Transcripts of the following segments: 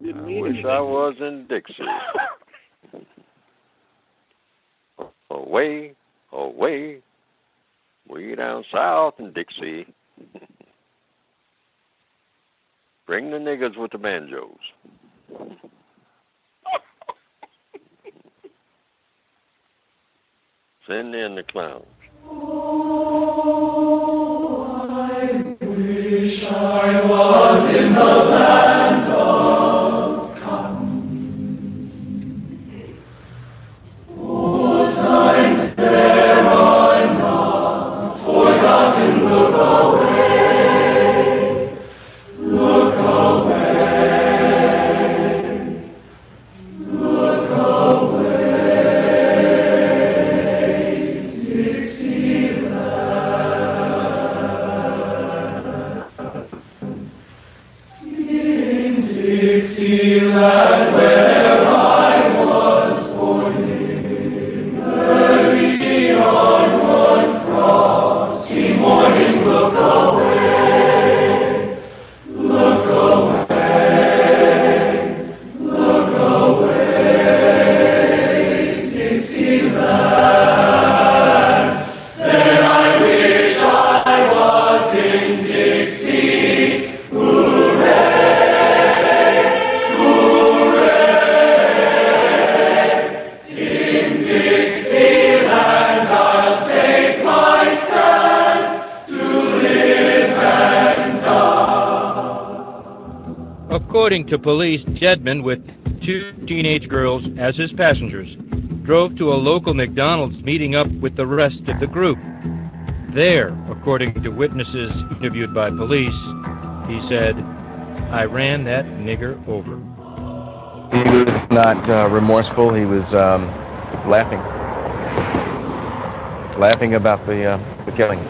I wish I was in Dixie. Away, away, way down south in Dixie. Bring the niggas with the banjos. Send in the clowns. Oh, I wish I was in the land of cotton. Oh, times there are not forgotten. Look away, look away, look away. Dixieland, where I was born, early on one frosty morning, look away, look away, look away, Dixieland. There I wish I was in Dixie, hooray. According to police, Jedman, with 2 teenage girls as his passengers, drove to a local McDonald's, meeting up with the rest of the group. There, according to witnesses interviewed by police, he said, "I ran that nigger over." He was not remorseful. He was laughing about the killing.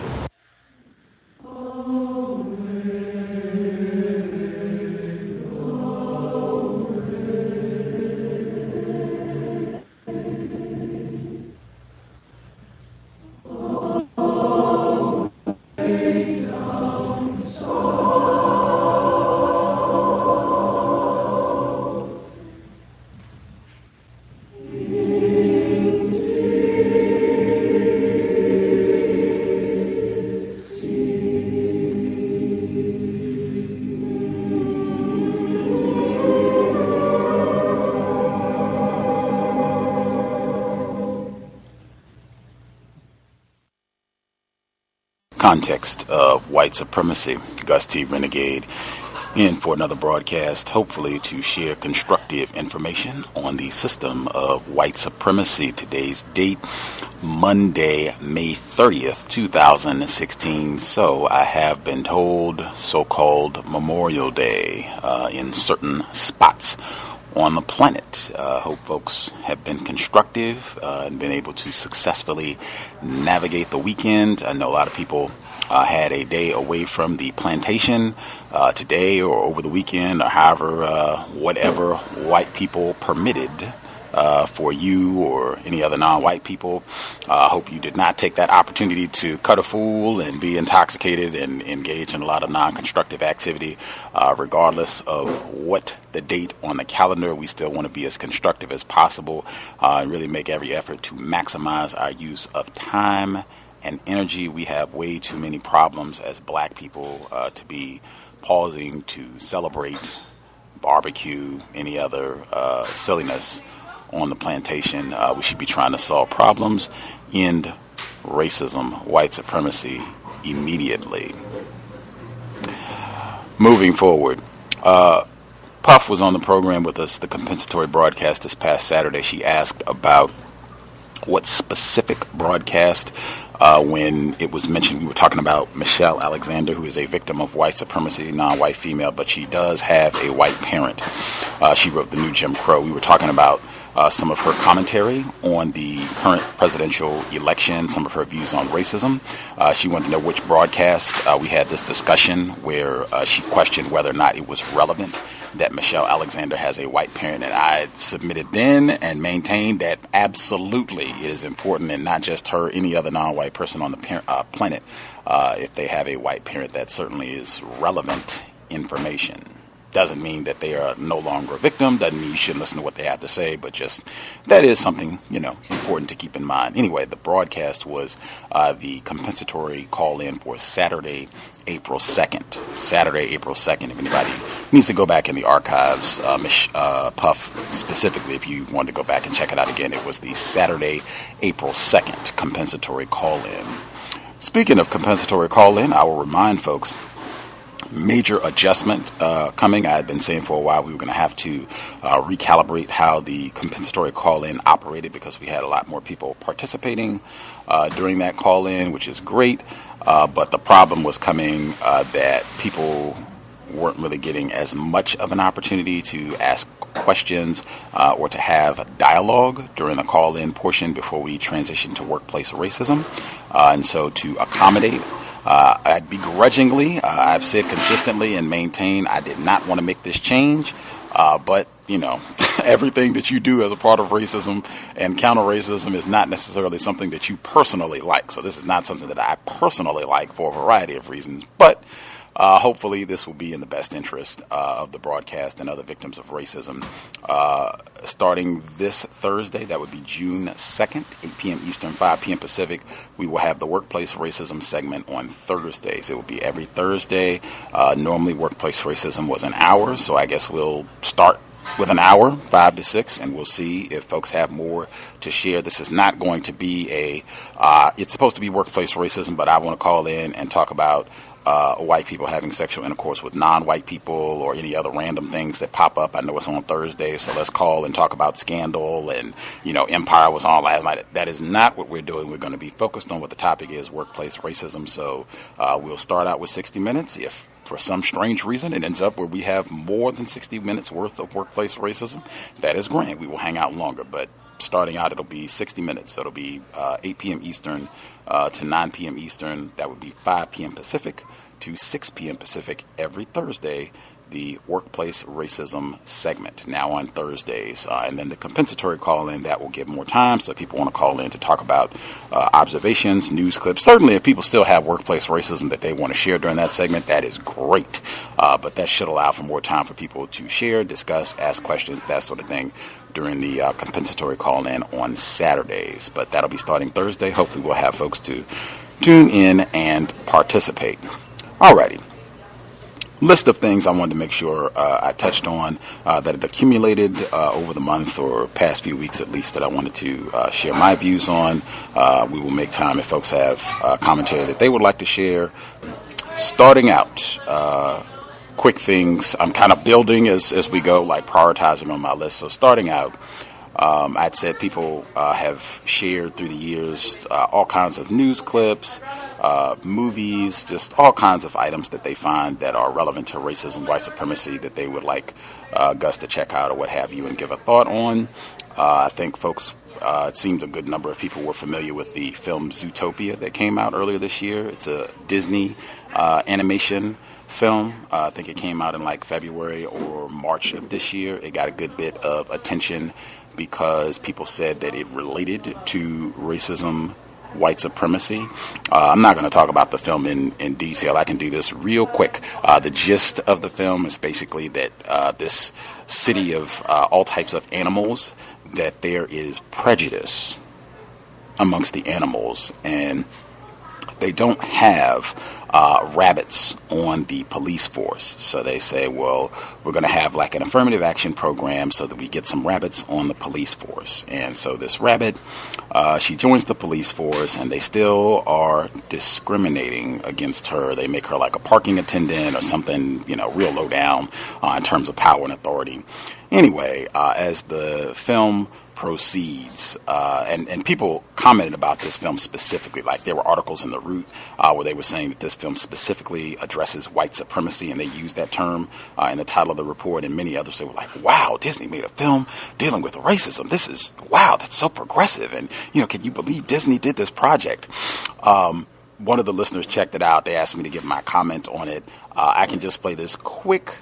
Context of White Supremacy, Gus T Renegade, in for another broadcast, hopefully to share constructive information on the system of white supremacy. Today's date, Monday, May 30th, 2016. So I have been told, so-called Memorial Day in certain spots on the planet. Hope folks have been constructive and been able to successfully navigate the weekend. I know a lot of people had a day away from the plantation today or over the weekend, or however, whatever white people permitted for you or any other non-white people. I hope you did not take that opportunity to cut a fool and be intoxicated and engage in a lot of non-constructive activity. Regardless of what the date on the calendar, we still want to be as constructive as possible and really make every effort to maximize our use of time and energy. We have way too many problems as black people to be pausing to celebrate, barbecue, any other silliness on the plantation. We should be trying to solve problems, end racism, white supremacy immediately. Moving forward, Puff was on the program with us, the compensatory broadcast this past Saturday. She asked about what specific broadcast. When it was mentioned, we were talking about Michelle Alexander, who is a victim of white supremacy, non-white female, but she does have a white parent. She wrote The New Jim Crow. We were talking about some of her commentary on the current presidential election, some of her views on racism. She wanted to know which broadcast we had this discussion where she questioned whether or not it was relevant that Michelle Alexander has a white parent, and I submitted then and maintained that absolutely it is important, and not just her, any other non-white person on the planet. If they have a white parent, that certainly is relevant information. Doesn't mean that they are no longer a victim. Doesn't mean you shouldn't listen to what they have to say, but just that is something, important to keep in mind. Anyway, the broadcast was the compensatory call-in for Saturday, April 2nd. Saturday, April 2nd. If anybody needs to go back in the archives, Puff specifically, if you want to go back and check it out again, it was the Saturday, April 2nd compensatory call-in. Speaking of compensatory call-in, I will remind folks, major adjustment coming. I had been saying for a while we were going to have to recalibrate how the compensatory call-in operated because we had a lot more people participating during that call-in, which is great. But the problem was coming that people weren't really getting as much of an opportunity to ask questions or to have dialogue during the call-in portion before we transition to workplace racism. And so to accommodate, I begrudgingly, I've said consistently and maintain I did not want to make this change, but everything that you do as a part of racism and counter-racism is not necessarily something that you personally like. So this is not something that I personally like for a variety of reasons, but hopefully this will be in the best interest of the broadcast and other victims of racism. Starting this Thursday, that would be June 2nd, 8 p.m. Eastern, 5 p.m. Pacific, we will have the workplace racism segment on Thursdays. It will be every Thursday. Normally workplace racism was an hour, so I guess we'll start with an hour, 5 to 6, and we'll see if folks have more to share. This is not going to be it's supposed to be workplace racism, but I want to call in and talk about white people having sexual intercourse with non-white people or any other random things that pop up. I know it's on Thursday, so let's call and talk about Scandal and, Empire was on last night. That is not what we're doing. We're going to be focused on what the topic is, workplace racism. So we'll start out with 60 minutes. If for some strange reason it ends up where we have more than 60 minutes worth of workplace racism, that is great. We will hang out longer, but starting out, it'll be 60 minutes. So it'll be 8 p.m. Eastern to 9 p.m. Eastern. That would be 5 p.m. Pacific to 6 p.m. Pacific every Thursday, the workplace racism segment, now on Thursdays. And then the compensatory call-in, that will give more time. So if people want to call in to talk about observations, news clips, certainly if people still have workplace racism that they want to share during that segment, that is great. But that should allow for more time for people to share, discuss, ask questions, that sort of thing during the compensatory call-in on Saturdays. But that'll be starting Thursday. Hopefully we'll have folks to tune in and participate. Alrighty. List of things I wanted to make sure I touched on that had accumulated over the month or past few weeks at least that I wanted to share my views on. We will make time if folks have commentary that they would like to share. Starting out, quick things I'm kind of building as we go, like prioritizing on my list. So starting out, I'd said people have shared through the years all kinds of news clips, movies, just all kinds of items that they find that are relevant to racism, white supremacy that they would like Gus to check out or what have you and give a thought on. I think folks, it seemed a good number of people were familiar with the film Zootopia that came out earlier this year. It's a Disney animation film. I think it came out in like February or March of this year. It got a good bit of attention because people said that it related to racism, white supremacy. I'm not going to talk about the film in detail. I can do this real quick. The gist of the film is basically that this city of all types of animals, that there is prejudice amongst the animals, and they don't have rabbits on the police force. So they say, well, we're going to have like an affirmative action program so that we get some rabbits on the police force. And so this rabbit, she joins the police force, and they still are discriminating against her. They make her like a parking attendant or something, real low down in terms of power and authority. Anyway, as the film proceeds, and people commented about this film specifically, like there were articles in the Root where they were saying that this film specifically addresses white supremacy, and they used that term in the title of the report, and many others, they were like, wow, Disney made a film dealing with racism. This is, wow, that's so progressive, and can you believe Disney did this project? One of the listeners checked it out. They asked me to give my comment on it. I can just play this quick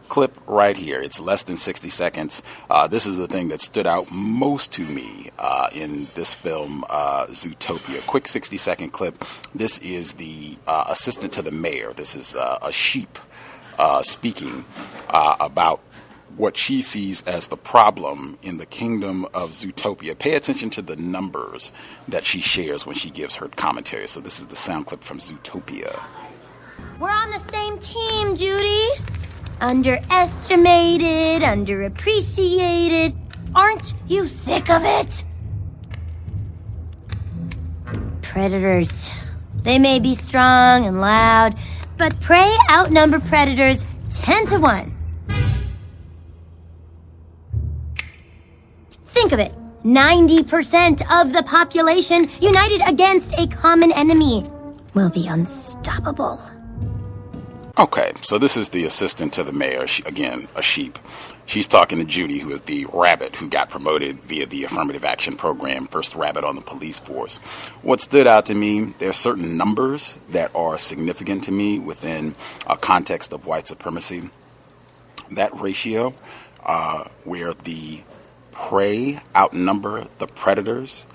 clip right here. It's less than 60 seconds. This is the thing that stood out most to me in this film, Zootopia. Quick 60-second clip. This is the assistant to the mayor. This is a sheep speaking about what she sees as the problem in the kingdom of Zootopia. Pay attention to the numbers that she shares when she gives her commentary. So this is the sound clip from Zootopia. We're on the same team, Judy. Underestimated, underappreciated. Aren't you sick of it? Predators. They may be strong and loud, but prey outnumber predators 10 to 1. Think of it. 90% of the population united against a common enemy will be unstoppable. Okay, so this is the assistant to the mayor, again, a sheep. She's talking to Judy, who is the rabbit who got promoted via the affirmative action program, first rabbit on the police force. What stood out to me, there are certain numbers that are significant to me within a context of white supremacy. That ratio, where the prey outnumber the predators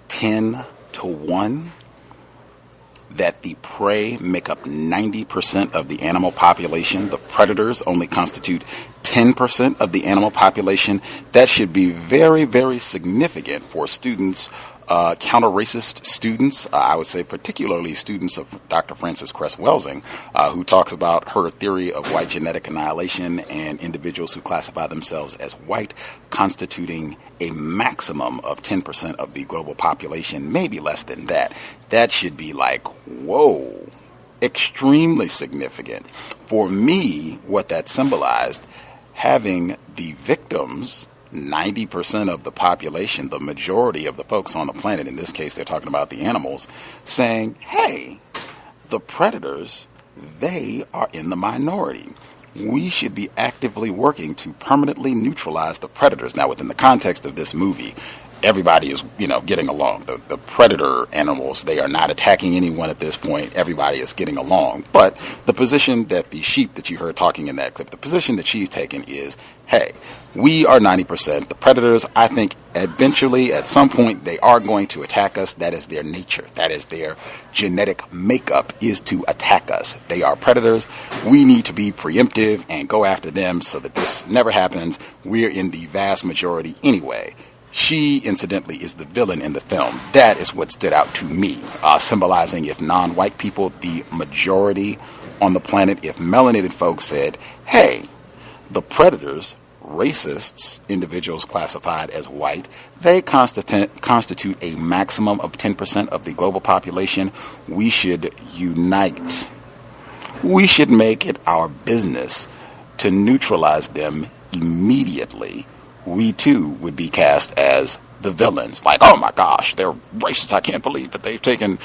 10 to 1, that the prey make up 90% of the animal population, the predators only constitute 10% of the animal population. That should be very, very significant for students, counter-racist students, I would say particularly students of Dr. Frances Cress Welsing, who talks about her theory of white genetic annihilation and individuals who classify themselves as white constituting a maximum of 10% of the global population, maybe less than that. That should be like, whoa, extremely significant. For me, what that symbolized, having the victims, 90% of the population, the majority of the folks on the planet, in this case they're talking about the animals, saying, hey, the predators, they are in the minority. We should be actively working to permanently neutralize the predators. Now, within the context of this movie, everybody is, getting along. The predator animals, they are not attacking anyone at this point. Everybody is getting along. But the position that the sheep that you heard talking in that clip, the position that she's taken is, hey, we are 90%. The predators, I think, eventually, at some point, they are going to attack us. That is their nature. That is their genetic makeup, is to attack us. They are predators. We need to be preemptive and go after them so that this never happens. We're in the vast majority anyway. She, incidentally, is the villain in the film. That is what stood out to me, symbolizing, if non-white people, the majority on the planet, if melanated folks said, hey, the predators, racists, individuals classified as white, they constitute a maximum of 10% of the global population. We should unite. We should make it our business to neutralize them immediately. We too would be cast as the villains. Like, oh my gosh, they're racist. I can't believe that they've taken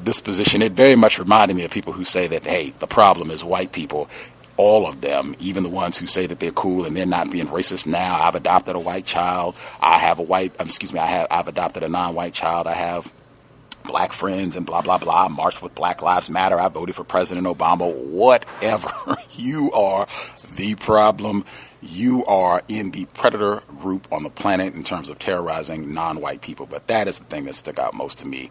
this position. It very much reminded me of people who say that, hey, the problem is white people. All of them, even the ones who say that they're cool and they're not being racist now. I've adopted a white child. I've adopted a non-white child. I have black friends and blah, blah, blah. I marched with Black Lives Matter. I voted for President Obama. Whatever. You are the problem. You are in the predator group on the planet in terms of terrorizing non-white people. But that is the thing that stuck out most to me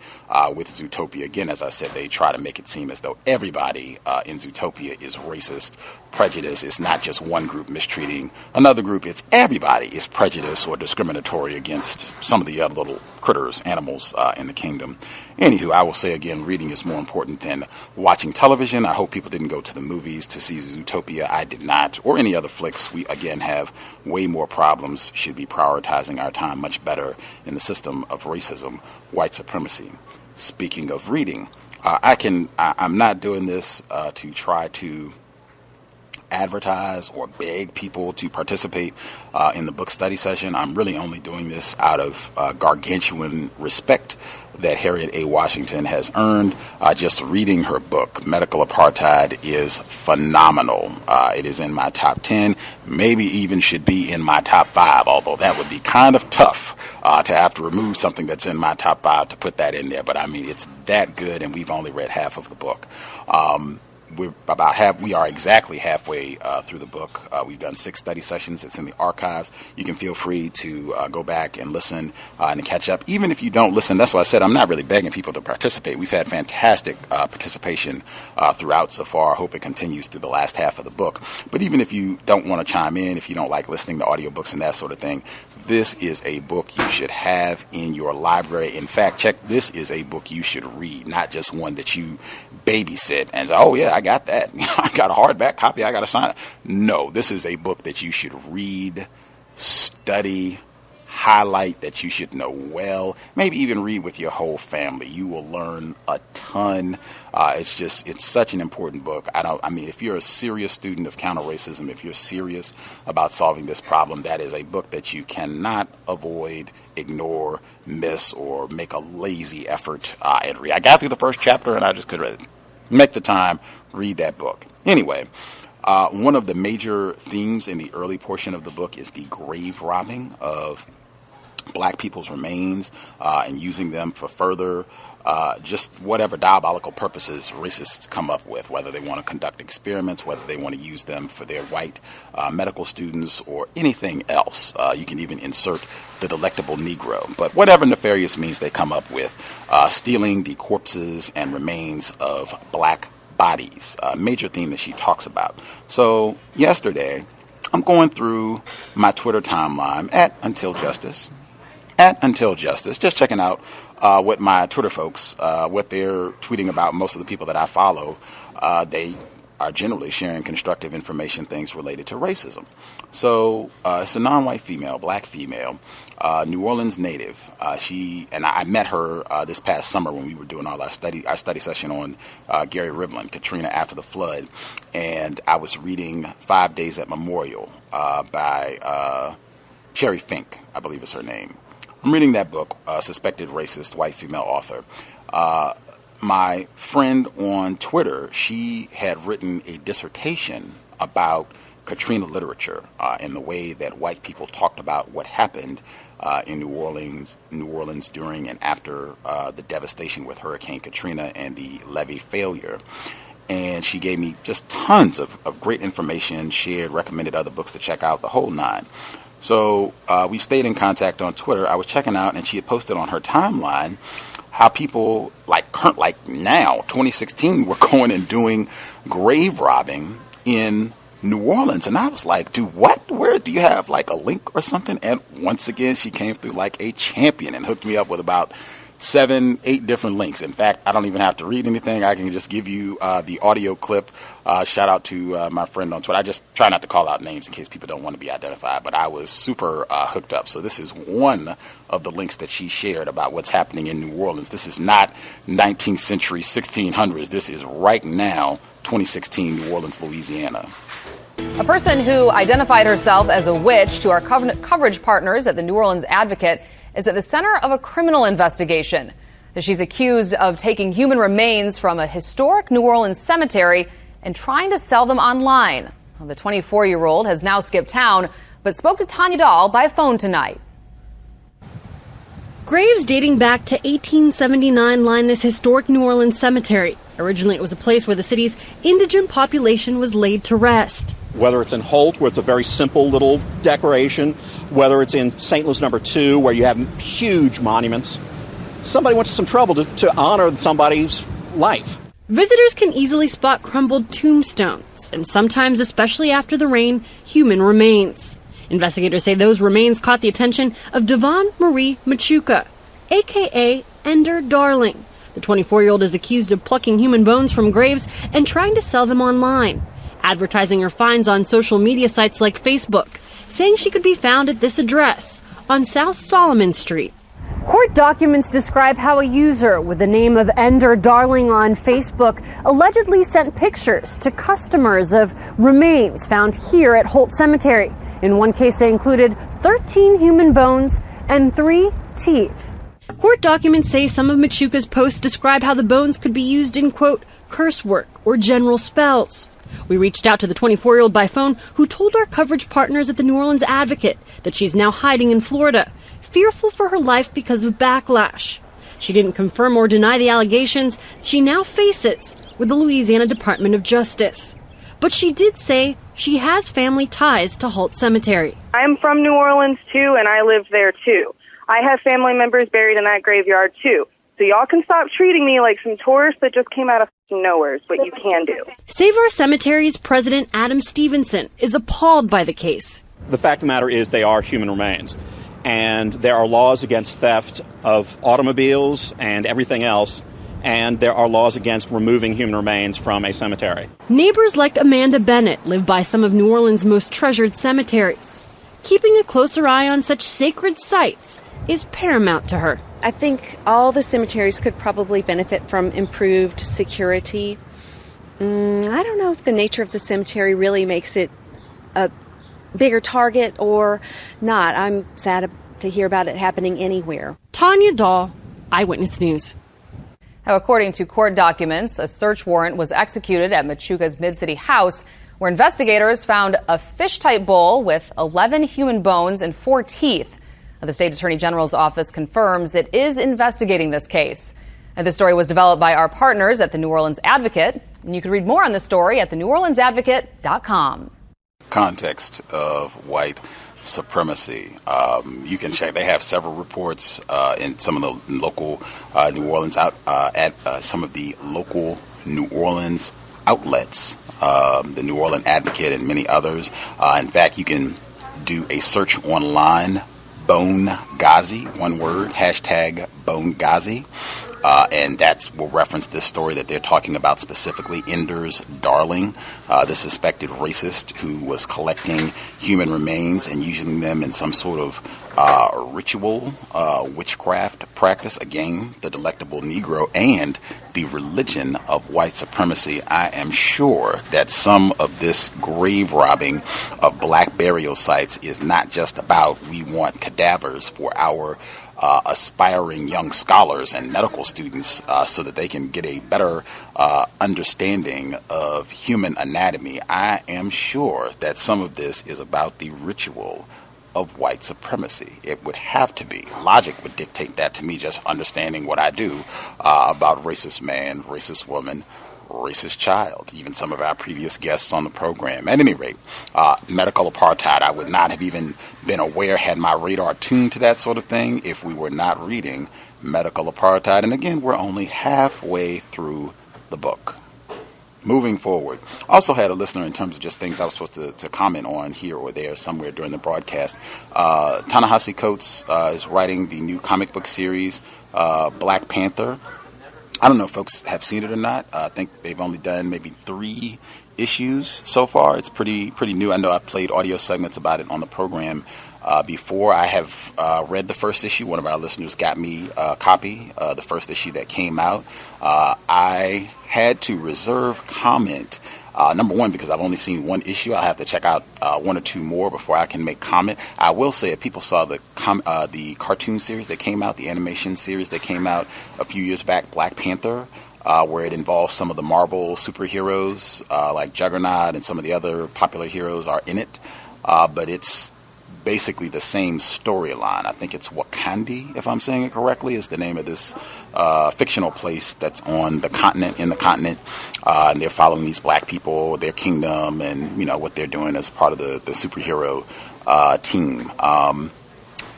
with Zootopia. Again, as I said, they try to make it seem as though everybody in Zootopia is racist. Prejudice is not just one group mistreating another group. It's everybody is prejudiced or discriminatory against some of the other little critters, animals in the kingdom. Anywho, I will say again, reading is more important than watching television. I hope people didn't go to the movies to see Zootopia. I did not, or any other flicks. We, again, have way more problems, should be prioritizing our time much better in the system of racism, white supremacy. Speaking of reading, I'm not doing this to try to advertise or beg people to participate in the book study session. I'm really only doing this out of gargantuan respect that Harriet A. Washington has earned. Just reading her book, Medical Apartheid, is phenomenal. It is in my top 10, maybe even should be in my top 5, although that would be kind of tough to have to remove something that's in my top 5 to put that in there. But I mean, it's that good, and we've only read half of the book. we are exactly halfway through the book. We've done 6 study sessions. It's in the archives. You can feel free to go back and listen and catch up. Even if you don't listen, that's why I said I'm not really begging people to participate. We've had fantastic participation throughout so far. I hope it continues through the last half of the book. But even if you don't want to chime in, if you don't like listening to audiobooks and that sort of thing, this is a book you should have in your library. In fact, this is a book you should read, not just one that you babysit and say, oh yeah, I got that. I got a hardback copy, I got to sign it. No, this is a book that you should read, study, highlight, that you should know well, maybe even read with your whole family. You will learn a ton. It's such an important book. If you're a serious student of counter-racism, if you're serious about solving this problem, that is a book that you cannot avoid, ignore, miss, or make a lazy effort at read. I got through the first chapter and I just couldn't make the time, read that book. Anyway, one of the major themes in the early portion of the book is the grave robbing of black people's remains and using them for further just whatever diabolical purposes racists come up with, whether they want to conduct experiments, whether they want to use them for their white medical students or anything else. You can even insert the delectable Negro. But whatever nefarious means they come up with, stealing the corpses and remains of black bodies, a major theme that she talks about. So yesterday, I'm going through my Twitter timeline at Until Justice, just checking out what my Twitter folks, what they're tweeting about. Most of the people that I follow, they are generally sharing constructive information, things related to racism. So it's a non-white female, black female, New Orleans native. I met her this past summer when we were doing our study session on Gary Rivlin, Katrina After the Flood, and I was reading 5 Days at Memorial by Cherry Fink, I believe is her name. I'm reading that book, Suspected Racist, White Female Author. My friend on Twitter, she had written a dissertation about Katrina literature and the way that white people talked about what happened in New Orleans during and after the devastation with Hurricane Katrina and the levee failure. And she gave me just tons of great information, recommended other books to check out, the whole nine. So we stayed in contact on Twitter. I was checking out, and she had posted on her timeline how people like now, 2016, were going and doing grave robbing in New Orleans. And I was like, dude, what? Where do you have like a link or something? And once again, she came through like a champion and hooked me up with about 7-8 different links. In fact, I don't even have to read anything. I can just give you the audio clip. Shout out to my friend on Twitter. I just try not to call out names in case people don't want to be identified, but I was super hooked up. So this is one of the links that she shared about what's happening in New Orleans. This is not 19th century, 1600s. This is right now, 2016, New Orleans, Louisiana. A person who identified herself as a witch to our coverage partners at the New Orleans Advocate is at the center of a criminal investigation. She's accused of taking human remains from a historic New Orleans cemetery and trying to sell them online. Well, the 24-year-old has now skipped town, but spoke to Tanya Dahl by phone tonight. Graves dating back to 1879 line this historic New Orleans cemetery. Originally, it was a place where the city's indigent population was laid to rest. Whether it's in Holt, where it's a very simple little decoration, whether it's in St. Louis number 2, where you have huge monuments, somebody went to some trouble to honor somebody's life. Visitors can easily spot crumbled tombstones, and sometimes, especially after the rain, human remains. Investigators say those remains caught the attention of Devon Marie Machuca, a.k.a. Ender Darling. The 24-year-old is accused of plucking human bones from graves and trying to sell them online, advertising her finds on social media sites like Facebook, saying she could be found at this address on South Solomon Street. Court documents describe how a user with the name of Ender Darling on Facebook allegedly sent pictures to customers of remains found here at Holt Cemetery. In one case, they included 13 human bones and 3 teeth. Court documents say some of Machuca's posts describe how the bones could be used in, quote, curse work or general spells. We reached out to the 24-year-old by phone, who told our coverage partners at the New Orleans Advocate that she's now hiding in Florida, fearful for her life because of backlash. She didn't confirm or deny the allegations she now faces with the Louisiana Department of Justice. But she did say she has family ties to Holt Cemetery. I'm from New Orleans, too, and I live there, too. I have family members buried in that graveyard, too. So y'all can stop treating me like some tourist that just came out of nowhere, is what you can do. Save Our Cemetery's president, Adam Stevenson, is appalled by the case. The fact of the matter is they are human remains. And there are laws against theft of automobiles and everything else. And there are laws against removing human remains from a cemetery. Neighbors like Amanda Bennett live by some of New Orleans' most treasured cemeteries. Keeping a closer eye on such sacred sites is paramount to her. I think all the cemeteries could probably benefit from improved security. I don't know if the nature of the cemetery really makes it a bigger target or not. I'm sad to hear about it happening anywhere. Tanya Dahl, Eyewitness News. Now, according to court documents, a search warrant was executed at Machuca's Mid-City house, where investigators found a fish-type bowl with 11 human bones and 4 teeth. Now, the state attorney general's office confirms it is investigating this case. And this story was developed by our partners at the New Orleans Advocate. And you can read more on the story at theneworleansadvocate.com. Context of White Supremacy. You can check. They have several reports in some of the local New Orleans some of the local New Orleans outlets, the New Orleans Advocate and many others. In fact, you can do a search online, Bone Ghazi, one word, hashtag Bone Ghazi. And that will reference this story that they're talking about specifically, Enders Darling, the suspected racist who was collecting human remains and using them in some sort of ritual, witchcraft practice. Again, the delectable Negro and the religion of white supremacy. I am sure that some of this grave robbing of black burial sites is not just about we want cadavers for our aspiring young scholars and medical students so that they can get a better understanding of human anatomy. I am sure that some of this is about the ritual of white supremacy. It would have to be. Logic would dictate that to me, just understanding what I do about racist man, racist woman, racist child, even some of our previous guests on the program. At any rate, medical apartheid, I would not have even been aware, had my radar tuned to that sort of thing, if we were not reading Medical Apartheid. And again, we're only halfway through the book. Moving forward, also had a listener in terms of just things I was supposed to comment on here or there somewhere during the broadcast. Ta-Nehisi Coates is writing the new comic book series, Black Panther. I don't know if folks have seen it or not. I think they've only done maybe 3 issues so far. It's pretty new. I know I've played audio segments about it on the program before. I have read the first issue. One of our listeners got me a copy, the first issue that came out. I had to reserve comment. Number one, because I've only seen 1 issue. I'll have to check out 1 or 2 more before I can make comment. I will say, if people saw the cartoon series that came out, the animation series that came out a few years back, Black Panther, where it involves some of the Marvel superheroes like Juggernaut and some of the other popular heroes are in it. But it's basically the same storyline. I think it's Wakandi, if I'm saying it correctly, is the name of this fictional place that's on the continent, and they're following these black people, their kingdom, and what they're doing as part of the superhero team.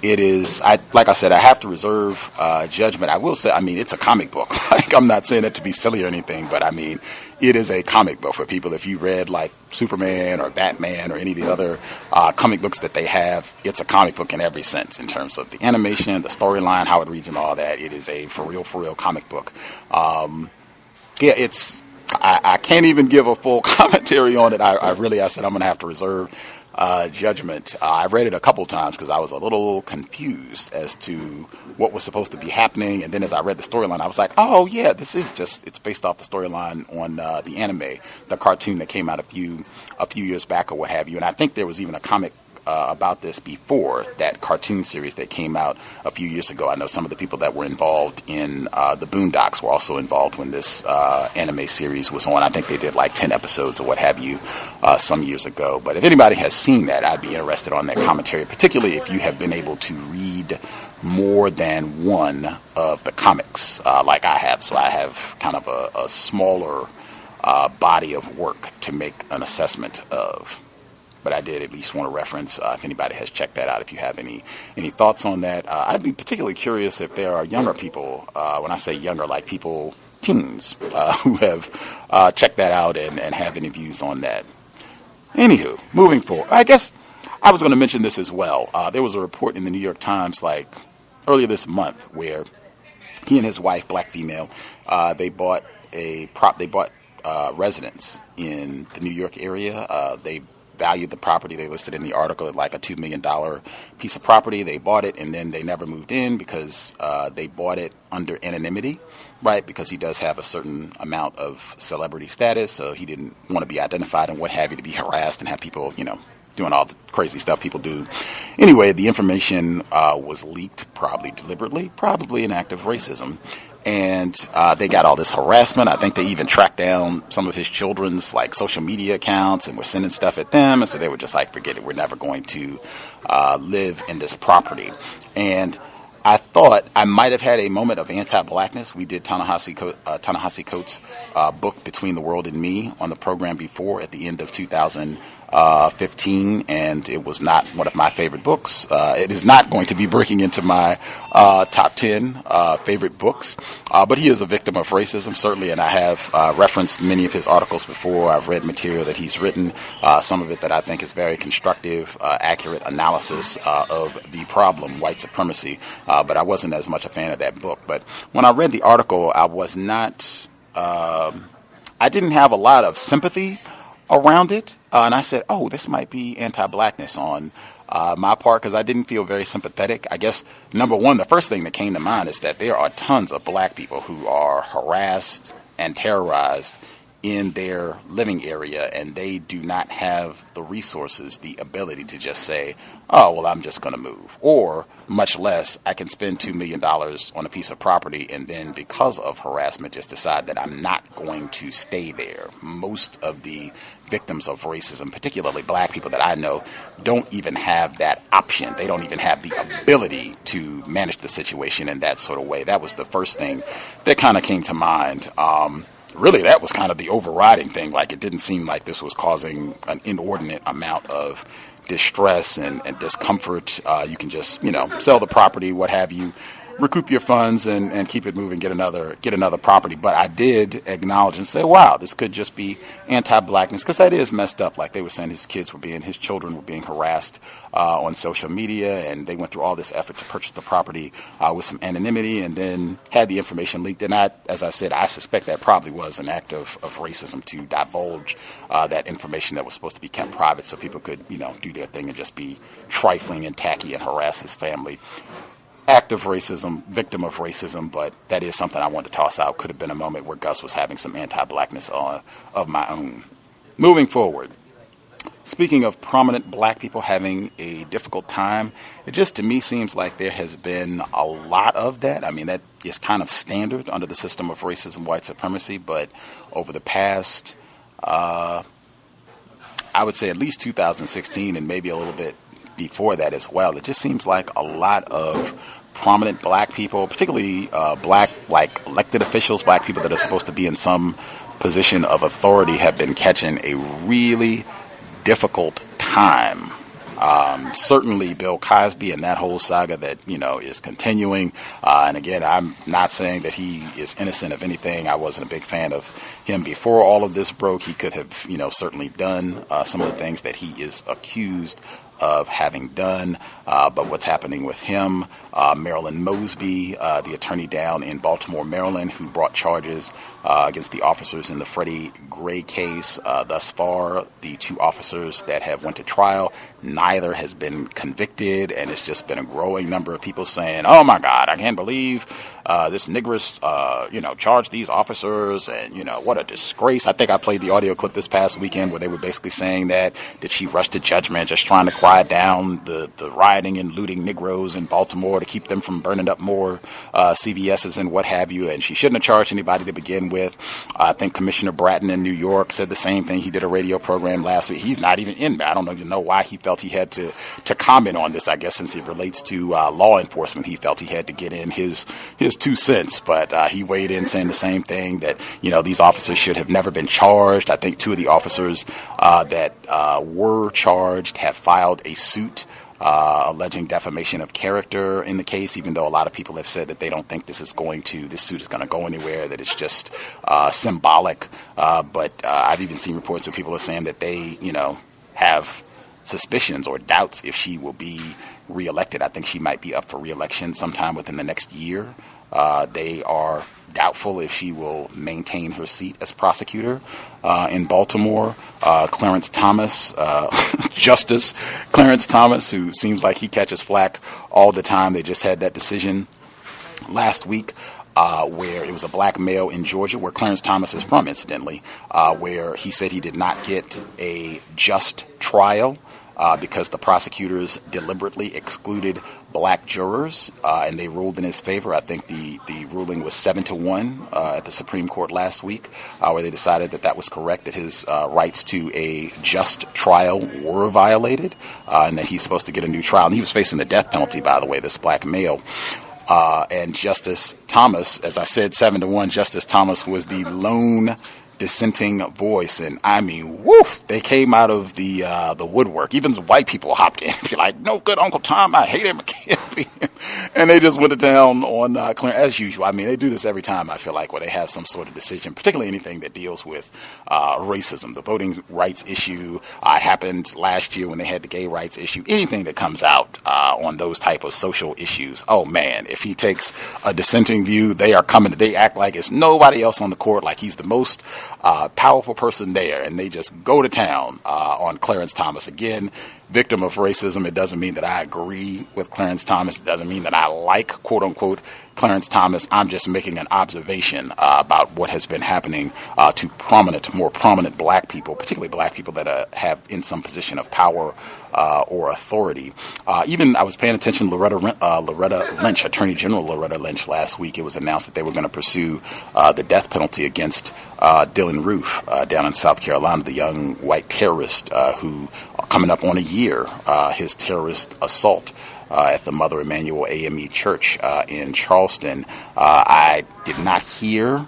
It is, like I said, I have to reserve judgment. I will say, it's a comic book. I'm not saying it to be silly or anything, but it is a comic book for people. If you read like Superman or Batman or any of the other comic books that they have, it's a comic book in every sense in terms of the animation, the storyline, how it reads and all that. It is a for real comic book. I can't even give a full commentary on it. I said I'm going to have to reserve judgment. I read it a couple times because I was a little confused as to what was supposed to be happening, and then as I read the storyline, I was like, oh yeah, it's based off the storyline on the anime, the cartoon that came out a few years back or what have you. And I think there was even a comic about this before that cartoon series that came out a few years ago. I know some of the people that were involved in the Boondocks were also involved when this anime series was on. I think they did like 10 episodes or what have you some years ago. But if anybody has seen that, I'd be interested on that commentary, particularly if you have been able to read more than one of the comics like I have. So I have kind of a smaller body of work to make an assessment of. But I did at least want to reference if anybody has checked that out, if you have any thoughts on that. I'd be particularly curious if there are younger people, when I say younger, like people, teens, who have checked that out and have any views on that. Anywho, moving forward, I guess I was going to mention this as well. There was a report in the New York Times like earlier this month where he and his wife, black female, they bought residence in the New York area. They valued the property. They listed in the article at like a $2 million piece of property. They bought it and then they never moved in because they bought it under anonymity, right? Because he does have a certain amount of celebrity status, so he didn't want to be identified and what have you, to be harassed and have people, doing all the crazy stuff people do. Anyway, the information was leaked, probably deliberately, probably an act of racism. And they got all this harassment. I think they even tracked down some of his children's like social media accounts and were sending stuff at them. And so they were just like, forget it, we're never going to live in this property. And I thought I might have had a moment of anti-blackness. We did Ta-Nehisi Coates' book, Between the World and Me, on the program before at the end of 2015, and it was not one of my favorite books. It is not going to be breaking into my top 10 favorite books, but he is a victim of racism, certainly, and I have referenced many of his articles before. I've read material that he's written, some of it that I think is very constructive, accurate analysis of the problem, white supremacy, but I wasn't as much a fan of that book. But when I read the article, I was not, I didn't have a lot of sympathy around it, and I said, oh, this might be anti-blackness on my part, because I didn't feel very sympathetic. I guess, number one, the first thing that came to mind is that there are tons of black people who are harassed and terrorized in their living area, and they do not have the resources, the ability to just say, oh, well, I'm just going to move. Or, much less, I can spend $2 million on a piece of property and then, because of harassment, just decide that I'm not going to stay there. Most of the victims of racism, particularly black people that I know, don't even have that option. They don't even have the ability to manage the situation in that sort of way. That was the first thing that kind of came to mind. Really, that was kind of the overriding thing. Like, it didn't seem like this was causing an inordinate amount of distress and discomfort. You can just, sell the property, what have you, recoup your funds and keep it moving, get another property. But I did acknowledge and say, wow, this could just be anti-blackness, because that is messed up. Like they were saying, his children were being harassed on social media, and they went through all this effort to purchase the property with some anonymity, and then had the information leaked. And as I said, I suspect that probably was an act of racism to divulge that information that was supposed to be kept private, so people could, do their thing and just be trifling and tacky and harass his family. Act of racism, victim of racism, but that is something I wanted to toss out. Could have been a moment where Gus was having some anti-blackness of my own. Moving forward, speaking of prominent black people having a difficult time, it just to me seems like there has been a lot of that. I mean, that is kind of standard under the system of racism, white supremacy, but over the past, I would say at least 2016 and maybe a little bit before that as well, it just seems like a lot of prominent black people, particularly black, like elected officials, black people that are supposed to be in some position of authority, have been catching a really difficult time. Certainly Bill Cosby and that whole saga that, is continuing. And again, I'm not saying that he is innocent of anything. I wasn't a big fan of him before all of this broke. He could have, certainly done some of the things that he is accused of having done, but what's happening with him, Marilyn Mosby, the attorney down in Baltimore, Maryland, who brought charges against the officers in the Freddie Gray case. Thus far, the two officers that have went to trial, neither has been convicted, and it's just been a growing number of people saying, oh my God, I can't believe this niggers, charged these officers, and, what a disgrace. I think I played the audio clip this past weekend where they were basically saying that she rushed to judgment, just trying to quiet down the rioting and looting Negroes in Baltimore to keep them from burning up more CVS's and what have you, and she shouldn't have charged anybody to begin with. I think Commissioner Bratton in New York said the same thing. He did a radio program last week. He's not even in there. I don't even know why he felt he had to comment on this. I guess since it relates to law enforcement, he felt he had to get in his 2 cents. But he weighed in saying the same thing, that these officers should have never been charged. I think 2 of the officers that were charged have filed a suit alleging defamation of character in the case, even though a lot of people have said that they don't think this suit is going to go anywhere, that it's just symbolic. But I've even seen reports where people are saying that they, have suspicions or doubts if she will be reelected. I think she might be up for reelection sometime within the next year. They are doubtful if she will maintain her seat as prosecutor in Baltimore. Clarence Thomas, Justice Clarence Thomas, who seems like he catches flack all the time. They just had that decision last week where it was a black male in Georgia, where Clarence Thomas is from, incidentally, where he said he did not get a just trial because the prosecutors deliberately excluded black jurors, and they ruled in his favor. I think the ruling was 7-1 at the Supreme Court last week, where they decided that was correct, that his rights to a just trial were violated, and that he's supposed to get a new trial. And he was facing the death penalty, by the way, this black male. And Justice Thomas, as I said, 7-1, Justice Thomas was the lone dissenting voice, and I mean, woof, they came out of the woodwork. Even some white people hopped in and be like, no good Uncle Tom, I hate him, I can't be him. And they just went to town on Clarence, as usual. I mean, they do this every time, I feel like, where they have some sort of decision, particularly anything that deals with racism, the voting rights issue. It happened last year when they had the gay rights issue. Anything that comes out on those type of social issues, oh man, if he takes a dissenting view, they act like it's nobody else on the court, like he's the most powerful person there, and they just go to town on Clarence Thomas. Again, victim of racism. It doesn't mean that I agree with Clarence Thomas. It doesn't mean that I like, quote unquote, Clarence Thomas. I'm just making an observation about what has been happening to more prominent black people, particularly black people that have in some position of power or authority. Even I was paying attention to Loretta Lynch, Attorney General Loretta Lynch, last week. It was announced that they were going to pursue the death penalty against Dylan Roof down in South Carolina, the young white terrorist who coming up on a year, his terrorist assault at the Mother Emanuel AME Church in Charleston. I did not hear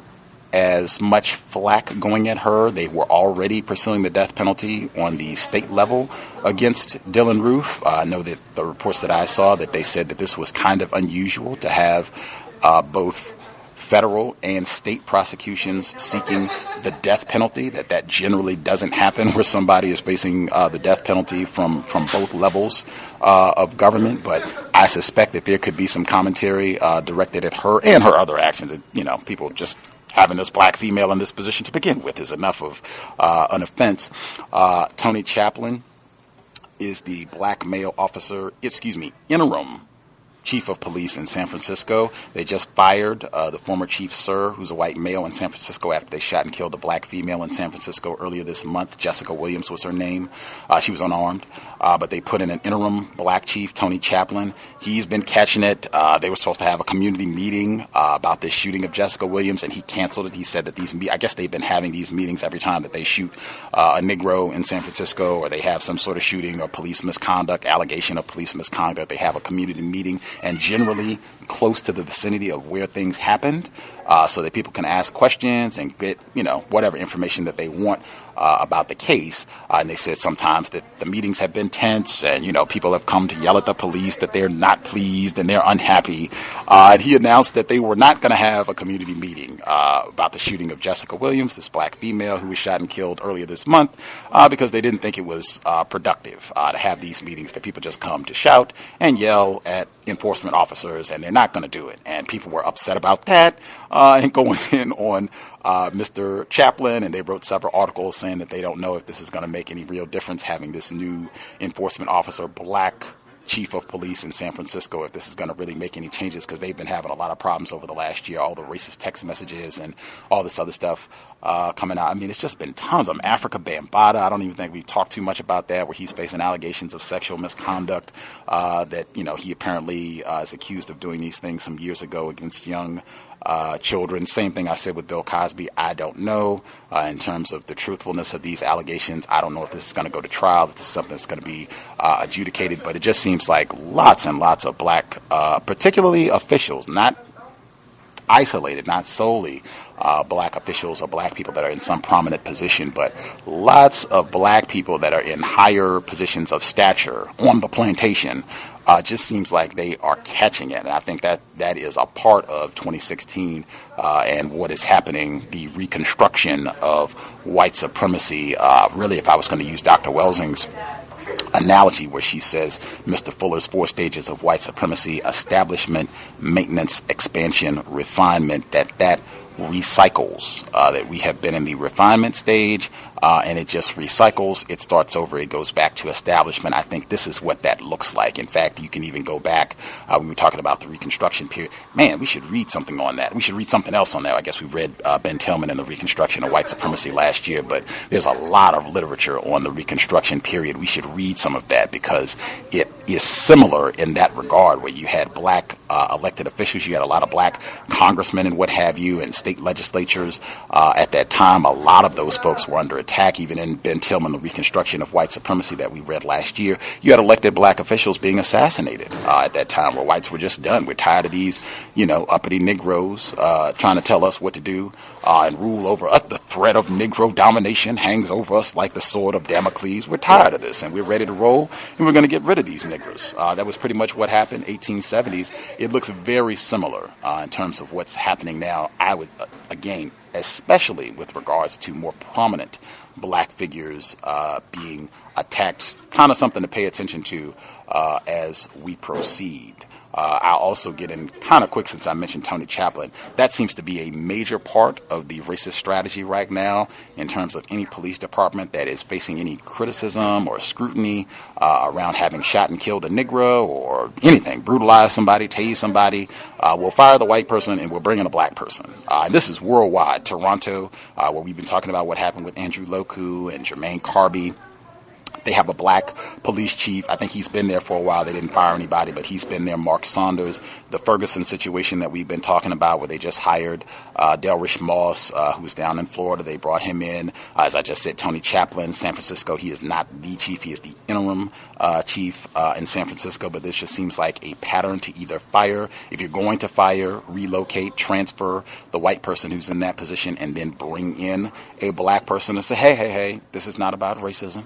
as much flack going at her. They were already pursuing the death penalty on the state level against Dylan Roof. I know that the reports that I saw, that they said that this was kind of unusual to have both federal and state prosecutions seeking the death penalty, that generally doesn't happen where somebody is facing the death penalty from both levels of government. But I suspect that there could be some commentary directed at her and her other actions. People just having this black female in this position to begin with is enough of an offense. Tony Chaplin is the black male interim chief of police in San Francisco. They just fired the former chief, Sir, who's a white male in San Francisco, after they shot and killed a black female in San Francisco earlier this month. Jessica Williams was her name. She was unarmed. But they put in an interim black chief, Tony Chaplin. He's been catching it. They were supposed to have a community meeting about this shooting of Jessica Williams, and he canceled it. He said that I guess they've been having these meetings every time that they shoot a Negro in San Francisco, or they have some sort of shooting or police misconduct, allegation of police misconduct. They have a community meeting, and generally close to the vicinity of where things happened, so that people can ask questions and get, whatever information that they want about the case. And they said sometimes that the meetings have been tense, and, people have come to yell at the police that they're not pleased and they're unhappy. And he announced that they were not going to have a community meeting about the shooting of Jessica Williams, this black female who was shot and killed earlier this month, because they didn't think it was productive to have these meetings that people just come to shout and yell at enforcement officers, and they're not going to do it. And people were upset about that and going in on Mr. Chaplin, and they wrote several articles saying that they don't know if this is going to make any real difference, having this new enforcement officer, black chief of police in San Francisco, if this is going to really make any changes, because they've been having a lot of problems over the last year, all the racist text messages and all this other stuff coming out. I mean, it's just been tons of them. Africa Bambaataa, I don't even think we talked too much about that, where he's facing allegations of sexual misconduct that, he apparently is accused of doing these things some years ago against young children. Same thing I said with Bill Cosby. I don't know in terms of the truthfulness of these allegations. I don't know if this is going to go to trial, if this is something that's going to be adjudicated, but it just seems like lots and lots of black, particularly officials, not isolated, not solely black officials or black people that are in some prominent position, but lots of black people that are in higher positions of stature on the plantation. Just seems like they are catching it. And I think that is a part of 2016 and what is happening, the reconstruction of white supremacy. Really, if I was going to use Dr. Welsing's analogy where she says Mr. Fuller's 4 stages of white supremacy: establishment, maintenance, expansion, refinement, that recycles, that we have been in the refinement stage, and it just recycles. It starts over. It goes back to establishment. I think this is what that looks like. In fact, you can even go back. We were talking about the Reconstruction period. Man, we should read something on that. We should read something else on that. I guess we read Ben Tillman and the Reconstruction of White Supremacy last year, but there's a lot of literature on the Reconstruction period. We should read some of that because it is similar in that regard, where you had black elected officials, you had a lot of black congressmen and what have you, and state legislatures at that time. A lot of those folks were under attack. Even in Ben Tillman, the Reconstruction of White Supremacy that we read last year, you had elected black officials being assassinated at that time, where whites were just done. We're tired of these, uppity Negroes trying to tell us what to do and rule over us. The threat of Negro domination hangs over us like the sword of Damocles. We're tired of this, and we're ready to roll, and we're going to get rid of these Negroes. That was pretty much what happened 1870s. It looks very similar in terms of what's happening now. I would, again, especially with regards to more prominent black figures being attacked, kind of something to pay attention to as we proceed. I'll also get in kind of quick, since I mentioned Tony Chaplin. That seems to be a major part of the racist strategy right now in terms of any police department that is facing any criticism or scrutiny around having shot and killed a Negro or anything, brutalized somebody, tased somebody. We'll fire the white person and we'll bring in a black person. And this is worldwide. Toronto, where we've been talking about what happened with Andrew Loku and Jermaine Carby. They have a black police chief. I think he's been there for a while. They didn't fire anybody, but he's been there. Mark Saunders. The Ferguson situation that we've been talking about, where they just hired Delrish Moss, who's down in Florida. They brought him in. As I just said, Tony Chaplin, San Francisco. He is not the chief. He is the interim chief in San Francisco. But this just seems like a pattern to either fire, if you're going to fire, relocate, transfer the white person who's in that position, and then bring in a black person and say, hey, this is not about racism.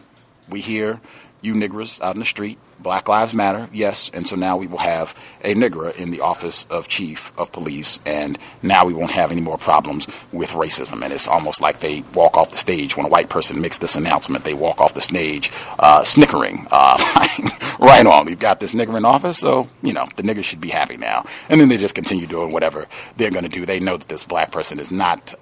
We hear you niggers out in the street. Black Lives Matter, yes. And so now we will have a nigger in the office of chief of police, and now we won't have any more problems with racism. And it's almost like they walk off the stage when a white person makes this announcement. They walk off the stage snickering. Right on. We've got this nigger in office, so, the nigger should be happy now. And then they just continue doing whatever they're going to do. They know that this black person is not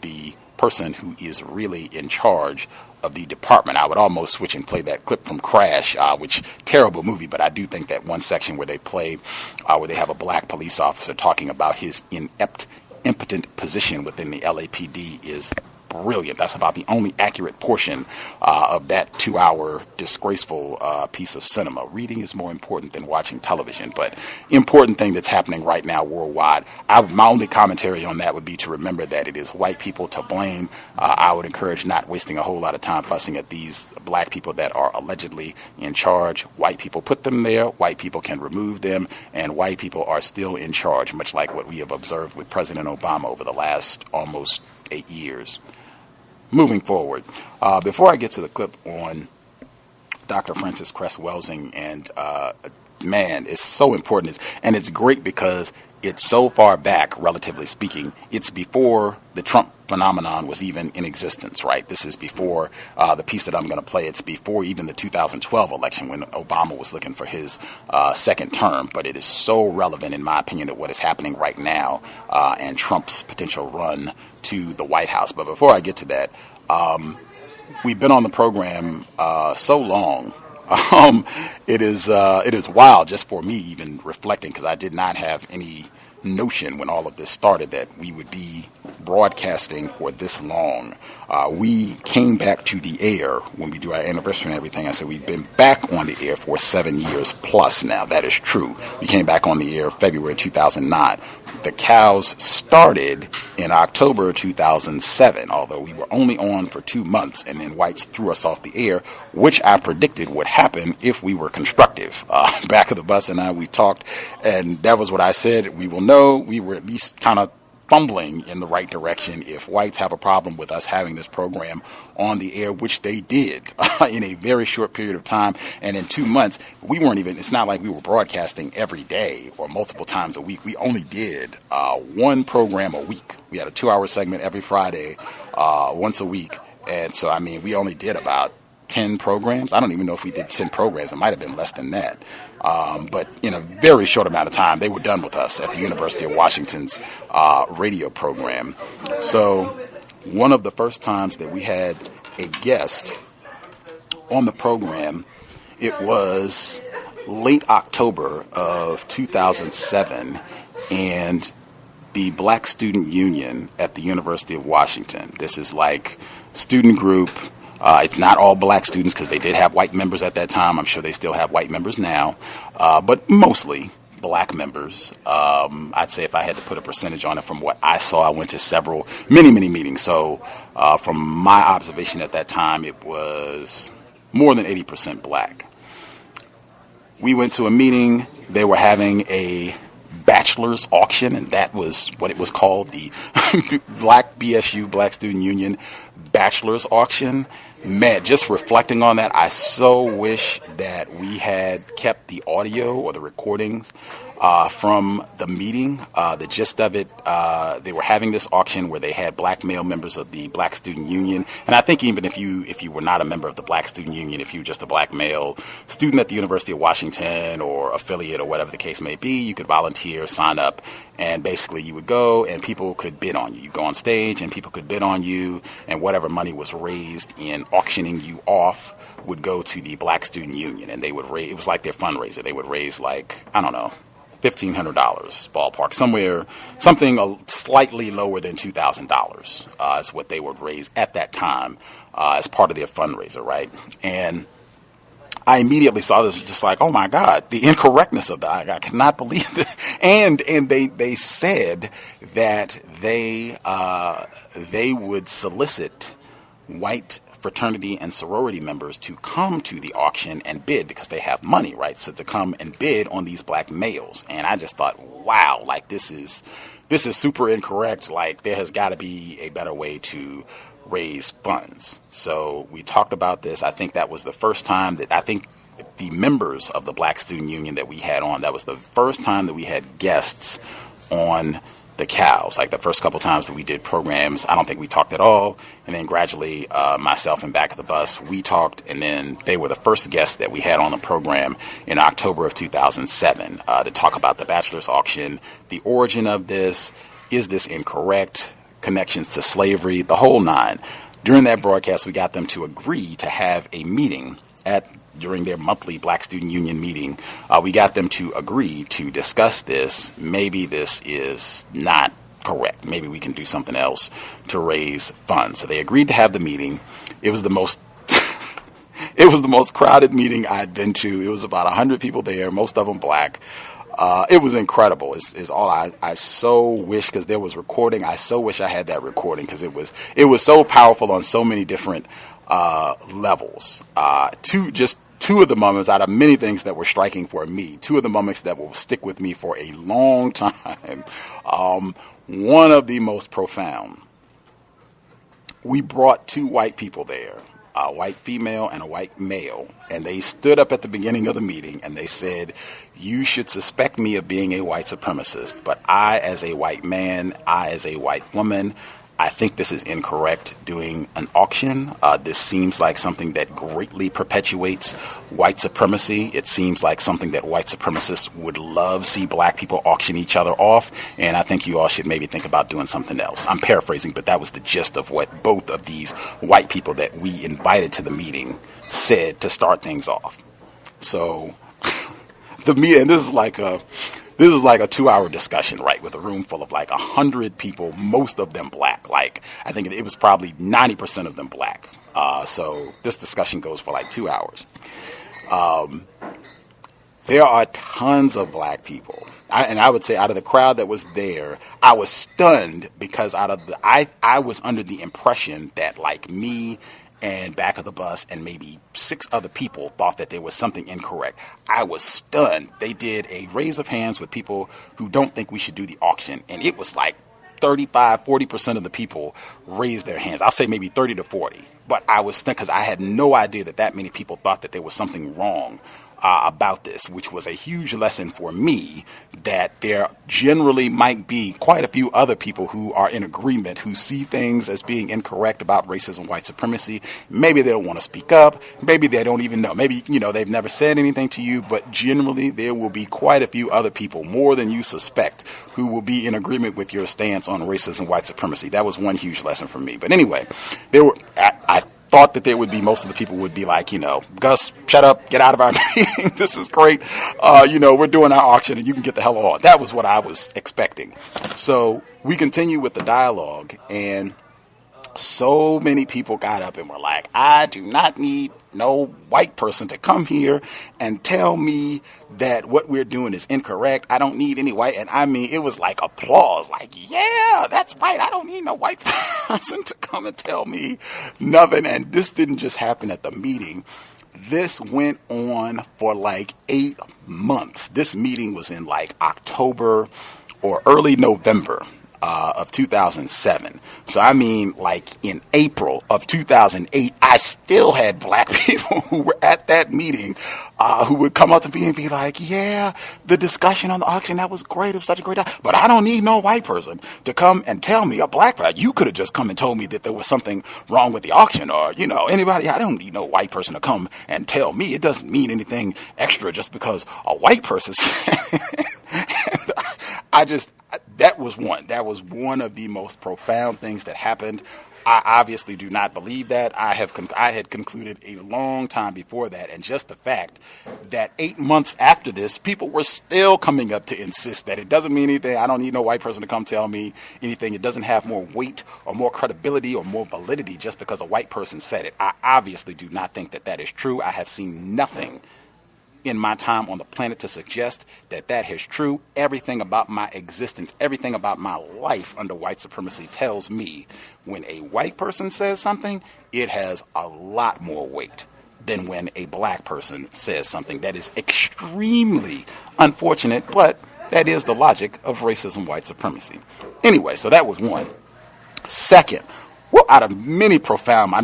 the person who is really in charge of the department. I would almost switch and play that clip from Crash, which terrible movie, but I do think that one section where they play, where they have a black police officer talking about his impotent position within the LAPD is brilliant. That's about the only accurate portion of that 2-hour disgraceful piece of cinema. Reading is more important than watching television, but important thing that's happening right now worldwide. My only commentary on that would be to remember that it is white people to blame. I would encourage not wasting a whole lot of time fussing at these black people that are allegedly in charge. White people put them there. White people can remove them, and white people are still in charge, much like what we have observed with President Obama over the last almost 8 years. Moving forward, before I get to the clip on Dr. Francis Cress Welsing, and man, it's so important, and it's great because it's so far back, relatively speaking. It's before the Trump phenomenon was even in existence, right? This is before the piece that I'm going to play. It's before even the 2012 election when Obama was looking for his second term. But it is so relevant, in my opinion, to what is happening right now and Trump's potential run to the White House. But before I get to that, we've been on the program so long It is wild just for me even reflecting, because I did not have any notion when all of this started that we would be broadcasting for this long. We came back to the air when we do our anniversary and everything. I said we've been back on the air for 7 years plus now. That is true. We came back on the air February 2009. The C.O.W.S started in October 2007, although we were only on for 2 months, and then whites threw us off the air, which I predicted would happen if we were constructive. Back of the bus and I, we talked, and that was what I said. We will know we were at least kind of fumbling in the right direction if whites have a problem with us having this program on the air, which they did in a very short period of time. And in 2 months, we weren't even, it's not like we were broadcasting every day or multiple times a week. We only did one program a week. We had a 2-hour segment every Friday, once a week. And so, I mean, we only did about 10 programs. I don't even know if we did 10 programs. It might have been less than that. But in a very short amount of time, they were done with us at the University of Washington's radio program. So one of the first times that we had a guest on the program, it was late October of 2007, and the Black Student Union at the University of Washington. This is like student group. It's not all black students, because they did have white members at that time. I'm sure they still have white members now, but mostly black members. I'd say if I had to put a percentage on it from what I saw, I went to many meetings. So from my observation at that time, it was more than 80% black. We went to a meeting. They were having a bachelor's auction, and that was what it was called, the Black BSU, Black Student Union bachelor's auction. Man, just reflecting on that, I so wish that we had kept the audio or the recordings from the meeting. The gist of it, they were having this auction where they had black male members of the Black Student Union. And I think even if you were not a member of the Black Student Union, if you were just a black male student at the University of Washington or affiliate or whatever the case may be, you could volunteer, sign up, and basically you would go and people could bid on you. You go on stage and people could bid on you, and whatever money was raised in auctioning you off would go to the Black Student Union, and they would raise, it was like their fundraiser. They would raise, like, I don't know, $1,500 ballpark, something slightly lower than $2,000 is what they would raise at that time as part of their fundraiser, right? And I immediately saw this, just like, oh my God, the incorrectness of that. I cannot believe it. And they said that they would solicit white fraternity and sorority members to come to the auction and bid, because they have money, right? So to come and bid on these black males. And I just thought, wow, like this is super incorrect. Like there has got to be a better way to raise funds. So we talked about this. I think that was the first time that the members of the Black Student Union that we had on, that was the first time that we had guests on the C.O.W.S. Like the first couple times that we did programs, I don't think we talked at all. And then gradually, myself and Back of the Bus, we talked, and then they were the first guests that we had on the program in October of 2007 to talk about the bachelor's auction, the origin of this, is this incorrect, connections to slavery, the whole nine. During that broadcast, we got them to agree to have a meeting during their monthly Black Student Union meeting. We got them to agree to discuss this. Maybe this is not correct. Maybe we can do something else to raise funds. So they agreed to have the meeting. It was the most crowded meeting I'd been to. It was about 100 people there, most of them black. It was incredible. Is all I so wish, because there was recording. I so wish I had that recording, because it was so powerful on so many different levels. Two of the moments out of many things that were striking for me. Two of the moments that will stick with me for a long time. One of the most profound. We brought two white people there, a white female and a white male, and they stood up at the beginning of the meeting and they said, "You should suspect me of being a white supremacist, but I, as a white man, I, as a white woman, I think this is incorrect doing an auction. This seems like something that greatly perpetuates white supremacy. It seems like something that white supremacists would love see black people auction each other off. And I think you all should maybe think about doing something else." I'm paraphrasing, but that was the gist of what both of these white people that we invited to the meeting said to start things off. So this is like a 2-hour discussion, right, with a room full of like 100 people, most of them black. Like, I think it was probably 90% of them black. So this discussion goes for like 2 hours. There are tons of black people. I would say out of the crowd that was there, I was stunned because I was under the impression that like me and back of the bus and maybe 6 other people thought that there was something incorrect. I was stunned. They did a raise of hands with people who don't think we should do the auction. And it was like 35-40% of the people raised their hands. I'll say maybe 30 to 40. But I was stunned because I had no idea that many people thought that there was something wrong about this, which was a huge lesson for me, that there generally might be quite a few other people who are in agreement, who see things as being incorrect about racism, white supremacy. Maybe they don't want to speak up. Maybe they don't even know. Maybe, they've never said anything to you, but generally there will be quite a few other people, more than you suspect, who will be in agreement with your stance on racism, white supremacy. That was one huge lesson for me. But anyway, I thought that there would be, most of the people would be like, Gus, shut up, get out of our meeting. This is great. We're doing our auction and you can get the hell on. That was what I was expecting. So we continue with the dialogue, and so many people got up and were like, I do not need no white person to come here and tell me that what we're doing is incorrect. I don't need any white. And I mean, it was like applause, like, yeah, that's right. I don't need no white person to come and tell me nothing. And this didn't just happen at the meeting. This went on for like 8 months. This meeting was in like October or early November of 2007. So I mean, like in April of 2008, I still had black people who were at that meeting who would come up to me and be like, yeah, the discussion on the auction, that was great. It was such a great time. But I don't need no white person to come and tell me, a black person, you could have just come and told me that there was something wrong with the auction, or, anybody. I don't need no white person to come and tell me. It doesn't mean anything extra just because a white person said it. That was one of the most profound things that happened. I obviously do not believe that. I had concluded a long time before that, and just the fact that 8 months after this, people were still coming up to insist that it doesn't mean anything. I don't need no white person to come tell me anything. It doesn't have more weight or more credibility or more validity just because a white person said it. I obviously do not think that is true. I have seen nothing in my time on the planet to suggest that is true. Everything about my existence, everything about my life under white supremacy tells me when a white person says something, it has a lot more weight than when a black person says something. That is extremely unfortunate, but that is the logic of racism, white supremacy. Anyway, so that was one. Second, well, out of many profound,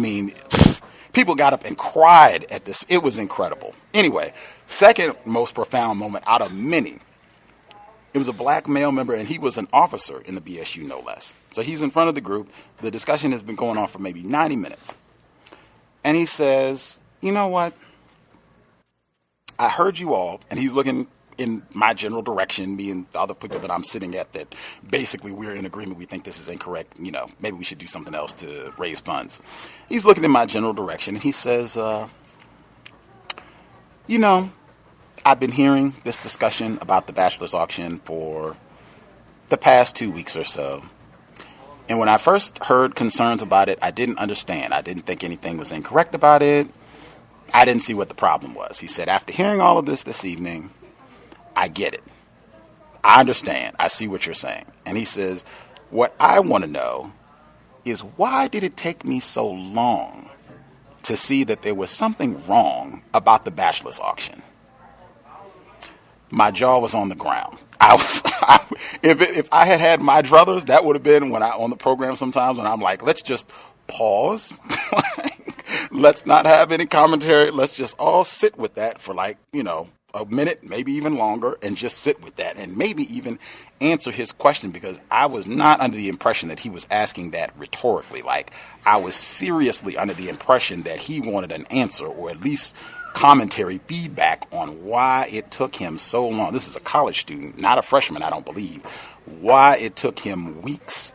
people got up and cried at this. It was incredible. Anyway, second most profound moment out of many, it was a black male member, and he was an officer in the BSU, no less. So he's in front of the group. The discussion has been going on for maybe 90 minutes. And he says, you know what? I heard you all, and he's looking in my general direction, me and the other people that I'm sitting at, that basically we're in agreement. We think this is incorrect. Maybe we should do something else to raise funds. He's looking in my general direction, and he says, I've been hearing this discussion about the bachelor's auction for the past 2 weeks or so. And when I first heard concerns about it, I didn't understand. I didn't think anything was incorrect about it. I didn't see what the problem was. He said, after hearing all of this evening, I get it. I understand. I see what you're saying. And he says, what I want to know is, why did it take me so long to see that there was something wrong about the bachelor's auction? My jaw was on the ground. If I had my druthers, that would have been when on the program sometimes when I'm like, let's just pause. Let's not have any commentary. Let's just all sit with that for a minute, maybe even longer, and just sit with that and maybe even answer his question, because I was not under the impression that he was asking that rhetorically. I was seriously under the impression that he wanted an answer, or at least commentary, feedback on why it took him so long. This is a college student, not a freshman, I don't believe. Why it took him weeks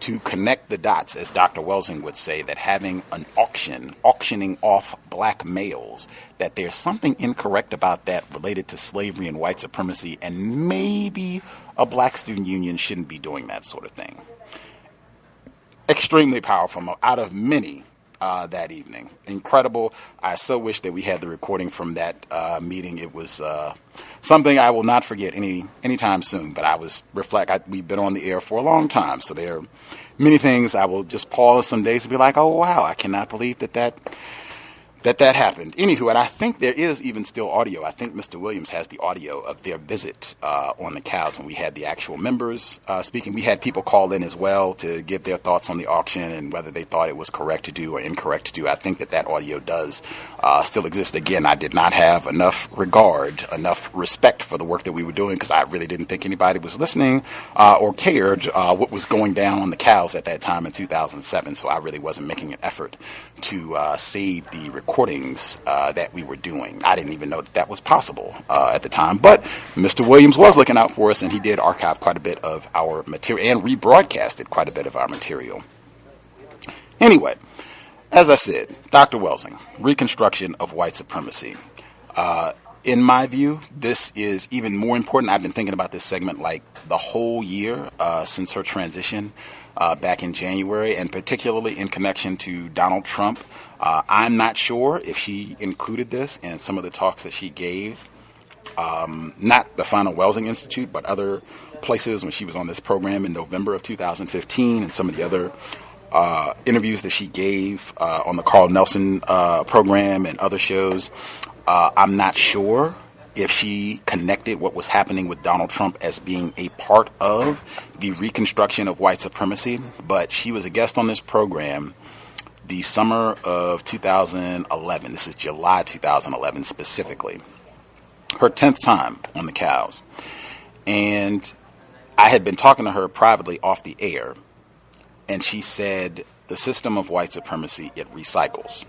to connect the dots, as Dr. Welsing would say, that having an auctioning off black males, that there's something incorrect about that related to slavery and white supremacy, and maybe a black student union shouldn't be doing that sort of thing. Extremely powerful, out of many that evening. Incredible. I so wish that we had the recording from that meeting. It was something I will not forget anytime soon, but we've been on the air for a long time, so there are many things I will just pause some days and be like, oh wow, I cannot believe that happened. Anywho, and I think there is even still audio. I think Mr. Williams has the audio of their visit on the cows when we had the actual members speaking. We had people call in as well to give their thoughts on the auction and whether they thought it was correct to do or incorrect to do. I think that audio does still exist. Again, I did not have enough respect for the work that we were doing because I really didn't think anybody was listening or cared what was going down on the cows at that time in 2007. So I really wasn't making an effort to save the recordings that we were doing. I didn't even know that was possible at the time, but Mr. Williams was looking out for us, and he did archive quite a bit of our material and rebroadcasted quite a bit of our material. Anyway, as I said, Dr. Welsing, reconstruction of white supremacy. In my view, this is even more important. I've been thinking about this segment like the whole year since her transition back in January, and particularly in connection to Donald Trump. I'm not sure if she included this in some of the talks that she gave, not the Final Welsing Institute, but other places when she was on this program in November of 2015, and some of the other interviews that she gave on the Carl Nelson program and other shows. I'm not sure if she connected what was happening with Donald Trump as being a part of the reconstruction of white supremacy, but she was a guest on this program the summer of 2011. This is July 2011 specifically. Her 10th time on the cows. And I had been talking to her privately off the air, and she said, the system of white supremacy, it recycles.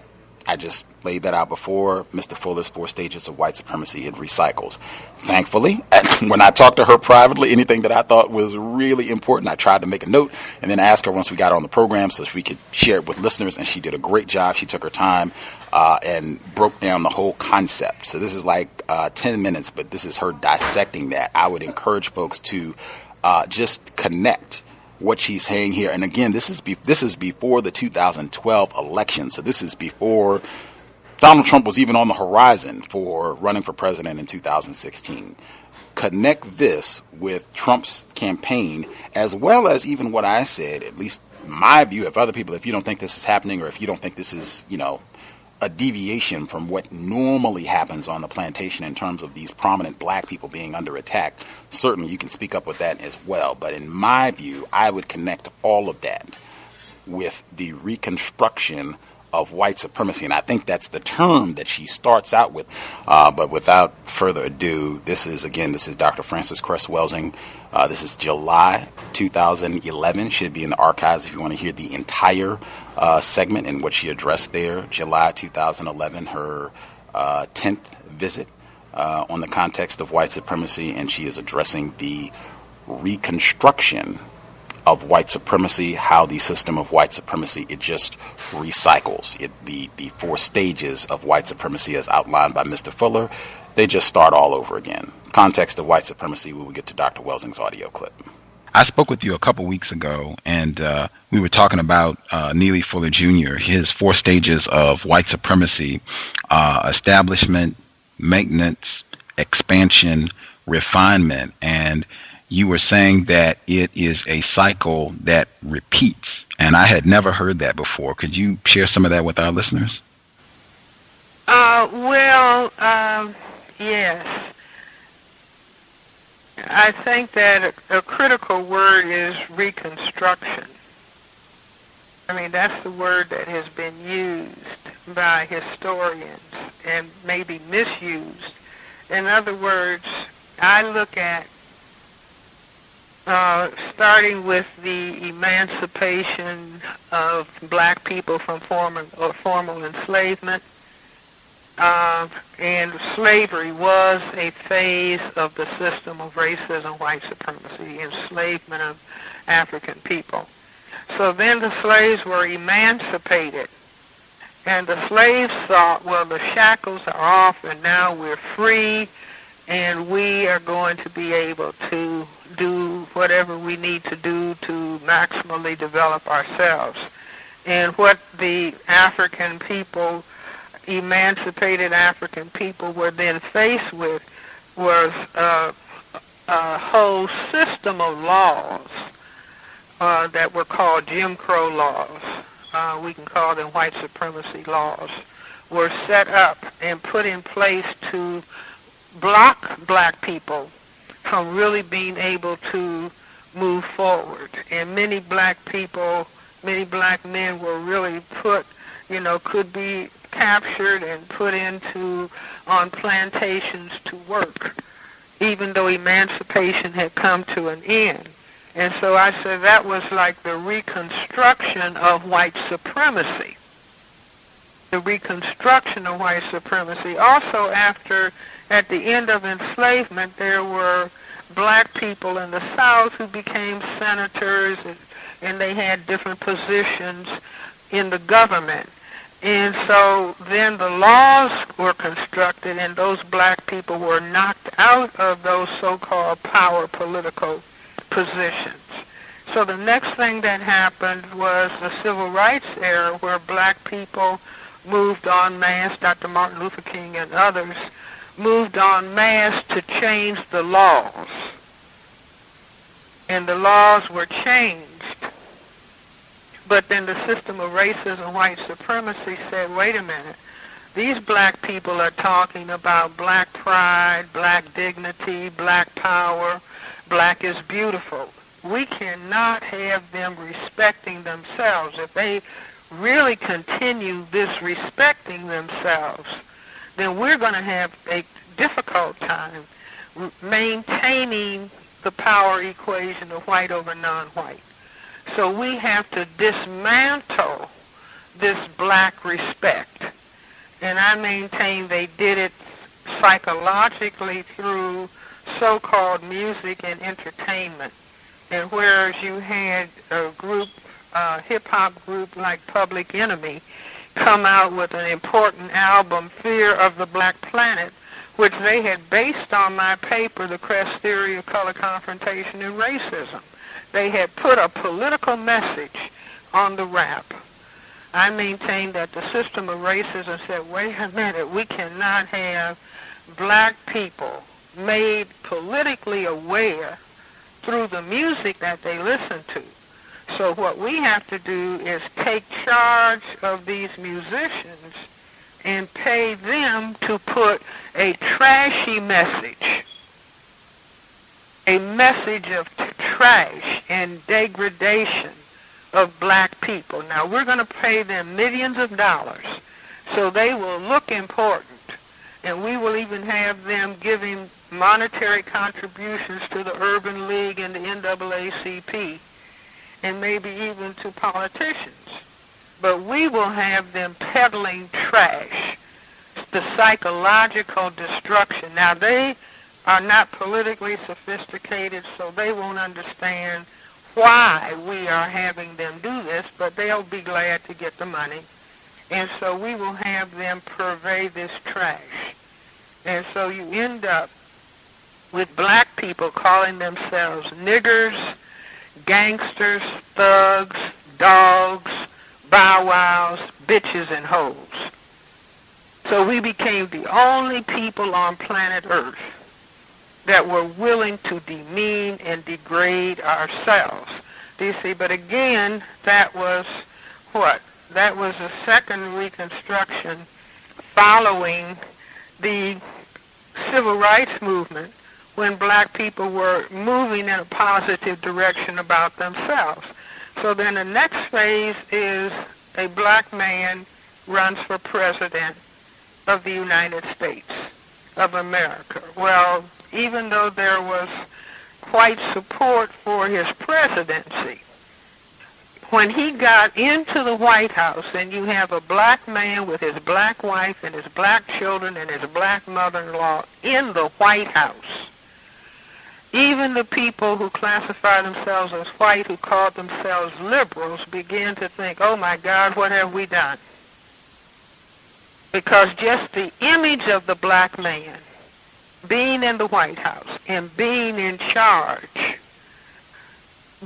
I just laid that out before. Mr. Fuller's 4 stages of white supremacy, it recycles. Thankfully, when I talked to her privately, anything that I thought was really important, I tried to make a note and then ask her once we got on the program so we could share it with listeners, and she did a great job. She took her time and broke down the whole concept. So this is like 10 minutes, but this is her dissecting that. I would encourage folks to just connect what she's saying here. And again, this is before the 2012 election. So this is before Donald Trump was even on the horizon for running for president in 2016. Connect this with Trump's campaign, as well as even what I said, at least my view. If other people, if you don't think this is happening, or if you don't think this is, a deviation from what normally happens on the plantation in terms of these prominent black people being under attack, certainly you can speak up with that as well. But in my view, I would connect all of that with the reconstruction of white supremacy. And I think that's the term that she starts out with. But without further ado, this is Dr. Frances Cress Welsing. This is July 2011. Should be in the archives if you want to hear the entire segment and what she addressed there. July 2011, her 10th visit on the context of white supremacy, and she is addressing the reconstruction of white supremacy, how the system of white supremacy, it just recycles. The 4 stages of white supremacy as outlined by Mr. Fuller, they just start all over again. Context of white supremacy, we will get to Dr. Welsing's audio clip. I spoke with you a couple weeks ago, and we were talking about Neely Fuller Jr., his 4 stages of white supremacy: establishment, maintenance, expansion, refinement. And you were saying that it is a cycle that repeats, and I had never heard that before. Could you share some of that with our listeners? Yes. I think that a critical word is reconstruction. I mean, that's the word that has been used by historians and maybe misused. In other words, I look at starting with the emancipation of black people from formal enslavement. And slavery was a phase of the system of racism, white supremacy, enslavement of African people. So then the slaves were emancipated. And the slaves thought, well, the shackles are off and now we're free and we are going to be able to do whatever we need to do to maximally develop ourselves. And what the African people, emancipated African people, were then faced with was a whole system of laws that were called Jim Crow laws. We can call them white supremacy laws, were set up and put in place to block black people from really being able to move forward. And many black people, many black men were really put, could be captured and put on plantations to work, even though emancipation had come to an end. And so I said that was like the reconstruction of white supremacy. The reconstruction of white supremacy. Also, at the end of enslavement, there were black people in the South who became senators, and they had different positions in the government. And so then the laws were constructed, and those black people were knocked out of those so-called power political positions. So the next thing that happened was the civil rights era, where black people moved en masse, Dr. Martin Luther King and others, moved en masse to change the laws. And the laws were changed. But then the system of racism, white supremacy said, wait a minute, these black people are talking about black pride, black dignity, black power, black is beautiful. We cannot have them respecting themselves. If they really continue this respecting themselves, then we're going to have a difficult time maintaining the power equation of white over non-white. So we have to dismantle this black respect. And I maintain they did it psychologically through so-called music and entertainment. And whereas you had a group, hip-hop group like Public Enemy, come out with an important album, Fear of the Black Planet, which they had based on my paper, The Cress Theory of Color Confrontation and Racism. They had put a political message on the rap. I maintain that the system of racism said, wait a minute, we cannot have black people made politically aware through the music that they listen to. So what we have to do is take charge of these musicians and pay them to put a trashy message, a message of trash and degradation of black people. Now, we're going to pay them millions of dollars so they will look important, and we will even have them giving monetary contributions to the Urban League and the NAACP, and maybe even to politicians. But we will have them peddling trash, the psychological destruction. Now, they are not politically sophisticated, so they won't understand why we are having them do this, but they'll be glad to get the money. And so we will have them purvey this trash. And so you end up with black people calling themselves niggers, gangsters, thugs, dogs, bow wows, bitches, and hoes. So we became the only people on planet Earth that were willing to demean and degrade ourselves. Do you see? But again, that was what? That was a second reconstruction following the civil rights movement, when black people were moving in a positive direction about themselves. So then the next phase is a black man runs for president of the United States of America. Well, even though there was white support for his presidency, when he got into the White House and you have a black man with his black wife and his black children and his black mother-in-law in the White House, even the people who classify themselves as white, who called themselves liberals, began to think, oh my God, what have we done? Because just the image of the black man being in the White House and being in charge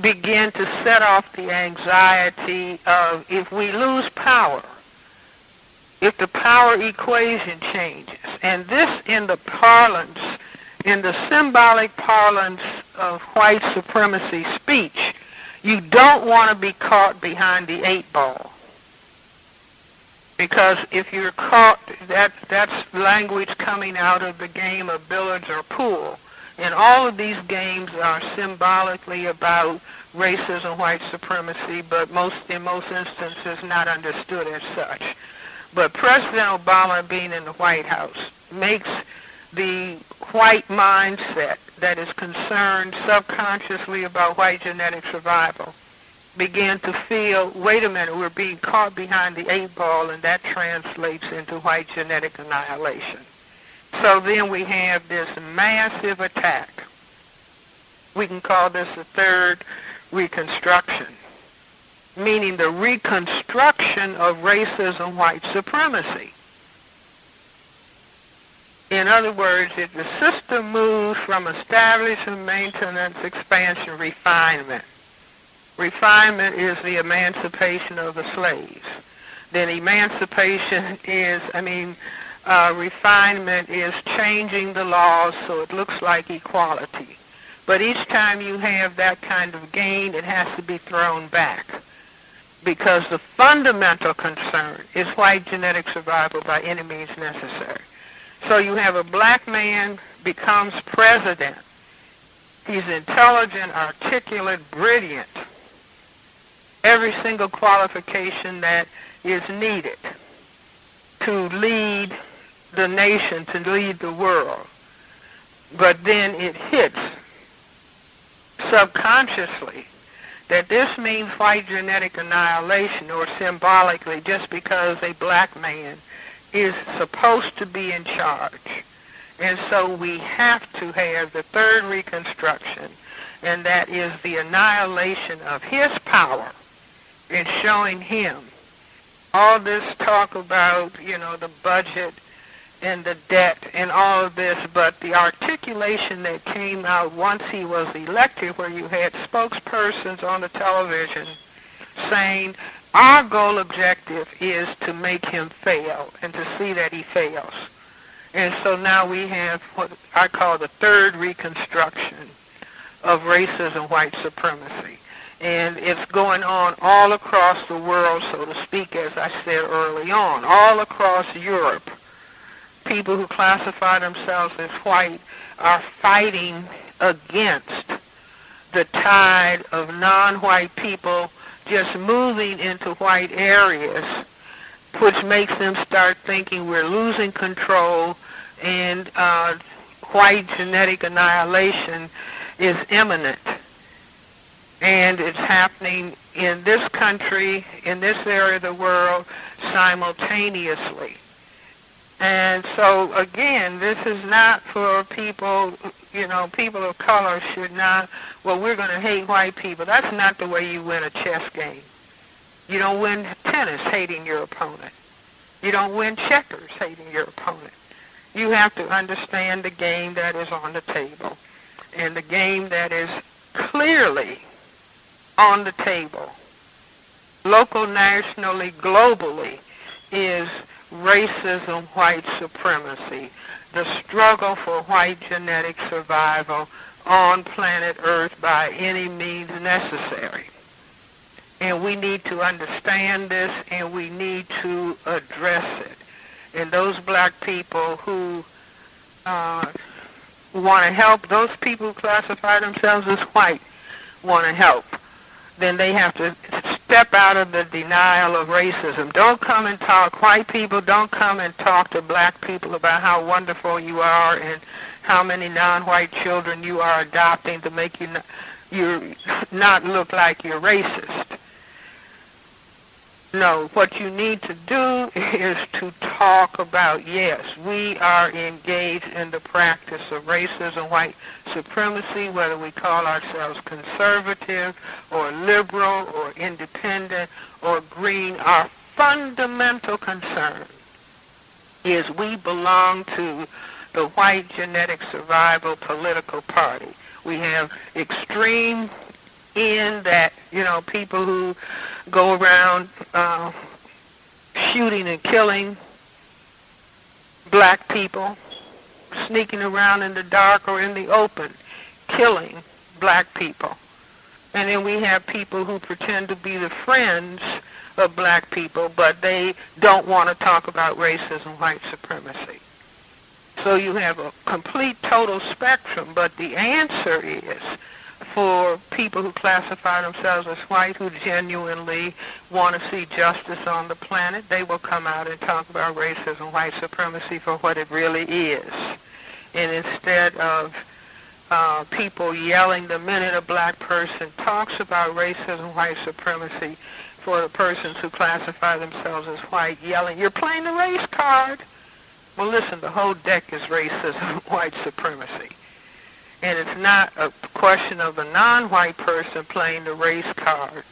began to set off the anxiety of, if we lose power, if the power equation changes, and this in the parlance, in the symbolic parlance of white supremacy speech, you don't want to be caught behind the 8 ball. Because if you're caught, that's language coming out of the game of billiards or pool. And all of these games are symbolically about racism, white supremacy, but in most instances not understood as such. But President Obama being in the White House makes the white mindset that is concerned subconsciously about white genetic survival begin to feel, wait a minute, we're being caught behind the 8 ball, and that translates into white genetic annihilation. So then we have this massive attack. We can call this the third reconstruction, meaning the reconstruction of racism, white supremacy. In other words, if the system moves from establishment, maintenance, expansion, refinement. Refinement is the emancipation of the slaves. Then emancipation is, refinement is changing the laws so it looks like equality. But each time you have that kind of gain, it has to be thrown back, because the fundamental concern is white genetic survival by any means necessary. So you have a black man becomes president. He's intelligent, articulate, brilliant, every single qualification that is needed to lead the nation, to lead the world. But then it hits subconsciously that this means white genetic annihilation, or symbolically, just because a black man is supposed to be in charge. And so we have to have the third reconstruction, and that is the annihilation of his power in showing him all this talk about, the budget and the debt and all of this, but the articulation that came out once he was elected, where you had spokespersons on the television saying, our goal objective is to make him fail and to see that he fails. And so now we have what I call the third reconstruction of racism, white supremacy. And it's going on all across the world, so to speak, as I said early on, all across Europe. People who classify themselves as white are fighting against the tide of non-white people just moving into white areas, which makes them start thinking we're losing control and white genetic annihilation is imminent. And it's happening in this country, in this area of the world, simultaneously. And so, again, this is not for people, people of color should not, well, we're going to hate white people. That's not the way you win a chess game. You don't win tennis hating your opponent. You don't win checkers hating your opponent. You have to understand the game that is on the table. And the game that is clearly on the table, local, nationally, globally, is racism, white supremacy, the struggle for white genetic survival on planet Earth by any means necessary. And we need to understand this, and we need to address it. And those black people who want to help, those people who classify themselves as white want to help, then they have to step out of the denial of racism. Don't come and talk, white people, don't come and talk to black people about how wonderful you are and how many non-white children you are adopting to make you not look like you're racist. No, what you need to do is to talk about, yes, we are engaged in the practice of racism, white supremacy, whether we call ourselves conservative or liberal or independent or green. Our fundamental concern is we belong to the white genetic survival political party. We have extreme in that, people who go around shooting and killing black people, sneaking around in the dark or in the open, killing black people. And then we have people who pretend to be the friends of black people, but they don't want to talk about racism, white supremacy. So you have a complete total spectrum, but the answer is for people who classify themselves as white, who genuinely want to see justice on the planet, they will come out and talk about racism, white supremacy for what it really is. And instead of people yelling the minute a black person talks about racism, white supremacy, for the persons who classify themselves as white yelling, "You're playing the race card." Well, listen, the whole deck is racism, white supremacy. And it's not a question of a non-white person playing the race card.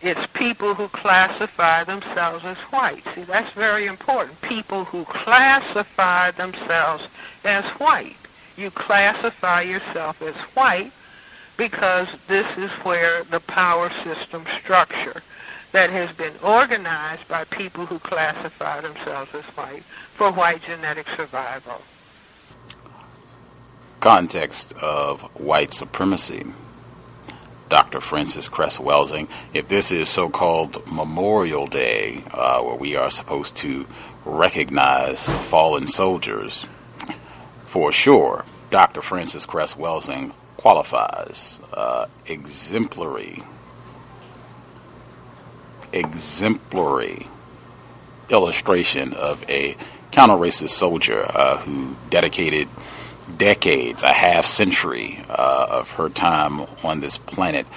It's people who classify themselves as white. See, that's very important. People who classify themselves as white. You classify yourself as white because this is where the power system structure that has been organized by people who classify themselves as white for white genetic survival. Context of White Supremacy. Dr. Francis Cress Welsing. If this is so-called Memorial Day, where we are supposed to recognize fallen soldiers, for sure, Dr. Francis Cress Welsing qualifies. Exemplary illustration of a counter-racist soldier who dedicated decades, a half century of her time on this planet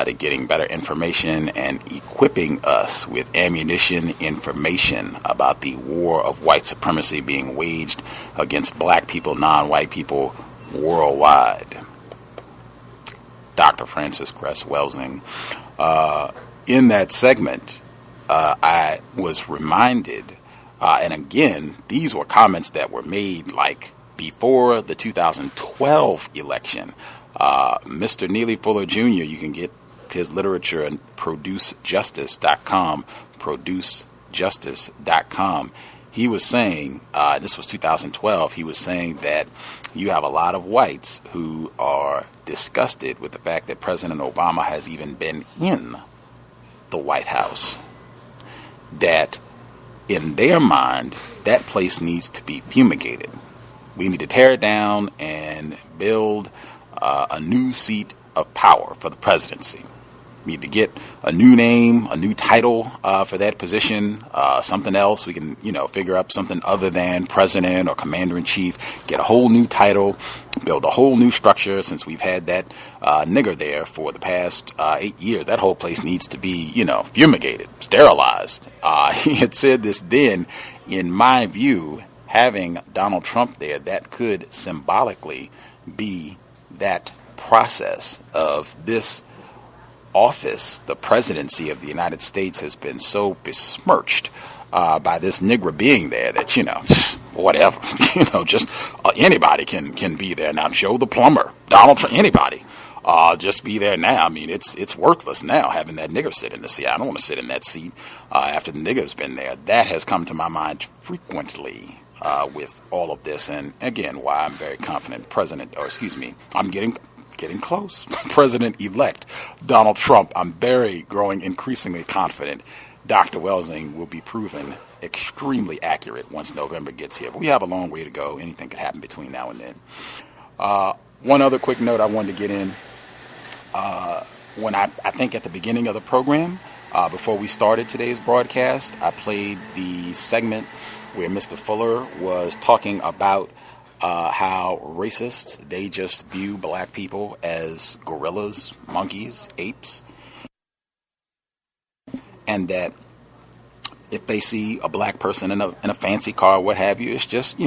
to getting better information and equipping us with ammunition, information about the war of white supremacy being waged against black people, non-white people worldwide. Dr. Francis Cress Welsing. In that segment, I was reminded, and again, these were comments that were made like before the 2012 election. Mr. Neely Fuller Jr., you can get his literature at producejustice.com, producejustice.com. He was saying, this was 2012, he was saying that you have a lot of whites who are disgusted with the fact that President Obama has even been in the White House. That in their mind, that place needs to be fumigated. We need to tear it down and build a new seat of power for the presidency. We need to get a new name, a new title for that position, something else. We can, figure up something other than president or commander-in-chief, get a whole new title, build a whole new structure. Since we've had that nigger there for the past 8 years, that whole place needs to be, fumigated, sterilized. He had said this then. In my view, having Donald Trump there, that could symbolically be that process of this office. The presidency of the United States has been so besmirched by this nigger being there that, whatever, just anybody can be there now. Joe the plumber, Donald Trump, anybody. Just be there now. I mean, it's worthless now having that nigger sit in the seat. I don't want to sit in that seat after the nigger's been there. That has come to my mind frequently with all of this, and again, why I'm very confident I'm getting close. President-elect Donald Trump, I'm growing increasingly confident Dr. Welsing will be proven extremely accurate once November gets here. But we have a long way to go. Anything could happen between now and then. One other quick note I wanted to get in. When I think at the beginning of the program, before we started today's broadcast, I played the segment where Mr. Fuller was talking about how racists, they just view black people as gorillas, monkeys, apes, and that if they see a black person in a fancy car, what have you, it's just,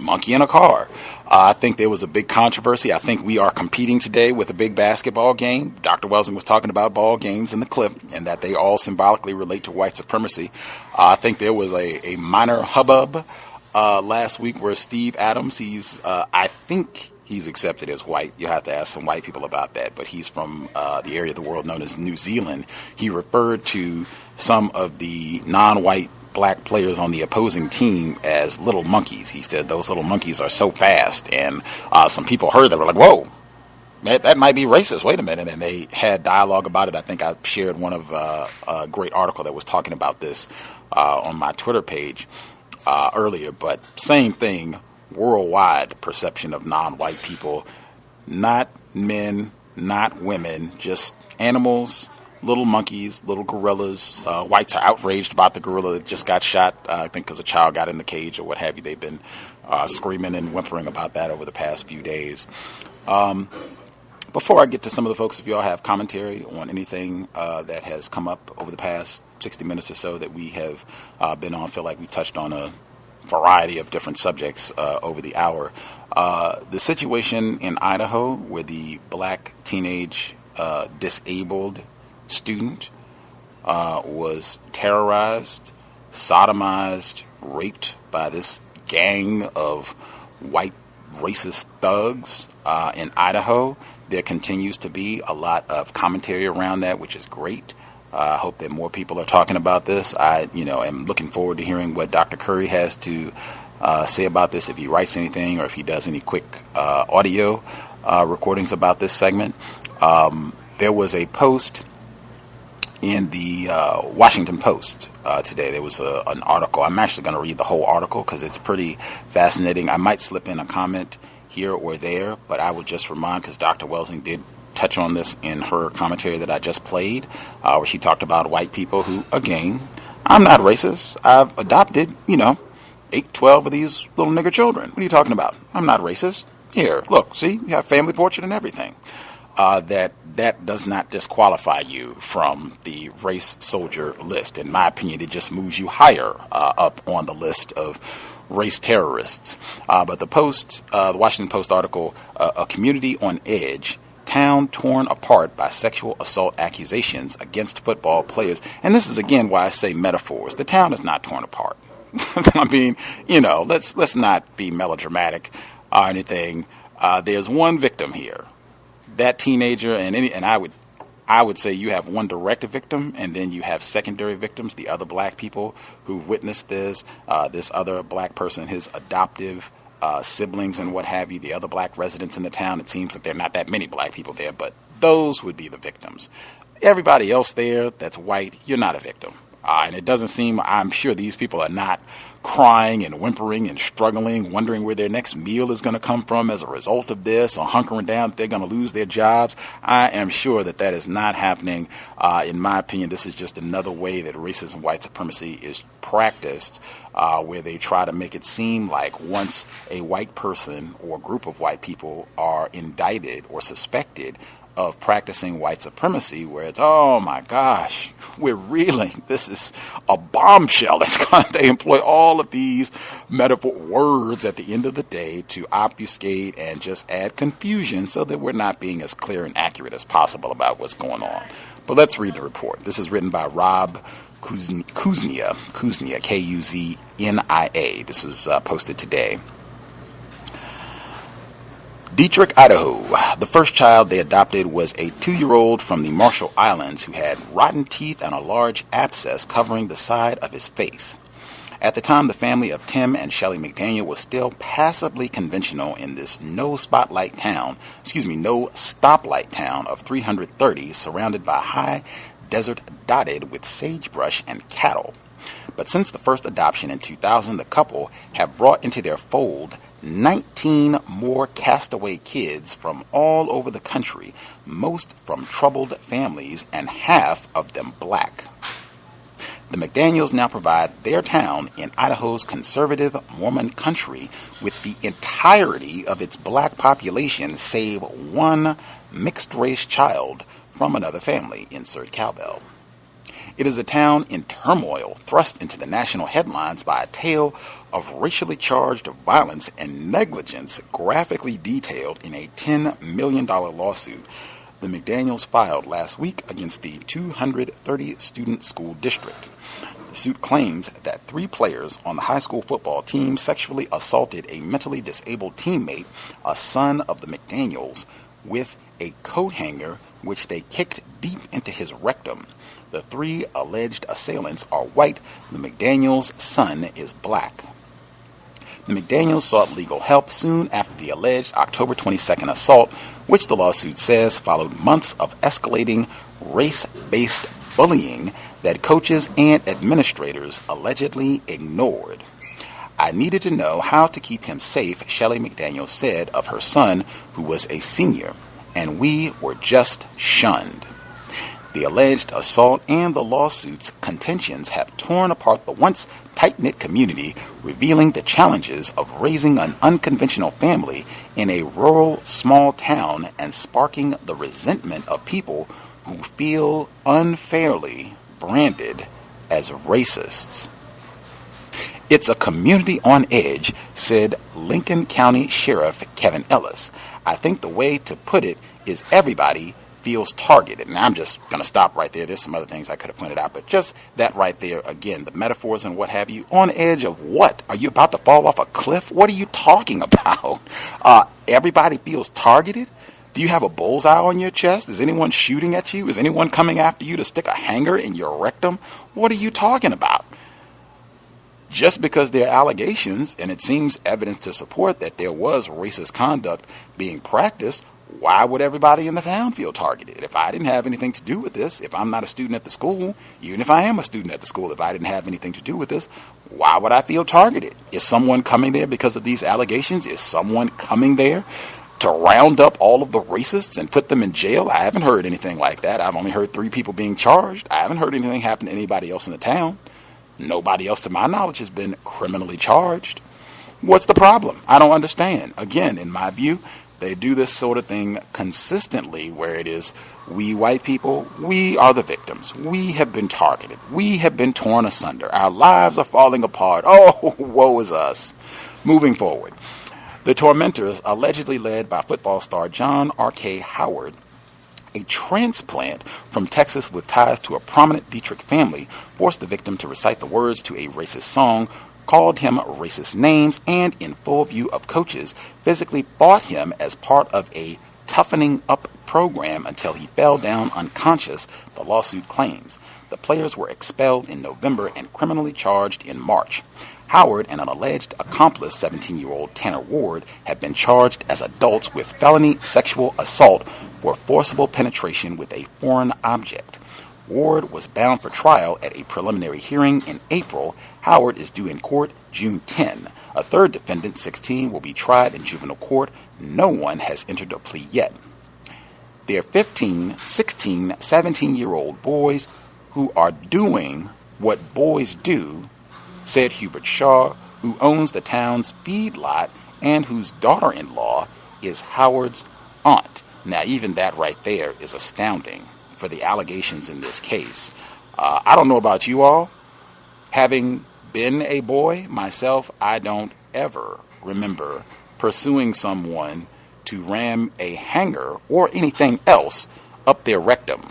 monkey in a car. I think there was a big controversy. I think we are competing today with a big basketball game. Dr. Welsing was talking about ball games in the clip and that they all symbolically relate to white supremacy. I think there was a minor hubbub last week where Steve Adams, I think he's accepted as white. You have to ask some white people about that, but he's from the area of the world known as New Zealand. He referred to some of the non-white black players on the opposing team as little monkeys. He said those little monkeys are so fast, and some people heard that were like, whoa, that might be racist. Wait a minute. And they had dialogue about it. I think I shared one of a great article that was talking about this on my Twitter page earlier, but same thing, worldwide perception of non-white people, not men, not women, just animals, little monkeys, little gorillas. Whites are outraged about the gorilla that just got shot, I think because a child got in the cage or what have you. They've been screaming and whimpering about that over the past few days. Before I get to some of the folks, if you all have commentary on anything that has come up over the past 60 minutes or so that we have been on, I feel like we touched on a variety of different subjects over the hour. The situation in Idaho where the black teenage disabled student was terrorized, sodomized, raped by this gang of white racist thugs in Idaho. There continues to be a lot of commentary around that, which is great. I hope that more people are talking about this. I, am looking forward to hearing what Dr. Curry has to say about this, if he writes anything or if he does any quick audio recordings about this segment. There was a post in the Washington Post today. There was an article. I'm actually going to read the whole article because it's pretty fascinating. I might slip in a comment here or there, but I would just remind, because Dr. Welsing did touch on this in her commentary that I just played, where she talked about white people who, again, I'm not racist. I've adopted, 8, 12 of these little nigger children. What are you talking about? I'm not racist. Here, look, see, you have family portrait and everything. That does not disqualify you from the race soldier list. In my opinion, it just moves you higher up on the list of race terrorists. But the Washington Post article, A Community on Edge, Town Torn Apart by Sexual Assault Accusations Against Football Players. And this is, again, why I say metaphors. The town is not torn apart. I mean, let's not be melodramatic or anything. There's one victim here. That teenager, and I would say you have one direct victim, and then you have secondary victims, the other black people who witnessed this other black person, his adoptive siblings and what have you, the other black residents in the town. It seems that there are not that many black people there, but those would be the victims. Everybody else there that's white, you're not a victim. And it doesn't seem, I'm sure these people are not crying and whimpering and struggling, wondering where their next meal is going to come from as a result of this, or hunkering down, they're going to lose their jobs. I am sure that is not happening. In my opinion, this is just another way that racism, white supremacy is practiced, where they try to make it seem like once a white person or group of white people are indicted or suspected of practicing white supremacy, where it's, oh my gosh, we're reeling. This is a bombshell. They employ all of these metaphor words at the end of the day to obfuscate and just add confusion so that we're not being as clear and accurate as possible about what's going on. But let's read the report. This is written by Rob Kuznia, Kuznia. This is posted today. Dietrich, Idaho. The first child they adopted was a 2-year-old from the Marshall Islands who had rotten teeth and a large abscess covering the side of his face. At the time, the family of Tim and Shelley McDaniel was still passably conventional in this no stoplight town of 330, surrounded by high desert dotted with sagebrush and cattle. But since the first adoption in 2000, the couple have brought into their fold 19 more castaway kids from all over the country, most from troubled families and half of them black. The McDaniels now provide their town in Idaho's conservative Mormon country with the entirety of its black population save one mixed-race child from another family, insert cowbell. It is a town in turmoil, thrust into the national headlines by a tale of racially charged violence and negligence graphically detailed in a $10 million lawsuit the McDaniels filed last week against the 230-student school district. The suit claims that 3 players on the high school football team sexually assaulted a mentally disabled teammate, a son of the McDaniels, with a coat hanger which they kicked deep into his rectum. The 3 alleged assailants are white. The McDaniels' son is black. The McDaniels sought legal help soon after the alleged October 22nd assault, which the lawsuit says followed months of escalating race-based bullying that coaches and administrators allegedly ignored. I needed to know how to keep him safe, Shelley McDaniel said of her son, who was a senior, and we were just shunned. The alleged assault and the lawsuit's contentions have torn apart the once tight-knit community, revealing the challenges of raising an unconventional family in a rural small town and sparking the resentment of people who feel unfairly branded as racists. It's a community on edge, said Lincoln County Sheriff Kevin Ellis. I think the way to put it is everybody feels targeted. And I'm just going to stop right there. There's some other things I could have pointed out, but just that right there, again, the metaphors and what have you. On edge of what? Are you about to fall off a cliff? What are you talking about? Everybody feels targeted? Do you have a bullseye on your chest? Is anyone shooting at you? Is anyone coming after you to stick a hanger in your rectum? What are you talking about? Just because there are allegations, and it seems evidence to support that there was racist conduct being practiced, why would everybody in the town feel targeted? If I didn't have anything to do with this, if I'm not a student at the school, even if I am a student at the school, if I didn't have anything to do with this, why would I feel targeted? Is someone coming there because of these allegations? Is someone coming there to round up all of the racists and put them in jail? I haven't heard anything like that. I've only heard 3 people being charged. I haven't heard anything happen to anybody else in the town. Nobody else, to my knowledge, has been criminally charged. What's the problem? I don't understand. Again, in my view, they do this sort of thing consistently where it is, we white people, we are the victims. We have been targeted. We have been torn asunder. Our lives are falling apart. Oh, woe is us. Moving forward. The tormentors, allegedly led by football star John R.K. Howard, a transplant from Texas with ties to a prominent Dietrich family, forced the victim to recite the words to a racist song, called him racist names, and in full view of coaches, physically fought him as part of a toughening up program until he fell down unconscious, the lawsuit claims. The players were expelled in November and criminally charged in March. Howard and an alleged accomplice, 17-year-old Tanner Ward, have been charged as adults with felony sexual assault for forcible penetration with a foreign object. Ward was bound for trial at a preliminary hearing in April. Howard is due in court June 10. A third defendant, 16, will be tried in juvenile court. No one has entered a plea yet. They're 15, 16, 17-year-old boys who are doing what boys do, said Hubert Shaw, who owns the town's feedlot and whose daughter-in-law is Howard's aunt. Now, even that right there is astounding for the allegations in this case. I don't know about you all. Having been a boy myself, I don't ever remember pursuing someone to ram a hanger or anything else up their rectum.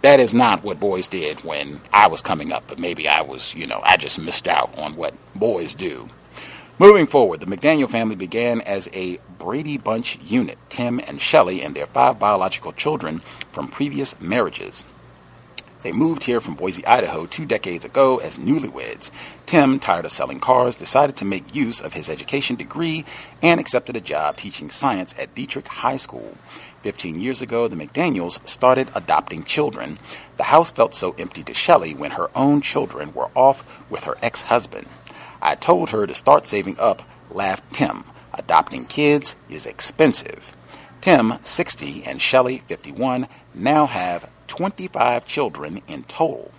That is not what boys did when I was coming up, but maybe I was, I just missed out on what boys do. Moving forward, the McDaniel family began as a Brady Bunch unit, Tim and Shelley and their 5 biological children from previous marriages. They moved here from Boise, Idaho 2 decades ago as newlyweds. Tim, tired of selling cars, decided to make use of his education degree and accepted a job teaching science at Dietrich High School. 15 years ago, the McDaniels started adopting children. The house felt so empty to Shelley when her own children were off with her ex-husband. I told her to start saving up, laughed Tim. Adopting kids is expensive. Tim, 60, and Shelley, 51, now have 25 children in total.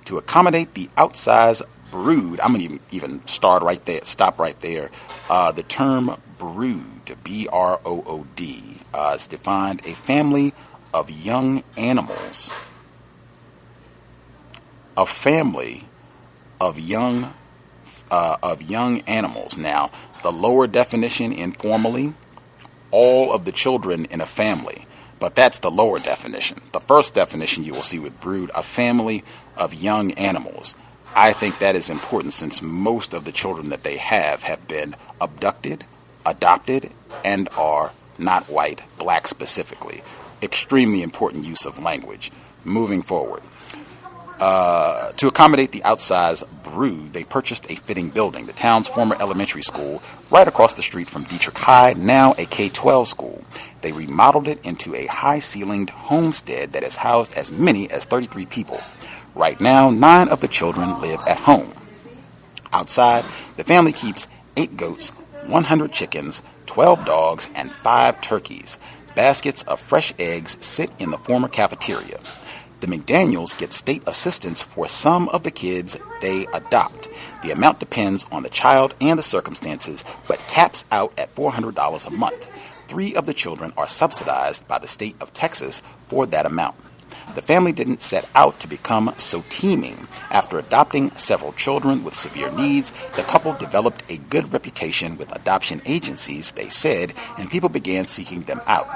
To accommodate the outsized brood, I'm going to even stop right there. The term brood, B-R-O-O-D, is defined a family of young animals. a family of young animals. Now, the lower definition informally, all of the children in a family, but that's the lower definition. The first definition you will see with brood, a family of young animals. I think that is important since most of the children that they have been abducted, adopted, and are not white, black specifically. Extremely important use of language. Moving forward. To accommodate the outsized brood, they purchased a fitting building, the town's former elementary school, right across the street from Dietrich High, now a K-12 school. They remodeled it into a high-ceilinged homestead that has housed as many as 33 people. Right now, 9 of the children live at home. Outside, the family keeps 8 goats, 100 chickens, 12 dogs, and 5 turkeys. Baskets of fresh eggs sit in the former cafeteria. The McDaniels get state assistance for some of the kids they adopt. The amount depends on the child and the circumstances, but caps out at $400 a month. 3 of the children are subsidized by the state of Texas for that amount. The family didn't set out to become so teeming. After adopting several children with severe needs, the couple developed a good reputation with adoption agencies, they said, and people began seeking them out.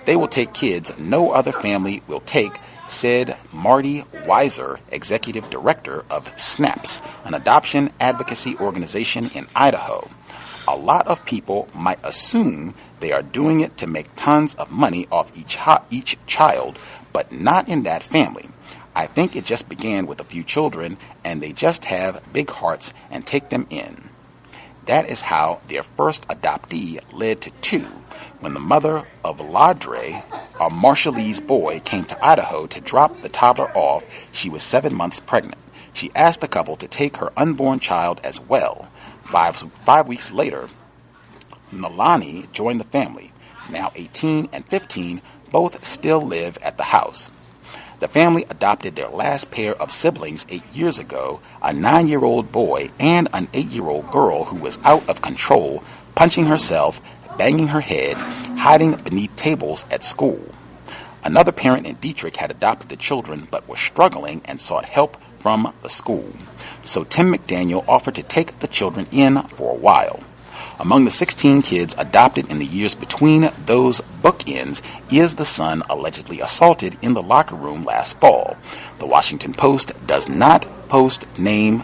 They will take kids no other family will take, said Marty Weiser, executive director of SNAPS, an adoption advocacy organization in Idaho. A lot of people might assume they are doing it to make tons of money off each child, but not in that family. I think it just began with a few children, and they just have big hearts and take them in. That is how their first adoptee led to 2. When the mother of Ladre, a Marshallese boy, came to Idaho to drop the toddler off, she was 7 months pregnant. She asked the couple to take her unborn child as well. 5 weeks later, Nalani joined the family. Now 18 and 15, both still live at the house. The family adopted their last pair of siblings 8 years ago, a 9-year-old boy and an 8-year-old girl who was out of control, punching herself, banging her head, hiding beneath tables at school. Another parent in Dietrich had adopted the children but was struggling and sought help from the school. So Tim McDaniel offered to take the children in for a while. Among the 16 kids adopted in the years between those bookends is the son allegedly assaulted in the locker room last fall. The Washington Post does not name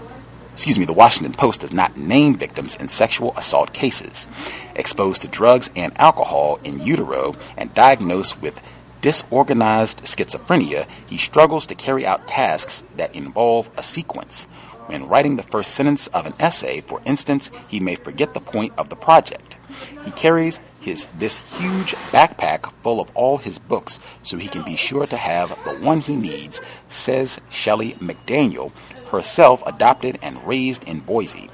victims in sexual assault cases. Exposed to drugs and alcohol in utero and diagnosed with disorganized schizophrenia, he struggles to carry out tasks that involve a sequence. When writing the first sentence of an essay, for instance, he may forget the point of the project. He carries this huge backpack full of all his books so he can be sure to have the one he needs, says Shelley McDaniel, herself adopted and raised in Boise.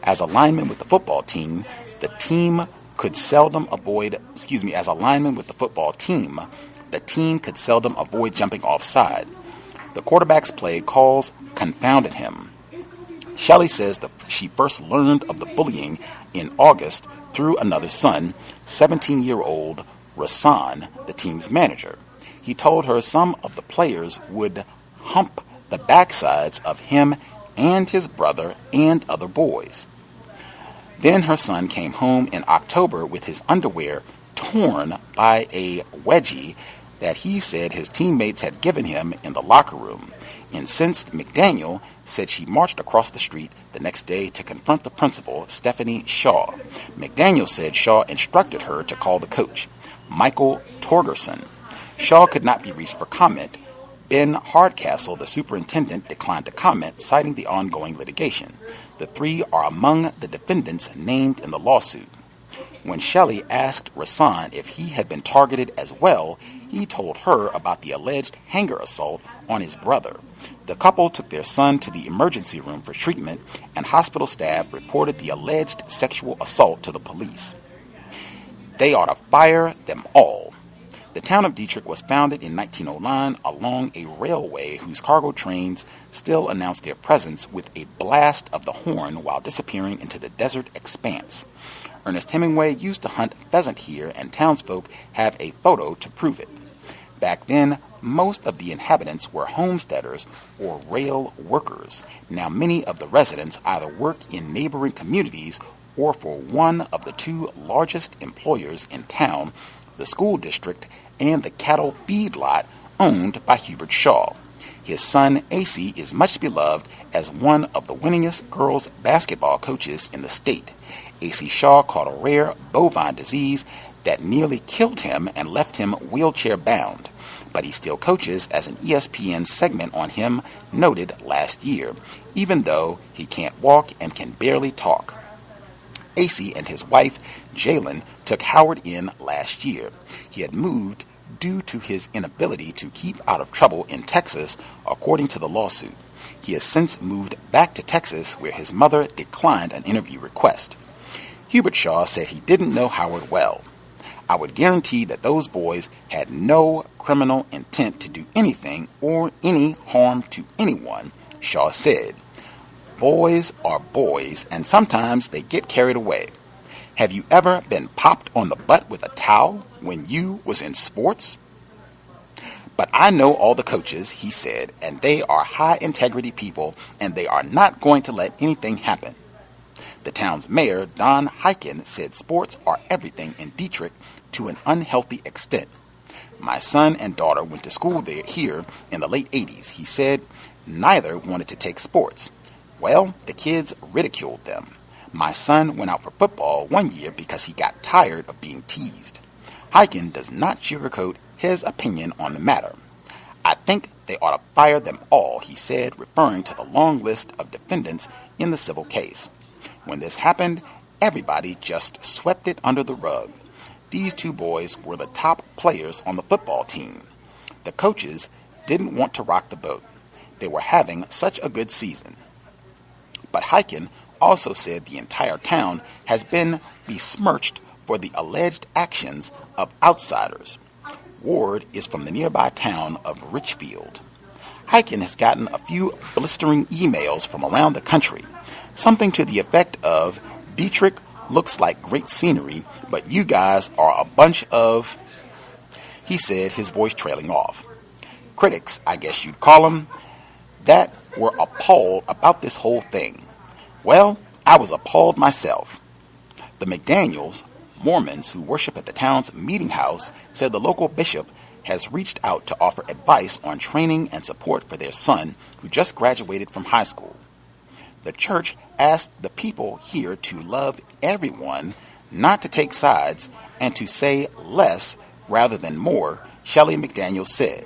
As a lineman with the football team, the team could seldom avoid jumping offside. The quarterback's play calls confounded him. Shelley says that she first learned of the bullying in August through another son, 17-year-old Rasan, the team's manager. He told her some of the players would hump the backsides of him and his brother and other boys. Then her son came home in October with his underwear torn by a wedgie that he said his teammates had given him in the locker room. Incensed, McDaniel said she marched across the street the next day to confront the principal, Stephanie Shaw. McDaniel said Shaw instructed her to call the coach, Michael Torgerson. Shaw could not be reached for comment. Ben Hardcastle, the superintendent, declined to comment, citing the ongoing litigation. The 3 are among the defendants named in the lawsuit. When Shelley asked Rasan if he had been targeted as well, he told her about the alleged hanger assault on his brother. The couple took their son to the emergency room for treatment, and hospital staff reported the alleged sexual assault to the police. They ought to fire them all. The town of Dietrich was founded in 1909 along a railway whose cargo trains still announce their presence with a blast of the horn while disappearing into the desert expanse. Ernest Hemingway used to hunt pheasant here, and townsfolk have a photo to prove it. Back then, Most of the inhabitants were homesteaders or rail workers. Now many of the residents either work in neighboring communities or for one of the two largest employers in town, the school district and the cattle feedlot owned by Hubert Shaw. His son, AC, is much beloved as one of the winningest girls basketball coaches in the state. AC Shaw caught a rare bovine disease that nearly killed him and left him wheelchair-bound. But he still coaches, as an ESPN segment on him noted last year, even though he can't walk and can barely talk. AC and his wife, Jalen, took Howard in last year. He had moved due to his inability to keep out of trouble in Texas, according to the lawsuit. He has since moved back to Texas, where his mother declined an interview request. Hubert Shaw said he didn't know Howard well. I would guarantee that those boys had no criminal intent to do anything or any harm to anyone, Shaw said. Boys are boys, and sometimes they get carried away. Have you ever been popped on the butt with a towel when you was in sports? But I know all the coaches, he said, and they are high-integrity people, and they are not going to let anything happen. The town's mayor, Don Hyken, said sports are everything in Detroit to an unhealthy extent. My son and daughter went to school here in the late 80s. He said neither wanted to take sports. Well, the kids ridiculed them. My son went out for football one year because he got tired of being teased. Hyken does not sugarcoat his opinion on the matter. I think they ought to fire them all, he said, referring to the long list of defendants in the civil case. When this happened, everybody just swept it under the rug. These two boys were the top players on the football team. The coaches didn't want to rock the boat. They were having such a good season. But Hyken also said the entire town has been besmirched for the alleged actions of outsiders. Ward is from the nearby town of Richfield. Hyken has gotten a few blistering emails from around the country, something to the effect of, Detroit looks like great scenery, but you guys are a bunch of, he said, his voice trailing off. Critics, I guess you'd call them, that were appalled about this whole thing. Well, I was appalled myself. The McDaniels, Mormons who worship at the town's meeting house, said the local bishop has reached out to offer advice on training and support for their son who just graduated from high school. The church asked the people here to love everyone, not to take sides, and to say less rather than more, Shelley McDaniel said.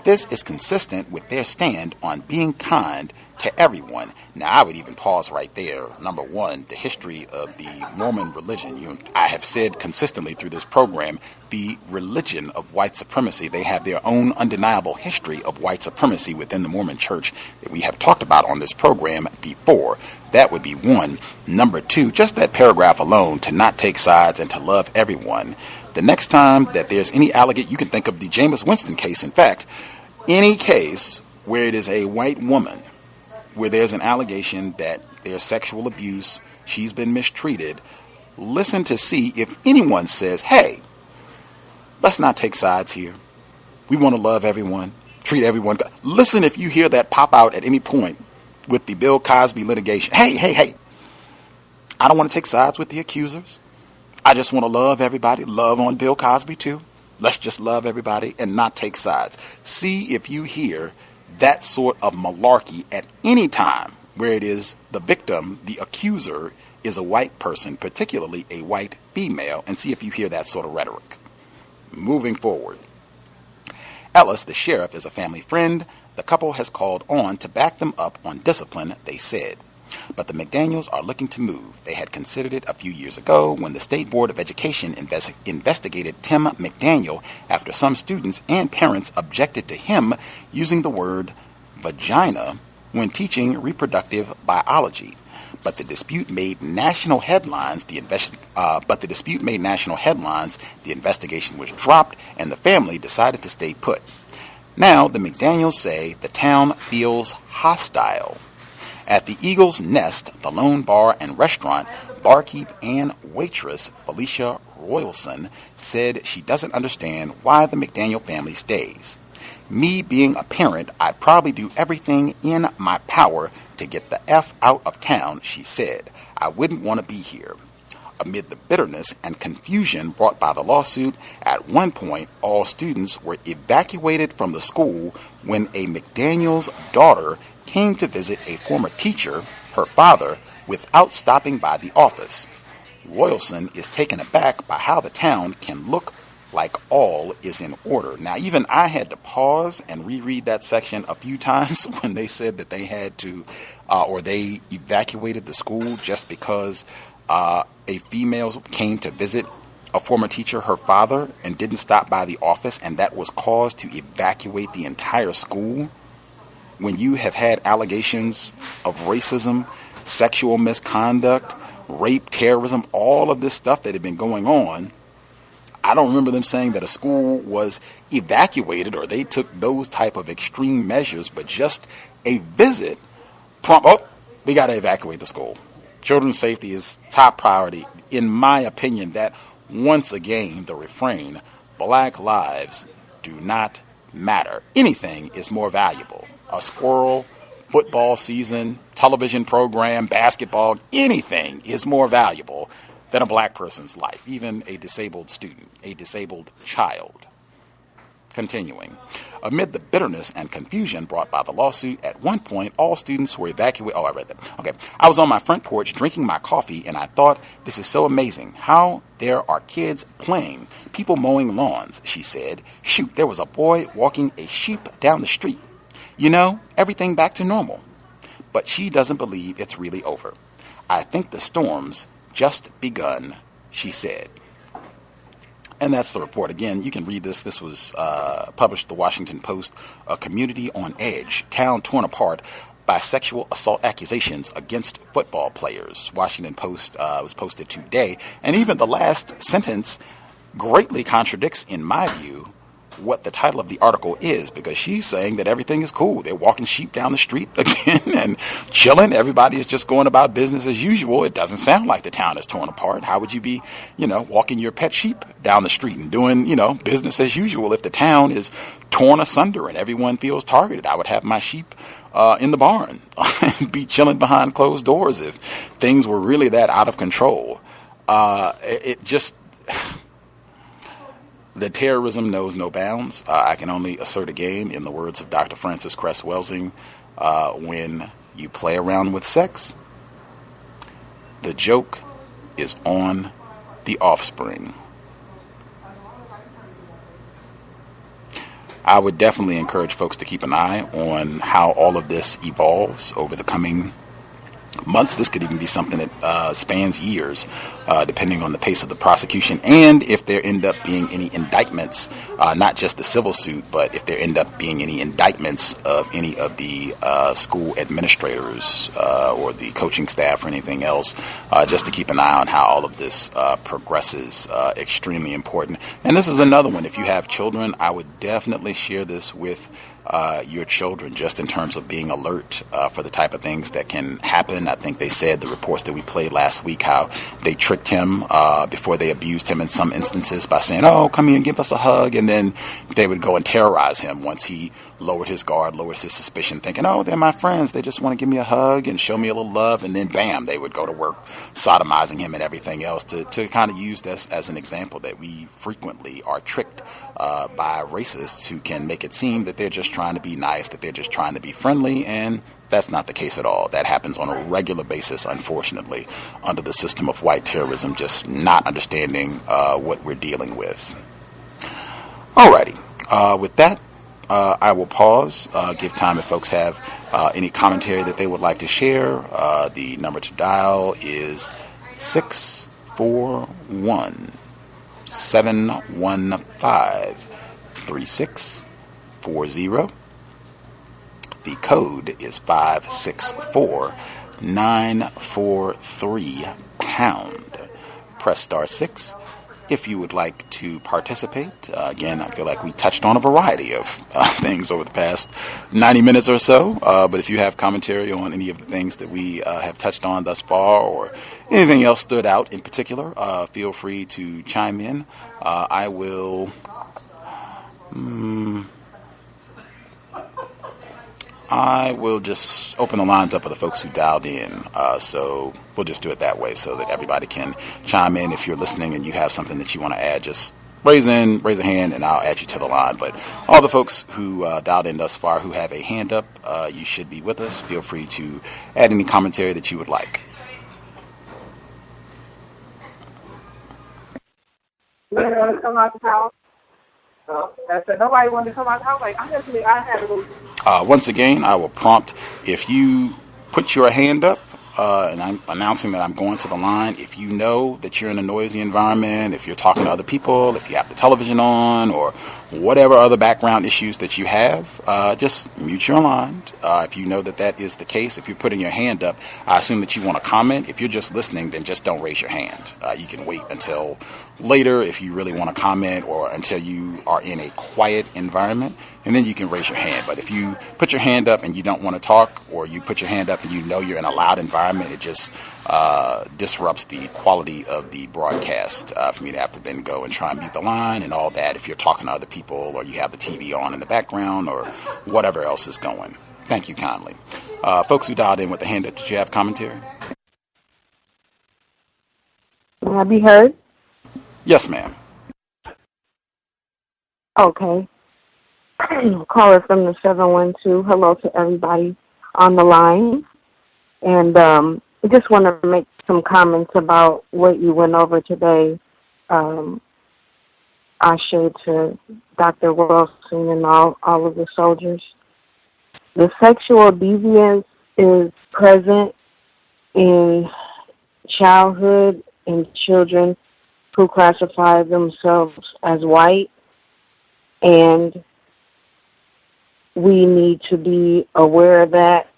This is consistent with their stand on being kind to everyone. Now, I would even pause right there. Number one, the history of the Mormon religion. I have said consistently through this program, the religion of white supremacy. They have their own undeniable history of white supremacy within the Mormon church that we have talked about on this program before. That would be one. Number two, just that paragraph alone, to not take sides and to love everyone. The next time that there's any allegation, you can think of the Jameis Winston case. In fact, any case where it is a white woman, where there's an allegation that there's sexual abuse, she's been mistreated, listen to see if anyone says, hey, let's not take sides here. We want to love everyone, treat everyone. Listen if you hear that pop out at any point with the Bill Cosby litigation. Hey, I don't want to take sides with the accusers. I just want to love everybody, love on Bill Cosby too. Let's just love everybody and not take sides. See if you hear that sort of malarkey at any time where it is the victim, the accuser, is a white person, particularly a white female, and see if you hear that sort of rhetoric. Moving forward. Ellis, the sheriff, is a family friend. The couple has called on to back them up on discipline, they said. But the McDaniels are looking to move. They had considered it a few years ago when the State Board of Education investigated Tim McDaniel after some students and parents objected to him using the word vagina when teaching reproductive biology. But the dispute made national headlines. The investigation was dropped, and the family decided to stay put. Now the McDaniels say the town feels hostile. At the Eagle's Nest, the Lone Bar and Restaurant, barkeep and waitress Felicia Royalson said she doesn't understand why the McDaniel family stays. Me being a parent, I'd probably do everything in my power to get the F out of town, she said. I wouldn't want to be here. Amid the bitterness and confusion brought by the lawsuit, at one point all students were evacuated from the school when a McDaniel's daughter came to visit a former teacher, her father, without stopping by the office. Welsing is taken aback by how the town can look like all is in order. Now, even I had to pause and reread that section a few times when they said that they had to, or they evacuated the school just because a female came to visit a former teacher, her father, and didn't stop by the office, and that was cause to evacuate the entire school. When you have had allegations of racism, sexual misconduct, rape, terrorism, all of this stuff that had been going on, I don't remember them saying that a school was evacuated or they took those type of extreme measures, but just a visit, we got to evacuate the school. Children's safety is top priority. In my opinion, that once again, the refrain, Black lives do not matter. Anything is more valuable. A squirrel, football season, television program, basketball, anything is more valuable than a black person's life, even a disabled student, a disabled child. Continuing. Amid the bitterness and confusion brought by the lawsuit, at one point, all students were evacuated. Oh, I read that. Okay. I was on my front porch drinking my coffee, and I thought, this is so amazing how there are kids playing, people mowing lawns, she said. Shoot, there was a boy walking a sheep down the street. You know, everything back to normal. But she doesn't believe it's really over. I think the storm's just begun, she said. And that's the report. Again, you can read this. This was published in the Washington Post. A community on edge, town torn apart by sexual assault accusations against football players. Washington Post was posted today. And even the last sentence greatly contradicts, in my view, what the title of the article is, because she's saying that everything is cool. They're walking sheep down the street again and chilling. Everybody is just going about business as usual. It doesn't sound like the town is torn apart. How would you be, walking your pet sheep down the street and doing, business as usual if the town is torn asunder and everyone feels targeted? I would have my sheep in the barn and be chilling behind closed doors if things were really that out of control. The terrorism knows no bounds. I can only assert again, in the words of Dr. Francis Cress Welsing, when you play around with sex, the joke is on the offspring. I would definitely encourage folks to keep an eye on how all of this evolves over the coming months. This could even be something that spans years, depending on the pace of the prosecution, and if there end up being any indictments, not just the civil suit, but if there end up being any indictments of any of the school administrators or the coaching staff or anything else, just to keep an eye on how all of this progresses. Extremely important. And this is another one. If you have children, I would definitely share this with your children, just in terms of being alert for the type of things that can happen. I think they said, the reports that we played last week, how they tricked him before they abused him in some instances by saying, oh, come here and give us a hug. And then they would go and terrorize him once he lowered his guard, lowered his suspicion, thinking, oh, they're my friends. They just want to give me a hug and show me a little love. And then, bam, they would go to work sodomizing him and everything else, to kind of use this as an example that we frequently are tricked by racists who can make it seem that they're just trying to be nice, that they're just trying to be friendly, and that's not the case at all. That happens on a regular basis, unfortunately, under the system of white terrorism, just not understanding what we're dealing with. Alrighty, with that, I will pause, give time if folks have any commentary that they would like to share. The number to dial is 641-715-3640. The code is 564-943#. Press *6 if you would like to participate. Again, I feel like we touched on a variety of things over the past 90 minutes or so. But if you have commentary on any of the things that we have touched on thus far, or anything else stood out in particular, feel free to chime in. I will... I will just open the lines up for the folks who dialed in. So we'll just do it that way so that everybody can chime in. If you're listening and you have something that you want to add, just raise a hand, and I'll add you to the line. But all the folks who dialed in thus far who have a hand up, you should be with us. Feel free to add any commentary that you would like. Nobody wanted to come out the house. I said nobody wanted to come out the house. Like I had to. Once again, I will prompt if you put your hand up, and I'm announcing that I'm going to the line. If you know that you're in a noisy environment, if you're talking to other people, if you have the television on, or whatever other background issues that you have, just mute your line. If you know that is the case, if you're putting your hand up, I assume that you want to comment. If you're just listening, then just don't raise your hand. You can wait until later if you really want to comment, or until you are in a quiet environment, and then you can raise your hand. But if you put your hand up and you don't want to talk, or you put your hand up and you know you're in a loud environment, it just disrupts the quality of the broadcast for me to have to then go and try and mute the line and all that if you're talking to other people, or you have the TV on in the background, or whatever else is going. Thank you kindly. Folks who dialed in with the hand up, did you have commentary? Can I be heard? Yes, ma'am. Okay. Caller from the 712. Hello to everybody on the line. And I just want to make some comments about what you went over today. I shared to Dr. Welsing and all of the soldiers. The sexual deviance is present in childhood and children who classify themselves as white, and we need to be aware of that,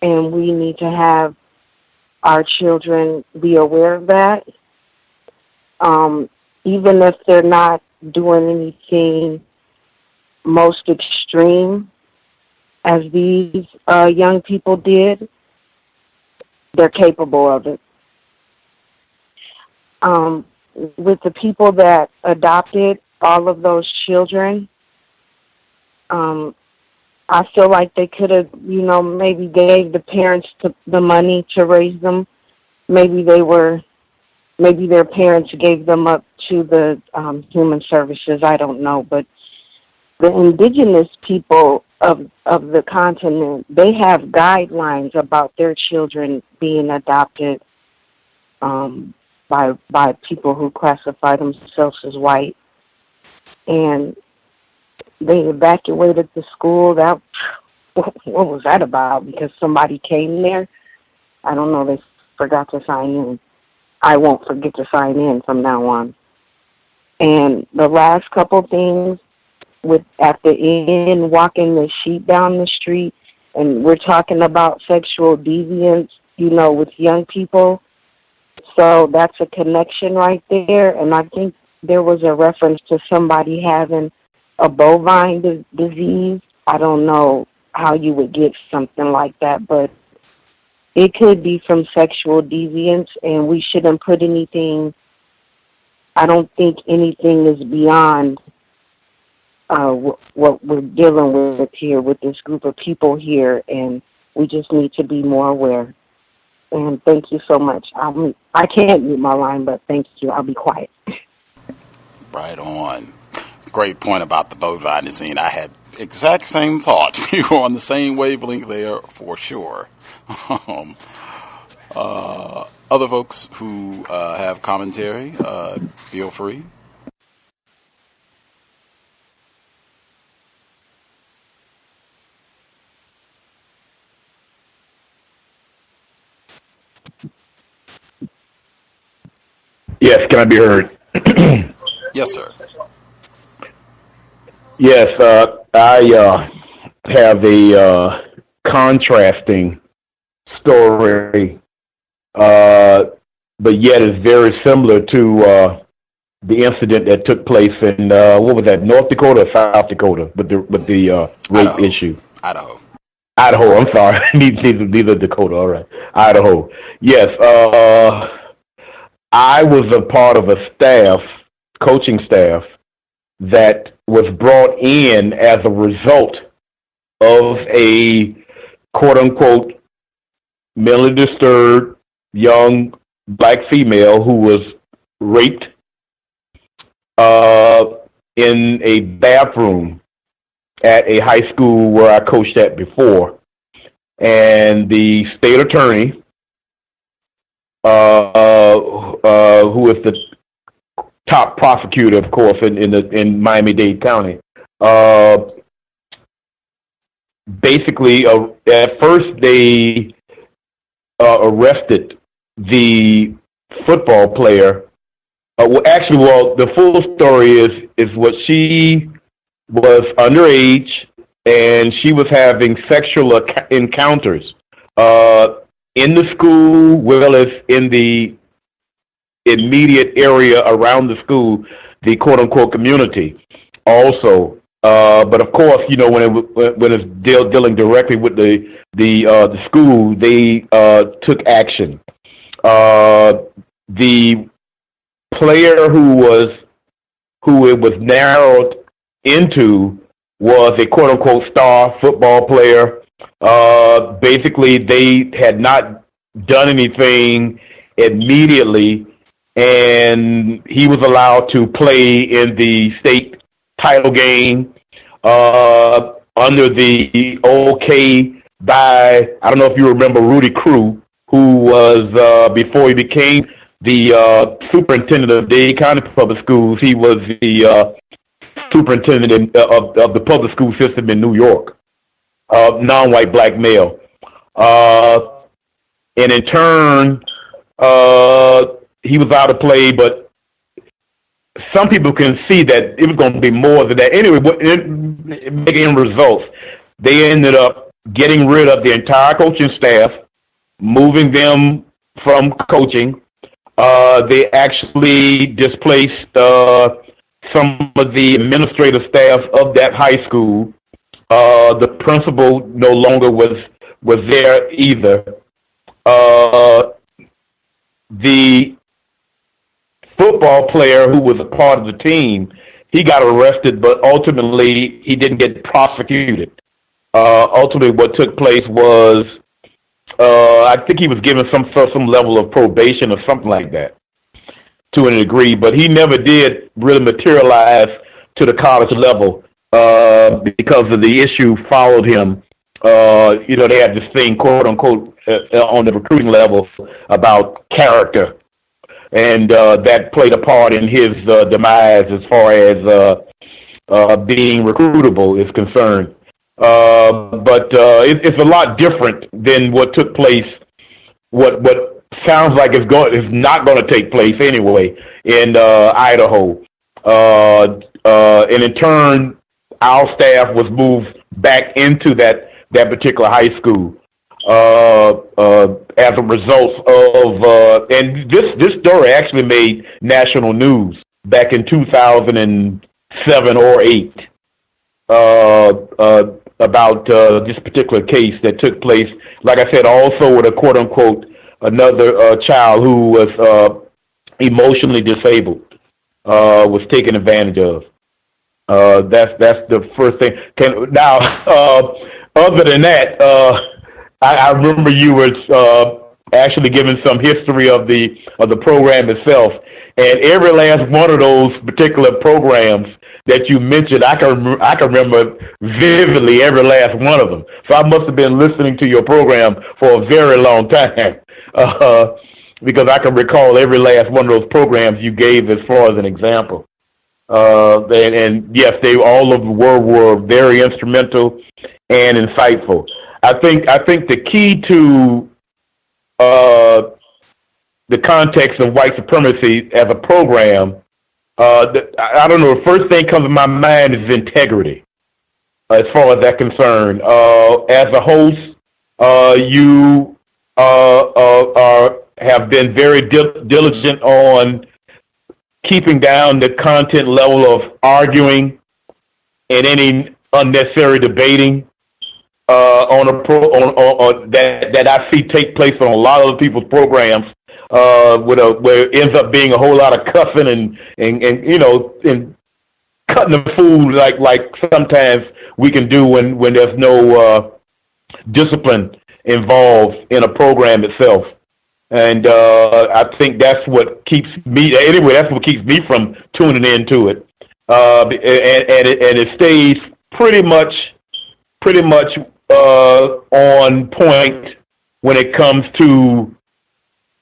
and we need to have our children be aware of that. Even if they're not doing anything most extreme as these young people did, they're capable of it. With the people that adopted all of those children, I feel like they could have, maybe gave the parents the money to raise them. Maybe their parents gave them up to the human services. I don't know, but the indigenous people of the continent, they have guidelines about their children being adopted by people who classify themselves as white, and they evacuated the school. That what was that about? Because somebody came there? I don't know. They forgot to sign in. I won't forget to sign in from now on. And the last couple things, at the end, walking the sheep down the street, and we're talking about sexual deviance, with young people. So that's a connection right there. And I think there was a reference to somebody having a bovine disease. I don't know how you would get something like that, but it could be from sexual deviance, and we shouldn't put anything. I don't think anything is beyond what we're dealing with here with this group of people here, and we just need to be more aware. And thank you so much. I can't mute my line, but thank you. I'll be quiet. Right on. Great point about the bovine disease. I had exact same thought. We were on the same wavelength there for sure. Other folks who have commentary, feel free. Yes, can I be heard? Yes, sir. Yes, I have a contrasting story, but yet it's very similar to the incident that took place in what was that, North Dakota or South Dakota, with the rape issue. Idaho. I'm sorry. These are Dakota. All right, Idaho. Yes, I was a part of a coaching staff, that was brought in as a result of a quote-unquote mentally disturbed young black female who was raped in a bathroom at a high school where I coached at before. And the state attorney, who is the top prosecutor, of course, in Miami-Dade County, basically, at first they arrested the football player. The full story is what she was underage, and she was having sexual encounters in the school, well as in the immediate area around the school, the quote-unquote community also. But of course, when it's dealing directly with the school, they took action. The player who it was narrowed into was a quote-unquote star football player. Basically, they had not done anything immediately, and he was allowed to play in the state title game under the OK by, I don't know if you remember Rudy Crew, who was, before he became the superintendent of Dade County Public Schools, he was the superintendent of the public school system in New York, non-white black male. And in turn, he was out of play, but some people can see that it was going to be more than that. Anyway, making results, they ended up getting rid of the entire coaching staff, moving them from coaching. They actually displaced some of the administrative staff of that high school. The principal no longer was there either. The football player who was a part of the team, he got arrested, but ultimately he didn't get prosecuted. Ultimately, what took place was, I think he was given some level of probation or something like that, to a degree, but he never did really materialize to the college level because of the issue followed him. They had this thing, quote unquote, on the recruiting level about character, and that played a part in his demise as far as being recruitable is concerned. But it's a lot different than what took place. What sounds like is not going to take place anyway in Idaho. And in turn, our staff was moved back into that particular high school as a result of. And this story actually made national news back in 2007 or 8. About this particular case that took place, like I said, also with a quote-unquote another child who was emotionally disabled, was taken advantage of. That's the first thing. Other than that, I remember you were actually giving some history of the program itself, and every last one of those particular programs that you mentioned, I can remember vividly every last one of them. So I must have been listening to your program for a very long time, because I can recall every last one of those programs you gave as far as an example. And yes, all of them were very instrumental and insightful. I think the key to the context of white supremacy as a program, I don't know, the first thing comes to my mind is integrity, as far as that's concerned. As a host, you have been very diligent on keeping down the content level of arguing and any unnecessary debating that I see take place on a lot of other people's programs. Where it ends up being a whole lot of cussing and cutting the food like sometimes we can do when there's no discipline involved in a program itself. And I think that's what keeps me, anyway, that's what keeps me from tuning into it. And it stays pretty much on point when it comes to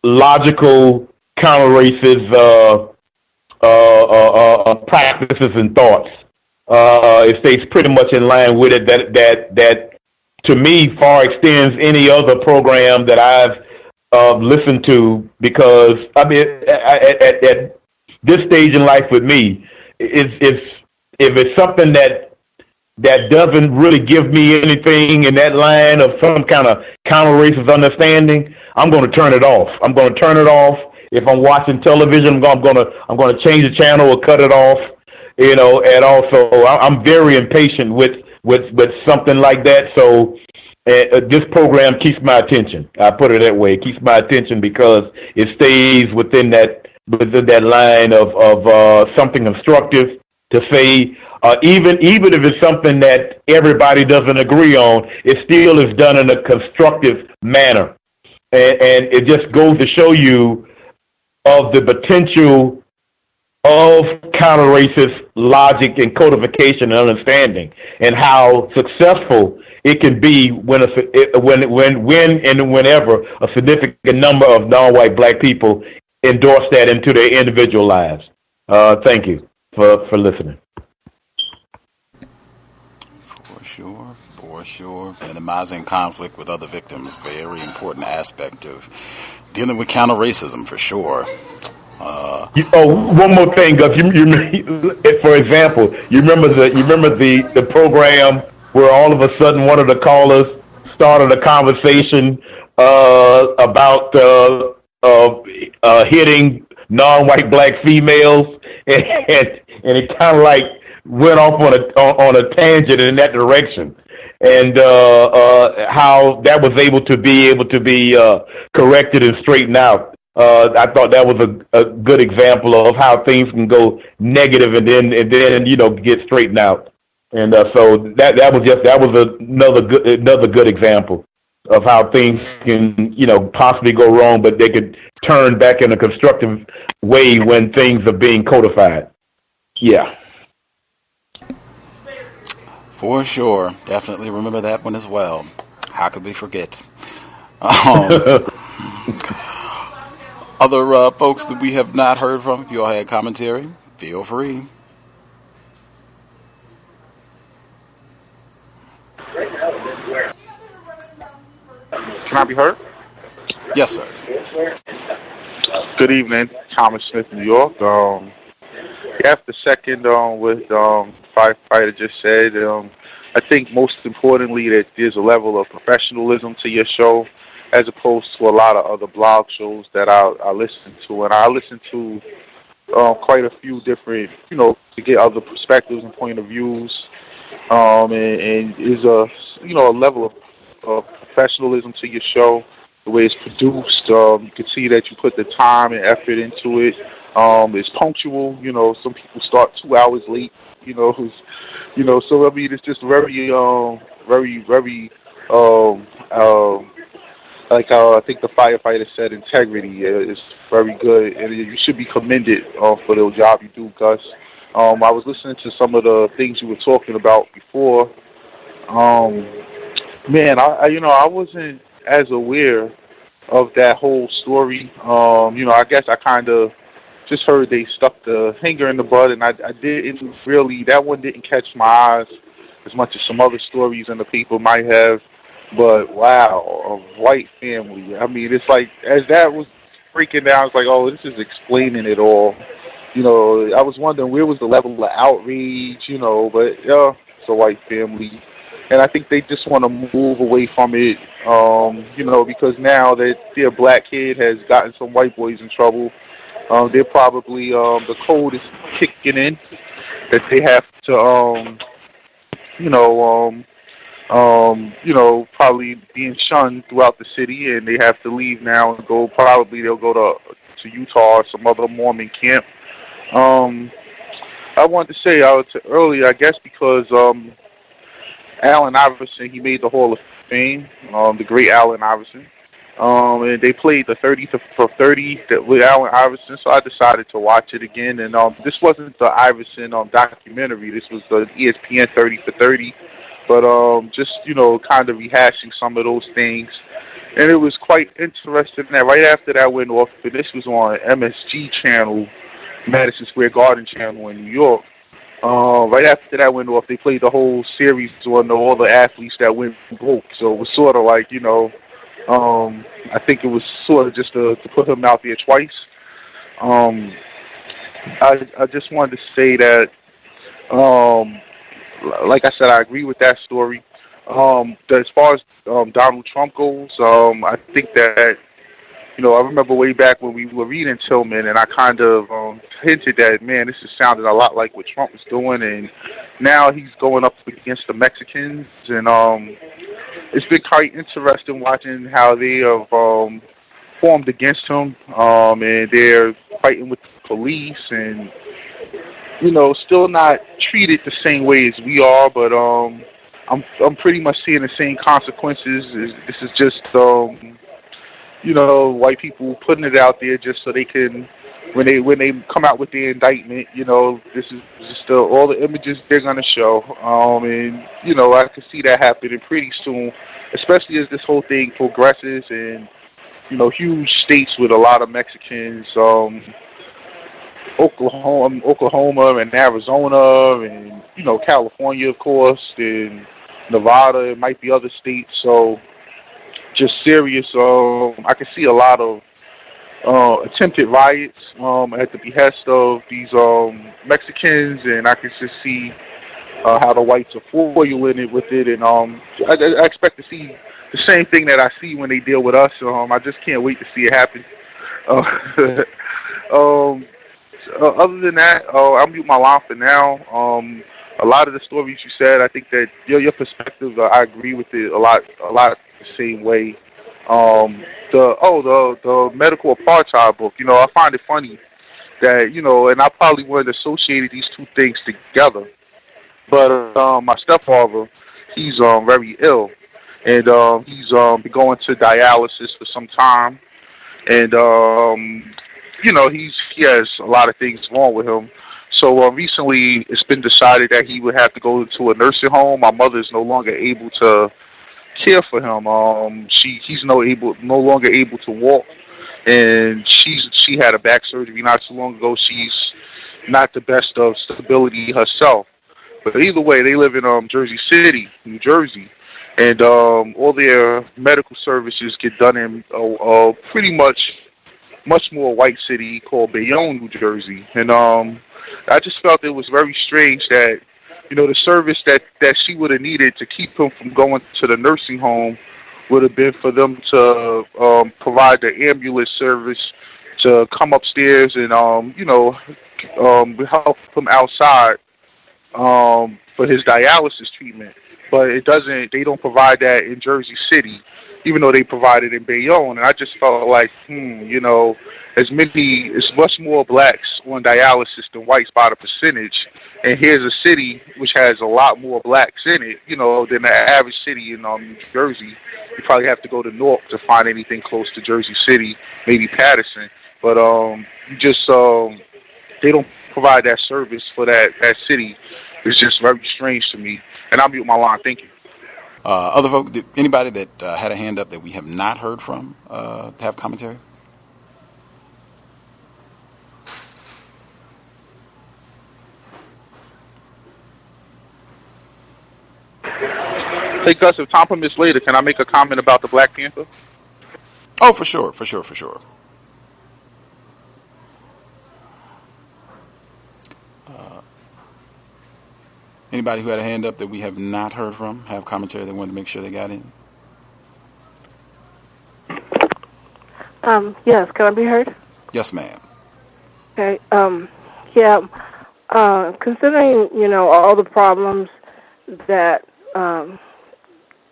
logical counter-racist practices and thoughts. It stays pretty much in line with it. That to me far extends any other program that I've listened to, because I mean at this stage in life with me, if it's something that doesn't really give me anything in that line of some kind of counter-racist understanding, I'm going to turn it off. I'm going to turn it off. If I'm watching television, I'm going to change the channel or cut it off. And also I'm very impatient with something like that. So this program keeps my attention. I put it that way. It keeps my attention because it stays within that line of something instructive to say. Even if it's something that everybody doesn't agree on, it still is done in a constructive manner. And it just goes to show you of the potential of counter-racist logic and codification and understanding, and how successful it can be when and whenever a significant number of non-white black people endorse that into their individual lives. Thank you for listening. For sure. Minimizing conflict with other victims, very important aspect of dealing with counter-racism, for sure. One more thing, Gus. For example, you remember the program where all of a sudden one of the callers started a conversation about hitting non-white black females, and it kind of like went off on a tangent in that direction, and how that was able to be corrected and straightened out. I thought that was a good example of how things can go negative and then get straightened out. And so that was another good example of how things can possibly go wrong, but they could turn back in a constructive way when things are being codified. Yeah. For sure. Definitely remember that one as well. How could we forget? Other folks that we have not heard from, if you all had commentary, feel free. Can I be heard? Yes, sir. Good evening. Thomas Smith, New York. After second what firefighter just said, I think most importantly that there's a level of professionalism to your show as opposed to a lot of other blog shows that I listen to. And I listen to quite a few different, to get other perspectives and point of views. And is a level of professionalism to your show, the way it's produced. You can see that you put the time and effort into it. It's punctual. Some people start 2 hours late. So I mean, it's just very, very, like I think the firefighter said, integrity is very good, and you should be commended for the job you do, Gus. I was listening to some of the things you were talking about before. Man, I wasn't as aware of that whole story. I guess I kind of just heard they stuck the finger in the bud, and I didn't really, that one didn't catch my eyes as much as some other stories in the paper might have. But wow, a white family. I mean, it's like, as that was breaking down, it's like, oh, this is explaining it all. I was wondering where was the level of outrage, but yeah, it's a white family. And I think they just want to move away from it, because now that their black kid has gotten some white boys in trouble, they're probably, the code is kicking in, that they have to, probably being shunned throughout the city, and they have to leave now and they'll go to Utah or some other Mormon camp. I wanted to say earlier, I guess because Allen Iverson, he made the Hall of Fame, the great Allen Iverson. And they played the 30 for 30 with Allen Iverson, so I decided to watch it again. And this wasn't the Iverson documentary. This was the ESPN 30 for 30. But just, kind of rehashing some of those things. And it was quite interesting that right after that went off, and this was on MSG channel, Madison Square Garden channel in New York. Right after that went off, they played the whole series on all the athletes that went broke. So it was sort of like, I think it was sort of just to put him out there twice. I just wanted to say that, like I said, I agree with that story. As far as Donald Trump goes, I think that, I remember way back when we were reading Tillman, and I kind of hinted that, man, this is sounding a lot like what Trump was doing, and now he's going up against the Mexicans, and it's been quite interesting watching how they have formed against him, and they're fighting with the police, and, still not treated the same way as we are, but I'm pretty much seeing the same consequences. This is just, white people putting it out there just so they can, when they come out with the indictment, this is just all the images they're going to show. And, I can see that happening pretty soon, especially as this whole thing progresses and, huge states with a lot of Mexicans, Oklahoma and Arizona and, California, of course, and Nevada, it might be other states, so just serious. I can see a lot of attempted riots at the behest of these Mexicans, and I can just see how the whites are foiling it with it, and I expect to see the same thing that I see when they deal with us. I just can't wait to see it happen. Other than that, I'll mute my line for now. A lot of the stories you said, I think that your perspective, I agree with it a lot the same way. The medical apartheid book, I find it funny that, and I probably wouldn't have associated these two things together. But my stepfather, he's very ill, and he's been going to dialysis for some time, and he has a lot of things wrong with him. So recently, it's been decided that he would have to go to a nursing home. My mother is no longer able to care for him. He's no longer able to walk, and she had a back surgery not too long ago. She's not the best of stability herself. But either way, they live in Jersey City, New Jersey, and all their medical services get done in pretty much more white city called Bayonne, New Jersey. And I just felt it was very strange that, the service that she would have needed to keep him from going to the nursing home would have been for them to provide the ambulance service to come upstairs and, help him outside for his dialysis treatment. But they don't provide that in Jersey City, even though they provide it in Bayonne. And I just felt like, it's much more blacks on dialysis than whites by the percentage. And here's a city which has a lot more blacks in it, than the average city in New Jersey. You probably have to go to Newark to find anything close to Jersey City, maybe Patterson. But they don't provide that service for that city. It's just very strange to me. And I'll mute my line. Thank you. Other folks, anybody that had a hand up that we have not heard from have commentary? Hey, Gus, if time permits later, can I make a comment about the Black Panther? Oh, for sure. Anybody who had a hand up that we have not heard from have commentary they wanted to make sure they got in? Yes, can I be heard? Yes, ma'am. Okay. Considering, all the problems that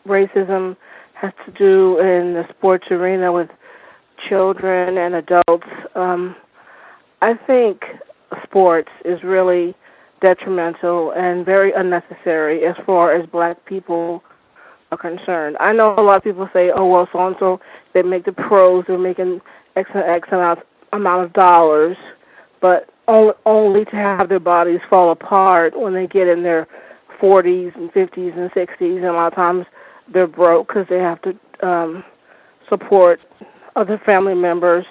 racism has to do in the sports arena with children and adults, I think sports is really detrimental and very unnecessary as far as black people are concerned. I know a lot of people say, oh, well, so-and-so, they make the pros, they're making X amount of dollars, but only to have their bodies fall apart when they get in their 40s and 50s and 60s, and a lot of times they're broke because they have to support other family members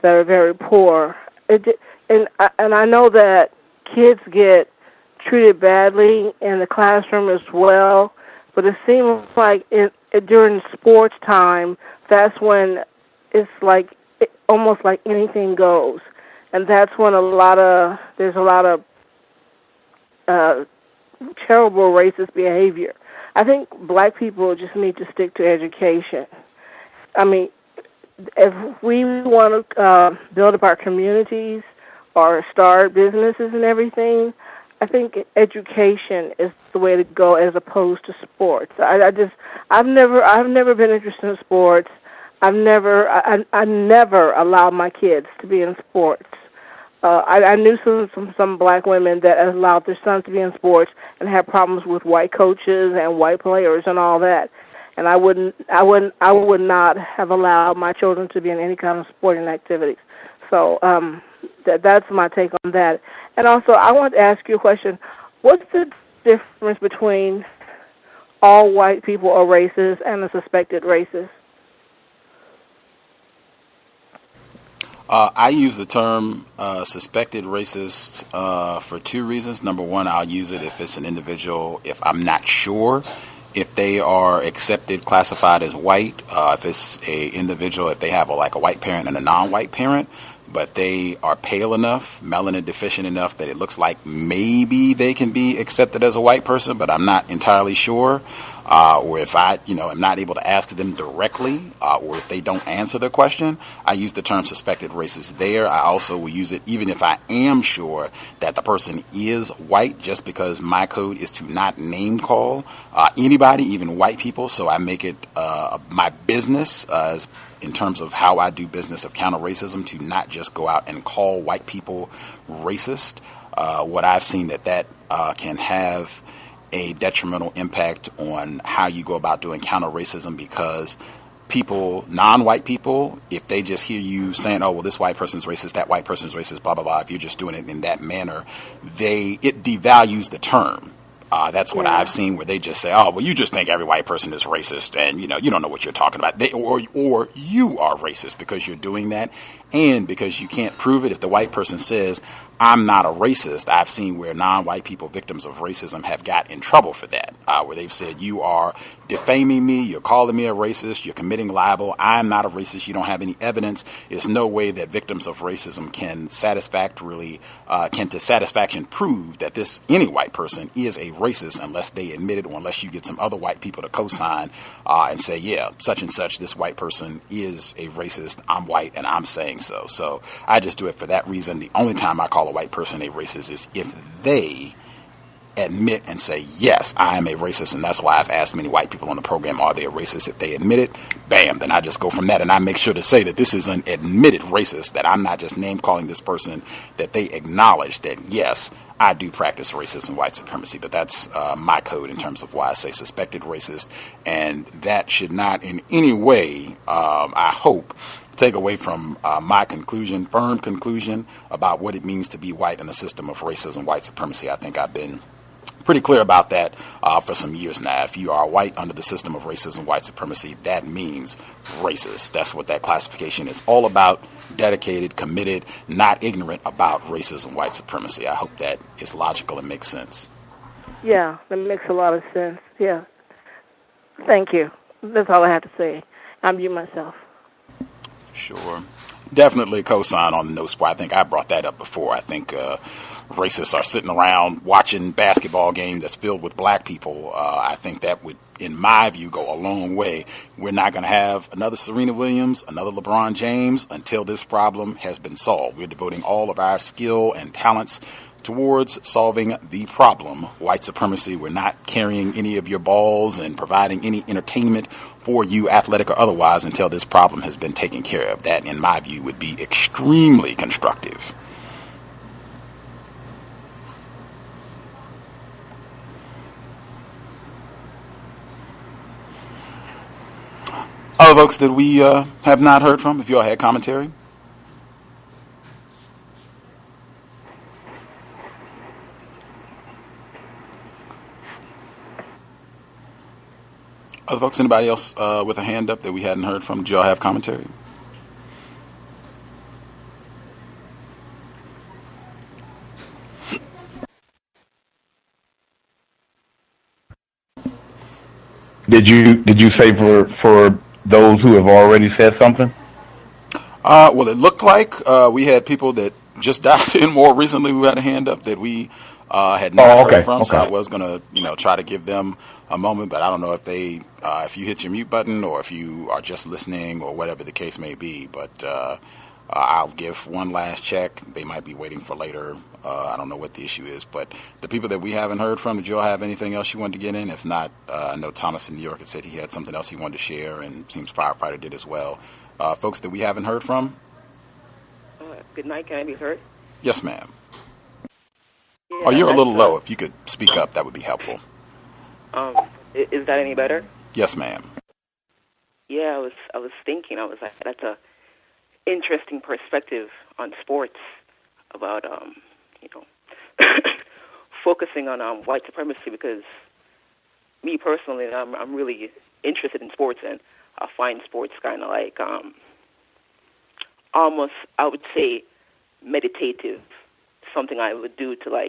that are very poor. And I know that kids get treated badly in the classroom as well, but it seems like during sports time, that's when it's like almost like anything goes, and that's when there's a lot of terrible racist behavior. I think black people just need to stick to education. I mean, if we want to build up our communities or start businesses and everything, I think education is the way to go as opposed to sports. I've never been interested in sports. I never allowed my kids to be in sports. I knew some black women that allowed their sons to be in sports and had problems with white coaches and white players and all that. And I would not have allowed my children to be in any kind of sporting activities. So that's my take on that. And also, I want to ask you a question. What's the difference between all white people are racist and a suspected racist? I use the term suspected racist for two reasons. Number one, I'll use it if it's an individual, if I'm not sure if they are accepted, classified as white, if it's a individual, if they have a white parent and a non-white parent, but they are pale enough, melanin deficient enough that it looks like maybe they can be accepted as a white person, but I'm not entirely sure. Or if I, am not able to ask them directly, or if they don't answer the question, I use the term suspected racist there. I also will use it even if I am sure that the person is white, just because my code is to not name call anybody, even white people. So I make it my business in terms of how I do business of counter-racism to not just go out and call white people racist. What I've seen that can have a detrimental impact on how you go about doing counter-racism, because people, non-white people, if they just hear you saying, oh, well, this white person's racist, that white person's racist, blah, blah, blah, if you're just doing it in that manner, it devalues the term. That's what I've seen, where they just say, oh, well, you just think every white person is racist, and, you don't know what you're talking about. Or you are racist because you're doing that, and because you can't prove it. If the white person says, I'm not a racist, I've seen where non-white people, victims of racism, have got in trouble for that, where they've said, you are defaming me, you're calling me a racist, you're committing libel, I'm not a racist, you don't have any evidence. There's no way that victims of racism can to satisfaction prove that any white person is a racist unless they admit it, or unless you get some other white people to co-sign and say, yeah, such and such, this white person is a racist, I'm white, and I'm saying so. So I just do it for that reason. The only time I call a white person a racist is if they admit and say, yes, I am a racist, and that's why I've asked many white people on the program, are they a racist? If they admit it, bam, then I just go from that, and I make sure to say that this is an admitted racist, that I'm not just name-calling this person, that they acknowledge that, yes, I do practice racism and white supremacy. But that's my code in terms of why I say suspected racist, and that should not in any way, I hope, take away from my firm conclusion about what it means to be white in a system of racism, white supremacy. I think I've been pretty clear about that for some years now. If you are white under the system of racism, white supremacy, that means racist. That's what that classification is all about. Dedicated, committed, not ignorant about racism, white supremacy. I hope that is logical and makes sense. Yeah, that makes a lot of sense. Yeah. Thank you. That's all I have to say. I'm you myself. Sure. Definitely co-sign on the no sport. I think I brought that up before. I think racists are sitting around watching basketball games that's filled with black people. I think that would, in my view, go a long way. We're not going to have another Serena Williams, another LeBron James until this problem has been solved. We're devoting all of our skill and talents towards solving the problem, white supremacy. We're not carrying any of your balls and providing any entertainment for you, athletic or otherwise, until this problem has been taken care of. That, in my view, would be extremely constructive. Other folks that we have not heard from, if you all had commentary. Other folks, anybody else with a hand up that we hadn't heard from? Did y'all have commentary? Did you say for those who have already said something? Well, it looked like we had people that just dialed in more recently who had a hand up that we had not heard from. So I was going to, try to give them a moment, but I don't know if they, if you hit your mute button or if you are just listening or whatever the case may be. But I'll give one last check. They might be waiting for later. I don't know what the issue is, but the people that we haven't heard from, did you all have anything else you wanted to get in? If not, I know Thomas in New York had said he had something else he wanted to share, and seems Firefighter did as well. Folks that we haven't heard from? Good night. Can I be heard? Yes, ma'am. Yeah, Oh, you're a little low. If you could speak up, that would be helpful. Is that any better? Yes, ma'am. Yeah, I was thinking. I was like, that's a interesting perspective on sports about focusing on white supremacy, because me personally, I'm really interested in sports, and I find sports kind of like almost, I would say, meditative, something I would do to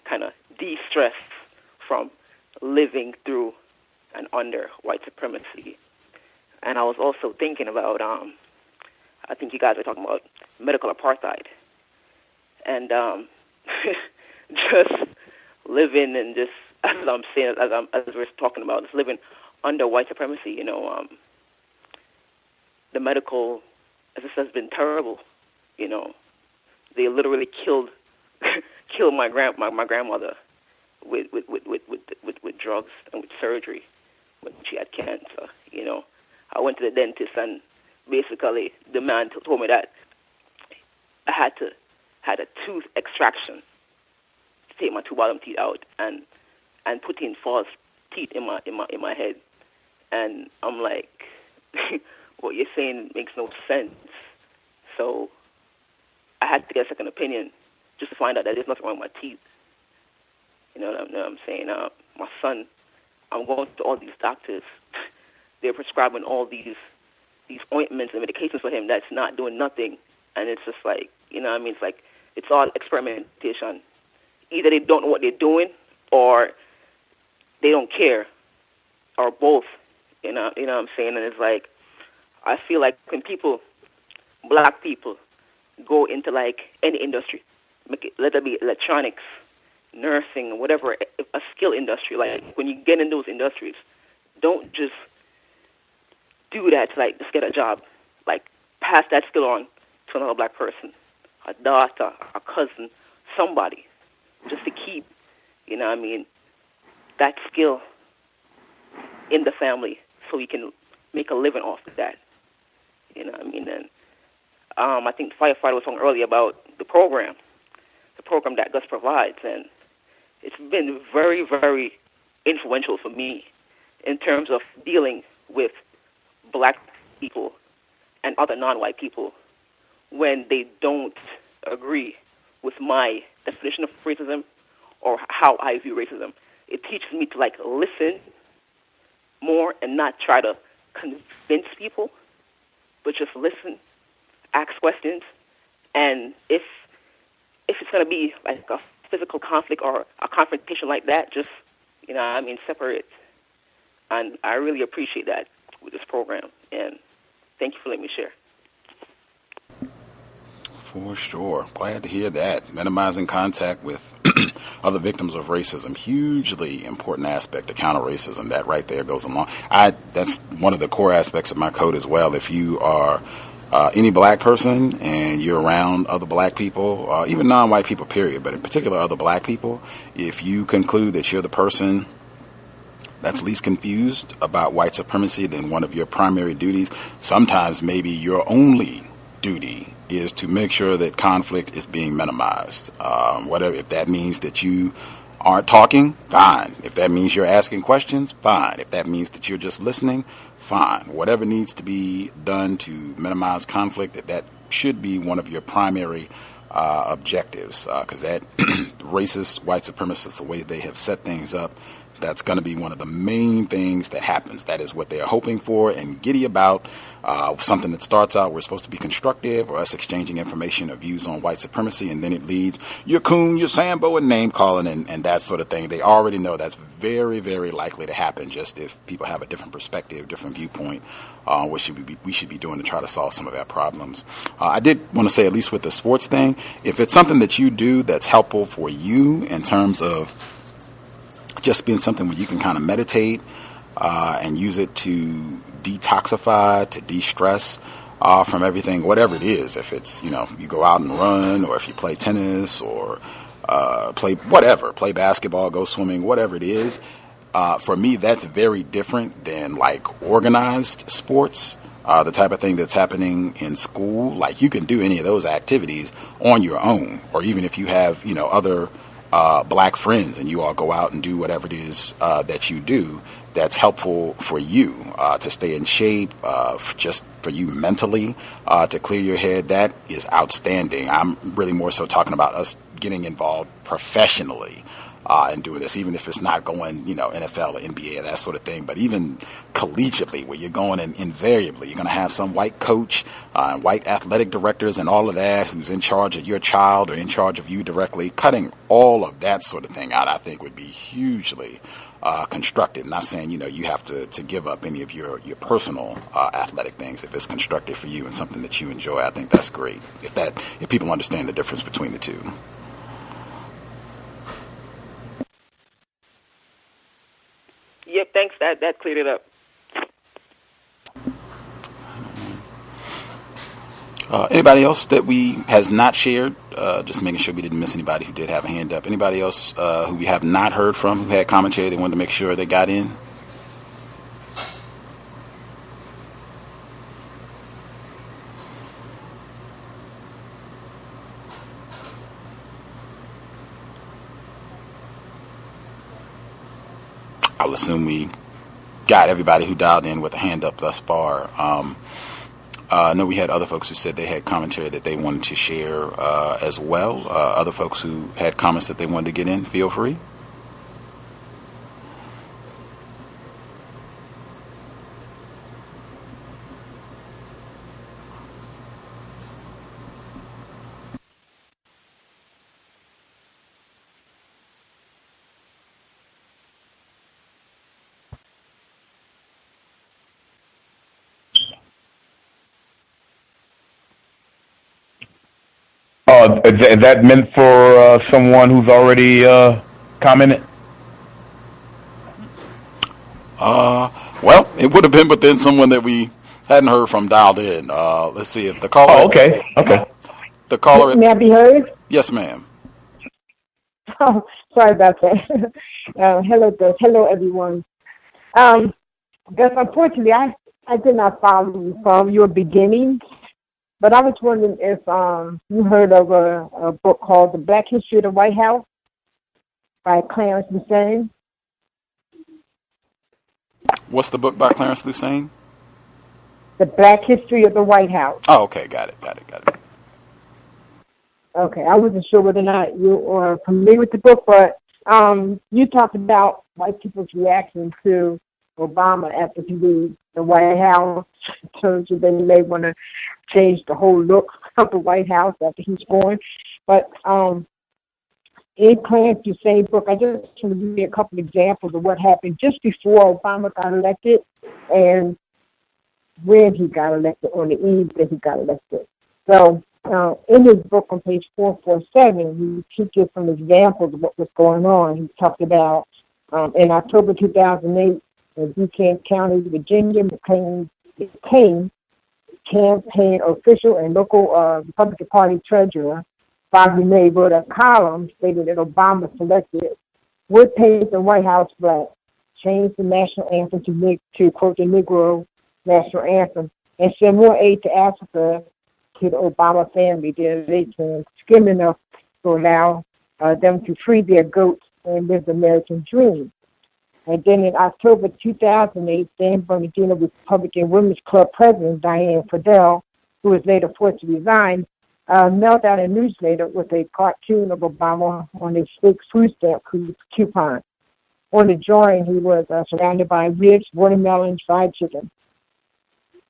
kind of de-stress from living through and under white supremacy. And I was also thinking about, I think you guys are talking about medical apartheid, and just living and just, as I'm saying, as we're talking about, just living under white supremacy. The medical, as I said, has been terrible. They literally killed my grandmother with drugs and with surgery when she had cancer. I went to the dentist, and basically the man told me that I had a tooth extraction to take my two bottom teeth out and put in false teeth in my head. And I'm like, what you're saying makes no sense. So I had to get a second opinion just to find out that there's nothing wrong with my teeth. You know what I'm saying? My son, I'm going to all these doctors. They're prescribing all these ointments and medications for him that's not doing nothing. And it's just like, it's like, it's all experimentation. Either they don't know what they're doing, or they don't care, or both. You know what I'm saying? And it's like, I feel like when black people, go into like any industry, let it be electronics, nursing, whatever, a skill industry, like when you get in those industries, don't just do that to like just get a job. Like pass that skill on to another black person, a daughter, a cousin, somebody, just to keep, that skill in the family so you can make a living off of that. And I think the firefighter was talking earlier about the program that Gus provides, and it's been very, very influential for me in terms of dealing with black people and other non-white people when they don't agree with my definition of racism or how I view racism. It teaches me to like listen more and not try to convince people, but just listen, ask questions, and if it's going to be like a physical conflict or a confrontation like that, just, separate. And I really appreciate that with this program, and thank you for letting me share. For sure. Glad to hear that. Minimizing contact with other victims of racism, hugely important aspect of counter-racism. That right there goes along. That's one of the core aspects of my code as well. If you are any black person and you're around other black people, even non-white people, period, but in particular other black people, if you conclude that you're the person that's least confused about white supremacy, then one of your primary duties, sometimes maybe your only duty, is to make sure that conflict is being minimized. Whatever, if that means that you aren't talking, fine. If that means you're asking questions, fine. If that means that you're just listening, fine. Whatever needs to be done to minimize conflict, that should be one of your primary objectives, because that racist, white supremacist, the way they have set things up, that's going to be one of the main things that happens. That is what they are hoping for and giddy about. Something that starts out, we're supposed to be constructive, or us exchanging information or views on white supremacy, and then it leads, your coon, your Sambo, and name calling and that sort of thing. They already know that's very, very likely to happen, just if people have a different perspective, different viewpoint, what we should be doing to try to solve some of our problems. I did want to say, at least with the sports thing, if it's something that you do that's helpful for you in terms of just being something where you can kind of meditate and use it to detoxify, to de-stress from everything, whatever it is. If it's, you go out and run, or if you play tennis, or play basketball, go swimming, whatever it is. For me, that's very different than like organized sports, the type of thing that's happening in school. Like, you can do any of those activities on your own, or even if you have, other black friends and you all go out and do whatever it is that you do that's helpful for you to stay in shape, just for you mentally, to clear your head. That is outstanding. I'm really more so talking about us getting involved professionally and doing this, even if it's not going, NFL or NBA or that sort of thing, but even collegiately, where you're going, and invariably you're going to have some white coach and white athletic directors and all of that who's in charge of your child or in charge of you directly. Cutting all of that sort of thing out, I think, would be hugely constructive. Not saying, you have to give up any of your personal athletic things. If it's constructive for you and something that you enjoy, I think that's great. If people understand the difference between the two. Yep, thanks. That cleared it up. Anybody else that has not shared? Just making sure we didn't miss anybody who did have a hand up. Anybody else who we have not heard from, who had commentary, they wanted to make sure they got in? I'll assume we got everybody who dialed in with a hand up thus far. I know we had other folks who said they had commentary that they wanted to share as well. Other folks who had comments that they wanted to get in, feel free. Is that meant for someone who's already commented? Well, it would have been, but then someone that we hadn't heard from dialed in. Let's see if the caller. Oh, okay. The caller. May I be heard? Yes, ma'am. Oh, sorry about that. Hello, Gus. Hello, everyone. Gus, unfortunately, I did not follow you from your beginning. But I was wondering if you heard of a book called The Black History of the White House by Clarence Welsing. What's the book by Clarence Welsing? The Black History of the White House. Oh, okay. Got it. Okay. I wasn't sure whether or not you are familiar with the book, but you talked about white people's reaction to Obama after he leaves the White House, in terms of they may want to change the whole look of the White House after he's gone. But in Clarence Welsing's book, I just want to give you a couple examples of what happened just before Obama got elected and when he got elected, on the eve that he got elected. So in his book on page 447, he teaches some examples of what was going on. He talked about in October 2008, in Buchanan County, Virginia, became campaign official and local Republican Party treasurer Bobby May wrote a column stating that Obama selected would paint the White House black, change the national anthem to quote the Negro national anthem, and send more aid to Africa to the Obama family. They can skim enough to allow them to free their goats and lived the American dream. And then in October 2008, San Bernardino Republican Women's Club president Diane Fidel, who was later forced to resign, mailed out a newsletter with a cartoon of Obama on a fake food stamp coupon. On the drawing, he was surrounded by ribs, watermelon, fried chicken.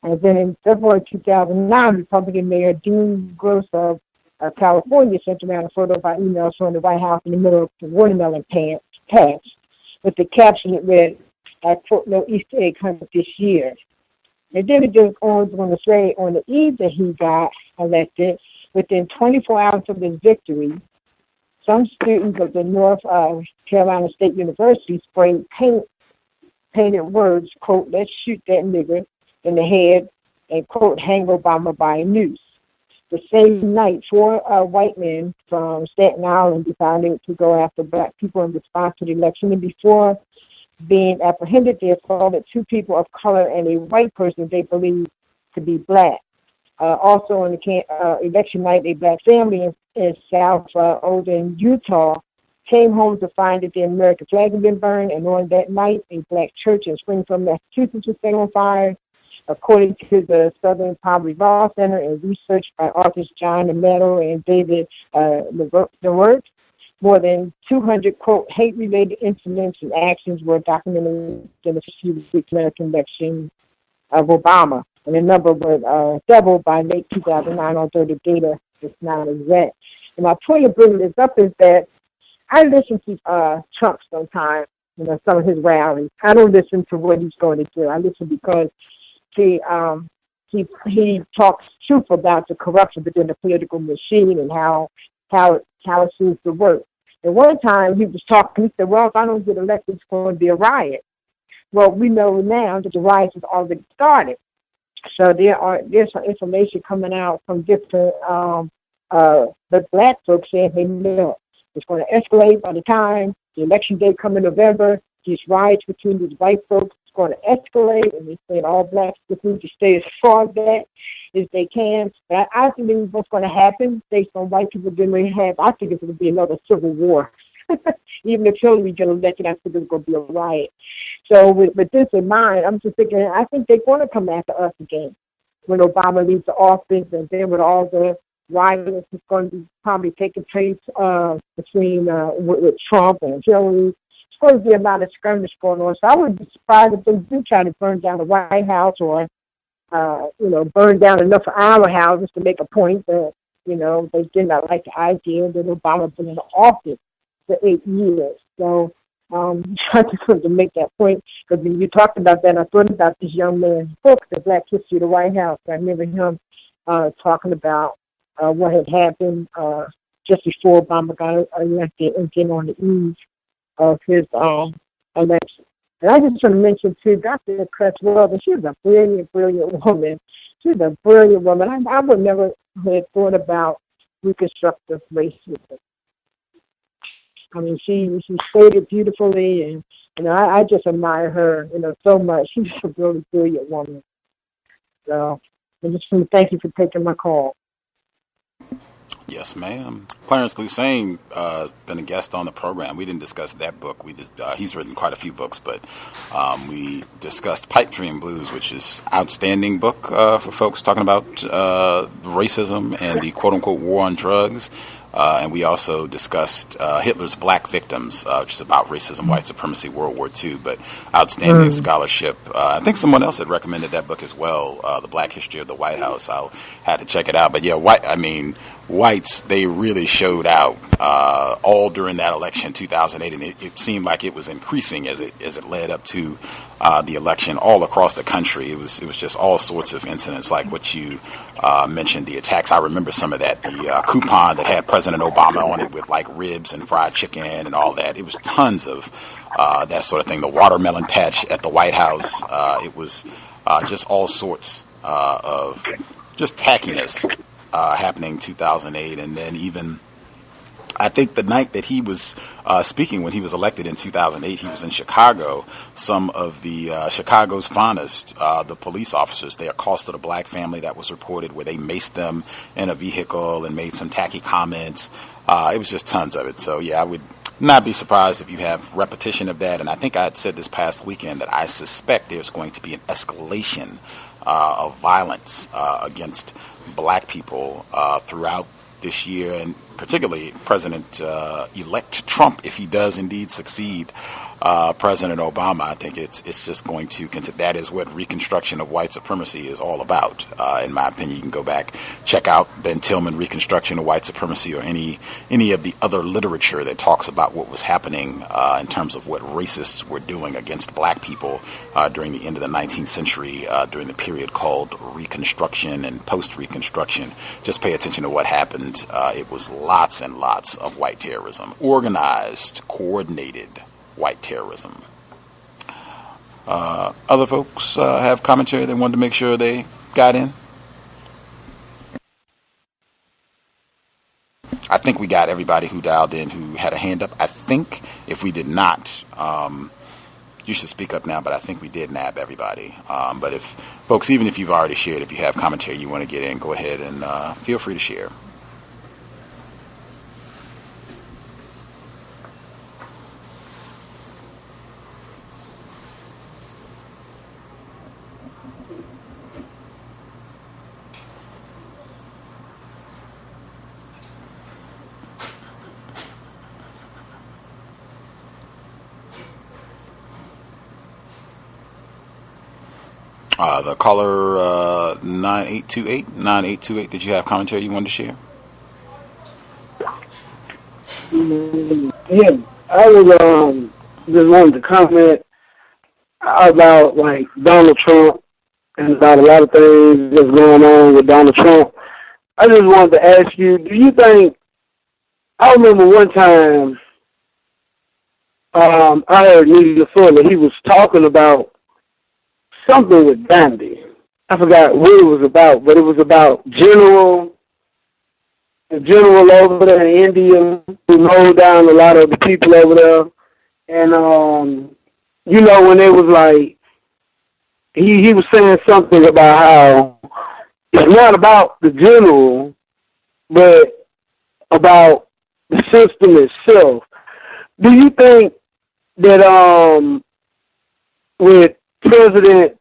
And then in February 2009, Republican Mayor Dean Gross of California sent around a photo by email showing the White House in the middle of the watermelon patch with the caption that read, I quote, no Easter egg hunt this year. And then it goes on to say on the eve that he got elected, within 24 hours of his victory, some students of the North Carolina State University sprayed painted words, quote, let's shoot that nigger in the head, and, quote, hang Obama by a noose. The same night, 4 white men from Staten Island decided to go after black people in response to the election. And before being apprehended, they assaulted 2 people of color and a white person they believed to be black. Also on the election night, a black family in South Ogden, Utah, came home to find that the American flag had been burned. And on that night, a black church in Springfield, Massachusetts was set on fire. According to the Southern Poverty Law Center and research by authors John Amato and David DeWert, more than 200, quote, hate-related incidents and actions were documented in the preceding American election of Obama. And the number was doubled by late 2009, although the data is not exact. And my point of bringing this up is that I listen to Trump sometimes, some of his rallies. I don't listen to what he's going to do. I listen because he talks truth about the corruption within the political machine and how it seems to work. And one time he was talking, he said, well, if I don't get elected, it's going to be a riot. Well, we know now that the riots has already started. So there's some information coming out from different the black folks saying, hey, no, it's going to escalate by the time the election day come in November. These riots between these white folks is going to escalate, and they're saying all blacks just need to stay as far back as they can. But I believe what's going to happen based on white people getting have, I think it's going to be another civil war. Even if Hillary gets elected, I think it's going to be a riot. So with this in mind, I'm just thinking, I think they're going to come after us again when Obama leaves the office, and then with all the violence that's going to be probably taking place between with Trump and Hillary. It's going to be a lot of skirmish going on. So I wouldn't be surprised if they do try to burn down the White House or, burn down enough of our houses to make a point that, they did not like the idea that Obama been in the office for 8 years. So I just wanted to make that point, because when you talked about that, I thought about this young man's book, The Black History of the White House. I remember him talking about what had happened just before Obama got elected and then on the eve of his election. And I just want to mention, too, Dr. Cress Welsing, she was a brilliant, brilliant woman. She was a brilliant woman. I would never have thought about reconstructive racism. I mean, she stated beautifully, and I just admire her, so much. She's a really brilliant woman. So I just want to thank you for taking my call. Yes, ma'am. Clarence Welsing been a guest on the program. We didn't discuss that book. We just he's written quite a few books, but we discussed Pipe Dream Blues, which is an outstanding book for folks talking about racism and the quote-unquote war on drugs. And we also discussed Hitler's Black Victims, which is about racism, white supremacy, World War II, but outstanding scholarship. I think someone else had recommended that book as well, The Black History of the White House. I'll have to check it out. But yeah, whites, they really showed out all during that election, 2008, and it seemed like it was increasing as it led up to the election all across the country. It was just all sorts of incidents like what you mentioned, the attacks. I remember some of that. The coupon that had President Obama on it with like ribs and fried chicken and all that. It was tons of that sort of thing. The watermelon patch at the White House. It was just all sorts of just tackiness happening 2008. And then even I think the night that he was speaking when he was elected in 2008, he was in Chicago. Some of the Chicago's finest, the police officers, they accosted a black family that was reported where they maced them in a vehicle and made some tacky comments. It was just tons of it. So, yeah, I would not be surprised if you have repetition of that. And I think I had said this past weekend that I suspect there's going to be an escalation of violence against black people throughout this year, and particularly President-elect Trump, if he does indeed succeed President Obama. I think it's just going to that is what reconstruction of white supremacy is all about. In my opinion, you can go back, check out Ben Tillman, Reconstruction of White Supremacy, or any of the other literature that talks about what was happening in terms of what racists were doing against black people during the end of the 19th century, during the period called Reconstruction and post-Reconstruction. Just pay attention to what happened. It was lots and lots of white terrorism, organized, coordinated white terrorism. Other folks have commentary they wanted to make sure they got in? I think we got everybody who dialed in who had a hand up. I think if we did not, you should speak up now, but I think we did nab everybody. But if folks, even if you've already shared, if you have commentary you want to get in, go ahead and feel free to share. The caller 9828, did you have commentary you wanted to share? Yeah, I was just wanted to comment about like Donald Trump and about a lot of things that's going on with Donald Trump. I just wanted to ask you, do you think, I remember one time I heard Neely Fuller, he was talking about something with Gandhi. I forgot what it was about, but it was about the general over there in India who mowed down a lot of the people over there. And, you know, when it was like, he was saying something about how it's not about the general, but about the system itself. Do you think that with President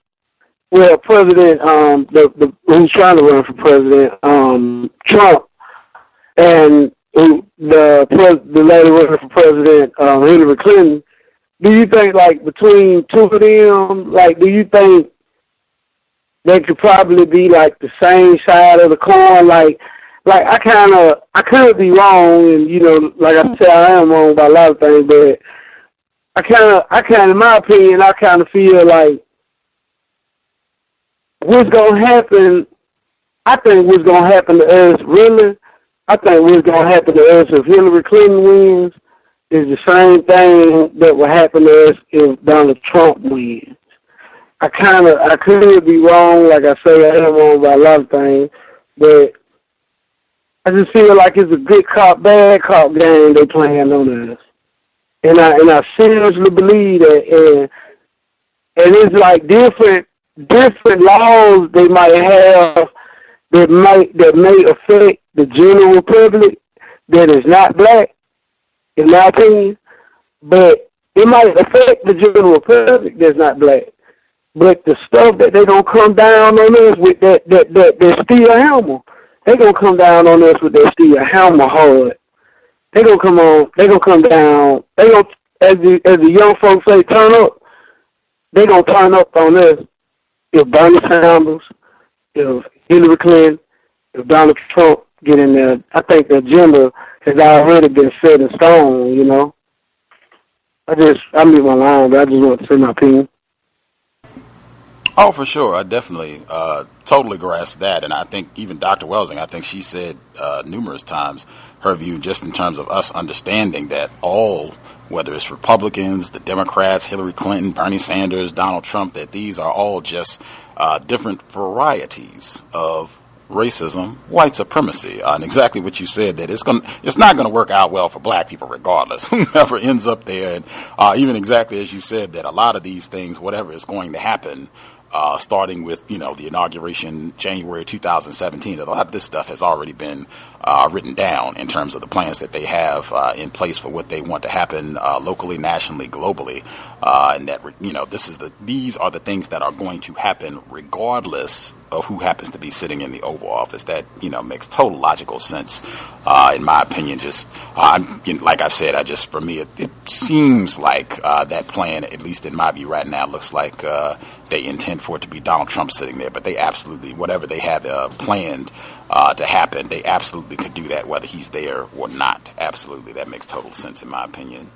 who's trying to run for president, Trump, and the lady running for president, Hillary Clinton, do you think, like, between two of them, like, do you think they could probably be, like, the same side of the coin? Like I could be wrong, and, you know, like I said, I am wrong about a lot of things, but in my opinion, I kind of feel like what's going to happen, I think what's going to happen to us, really, I think what's going to happen to us if Hillary Clinton wins is the same thing that will happen to us if Donald Trump wins. I could be wrong, like I say, I am wrong about a lot of things, but I just feel like it's a good cop, bad cop game they playing on us. And I seriously believe that, and it's like different laws they might have that may affect the general public that is not black, in my opinion, but it might affect the general public that's not black. But the stuff that they gonna come down on us with that steel hammer, they gonna come down on us with that steel hammer hard. They gonna come down. They gonna, as the young folks say, turn up. They gonna turn up on us. If Bernie Sanders, if Hillary Clinton, if Donald Trump get in there, I think the agenda has already been set in stone, you know. I leave my line, but I just want to say my opinion. Oh, for sure. I definitely totally grasp that. And I think even Dr. Welsing, I think she said numerous times her view just in terms of us understanding that all, whether it's Republicans, the Democrats, Hillary Clinton, Bernie Sanders, Donald Trump, that these are all just different varieties of racism, white supremacy, and exactly what you said, that it's not going to work out well for black people regardless, whoever ends up there. And even exactly as you said, that a lot of these things, whatever is going to happen, starting with, the inauguration January 2017, that a lot of this stuff has already been written down in terms of the plans that they have in place for what they want to happen locally, nationally, globally, and that these are the things that are going to happen regardless of who happens to be sitting in the Oval Office. That makes total logical sense, in my opinion. Just like I've said, for me it seems like that plan, at least in my view right now, looks like they intend for it to be Donald Trump sitting there. But they absolutely, whatever they have planned to happen, they absolutely could do that whether he's there or not. Absolutely, that makes total sense in my opinion.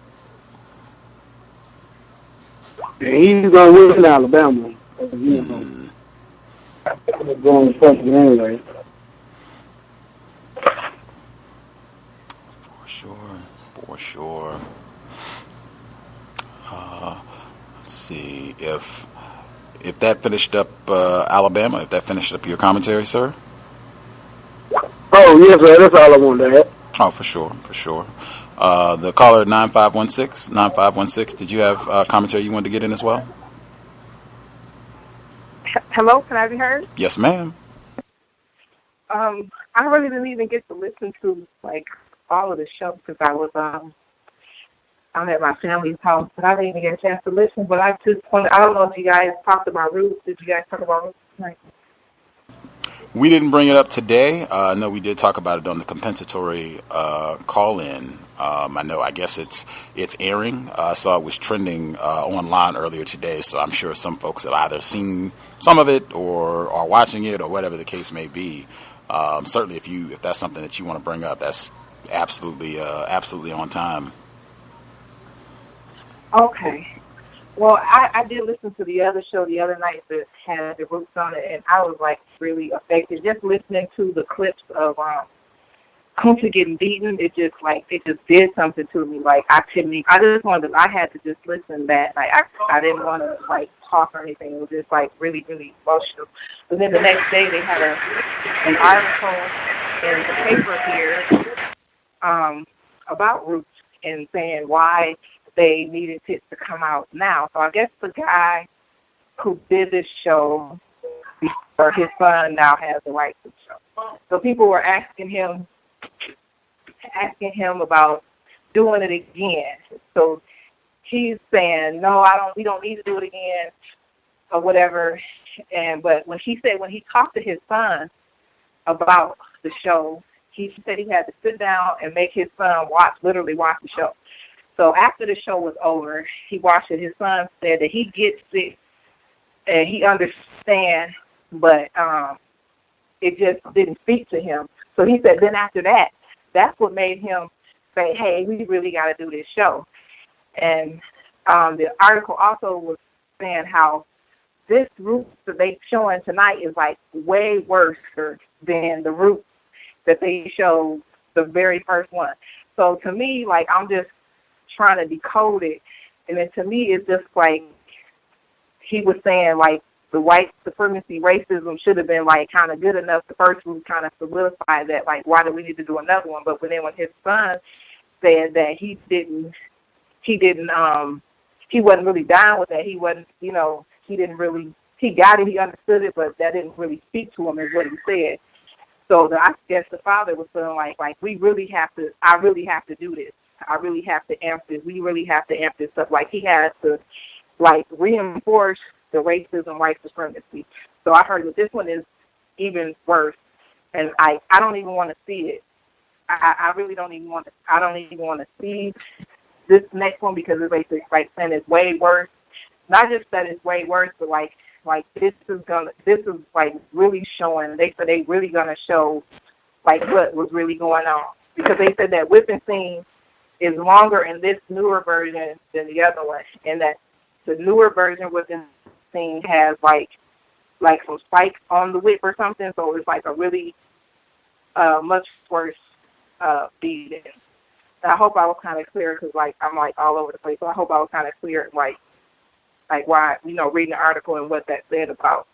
He's gonna win in Alabama. Going president anyway. For sure. Let's see if that finished up Alabama. If that finished up your commentary, sir. Oh yes, sir. That's all I wanted to add. Oh, for sure. The caller 9516. Did you have commentary you wanted to get in as well? Hello, can I be heard? Yes, ma'am. I really didn't even get to listen to all of the show because I was I'm at my family's house, but I didn't even get a chance to listen. But I just wanted, I don't know if you guys talked about roots. Did you guys talk about roots tonight? We didn't bring it up today. No, we did talk about it on the compensatory call-in. I guess it's airing. I saw it was trending online earlier today, so I'm sure some folks have either seen some of it or are watching it or whatever the case may be. Certainly, if that's something that you want to bring up, that's absolutely on time. Okay. Well, I did listen to the other show the other night that had the roots on it, and I was really affected just listening to the clips of Kunta getting beaten. It just did something to me. I had to just listen that. I didn't want to talk or anything. It was just really, really emotional. But then the next day they had an article in the paper here about roots and saying why they needed it to come out now. So I guess the guy who did this show, or his son now has the right to the show. So people were asking him about doing it again. So he's saying, no, we don't need to do it again or whatever. But when he talked to his son about the show, he said he had to sit down and make his son literally watch the show. So after the show was over, he watched it. His son said that he gets it and he understands, but it just didn't speak to him. So he said then after that, that's what made him say, hey, we really got to do this show. And the article also was saying how this route that they showing tonight is way worse than the route that they showed the very first one. So to me, I'm just trying to decode it, and then to me it's just he was saying the white supremacy racism should have been like kind of good enough. The first one kind of solidified that, like, why do we need to do another one? But then when his son said that he wasn't really down with that. He wasn't, he didn't really, he got it, he understood it, but that didn't really speak to him is what he said. So I guess the father was feeling like I really have to do this. I really have to amp this. We really have to amp this up. Like he has to reinforce the racism, white supremacy. So I heard that this one is even worse, and I don't even want to see it. I really don't even want to. I don't even want to see this next one because it's basically saying it's way worse. Not just that it's way worse, but this is really showing. They said they really gonna show what was really going on, because they said that whipping scene is longer in this newer version than the other one, and that the newer version whipping scene has like some spikes on the whip or something, so it's a really much worse beating. And I hope I was kind of clear because I'm all over the place. So I hope I was kind of clear why reading the article and what that said about.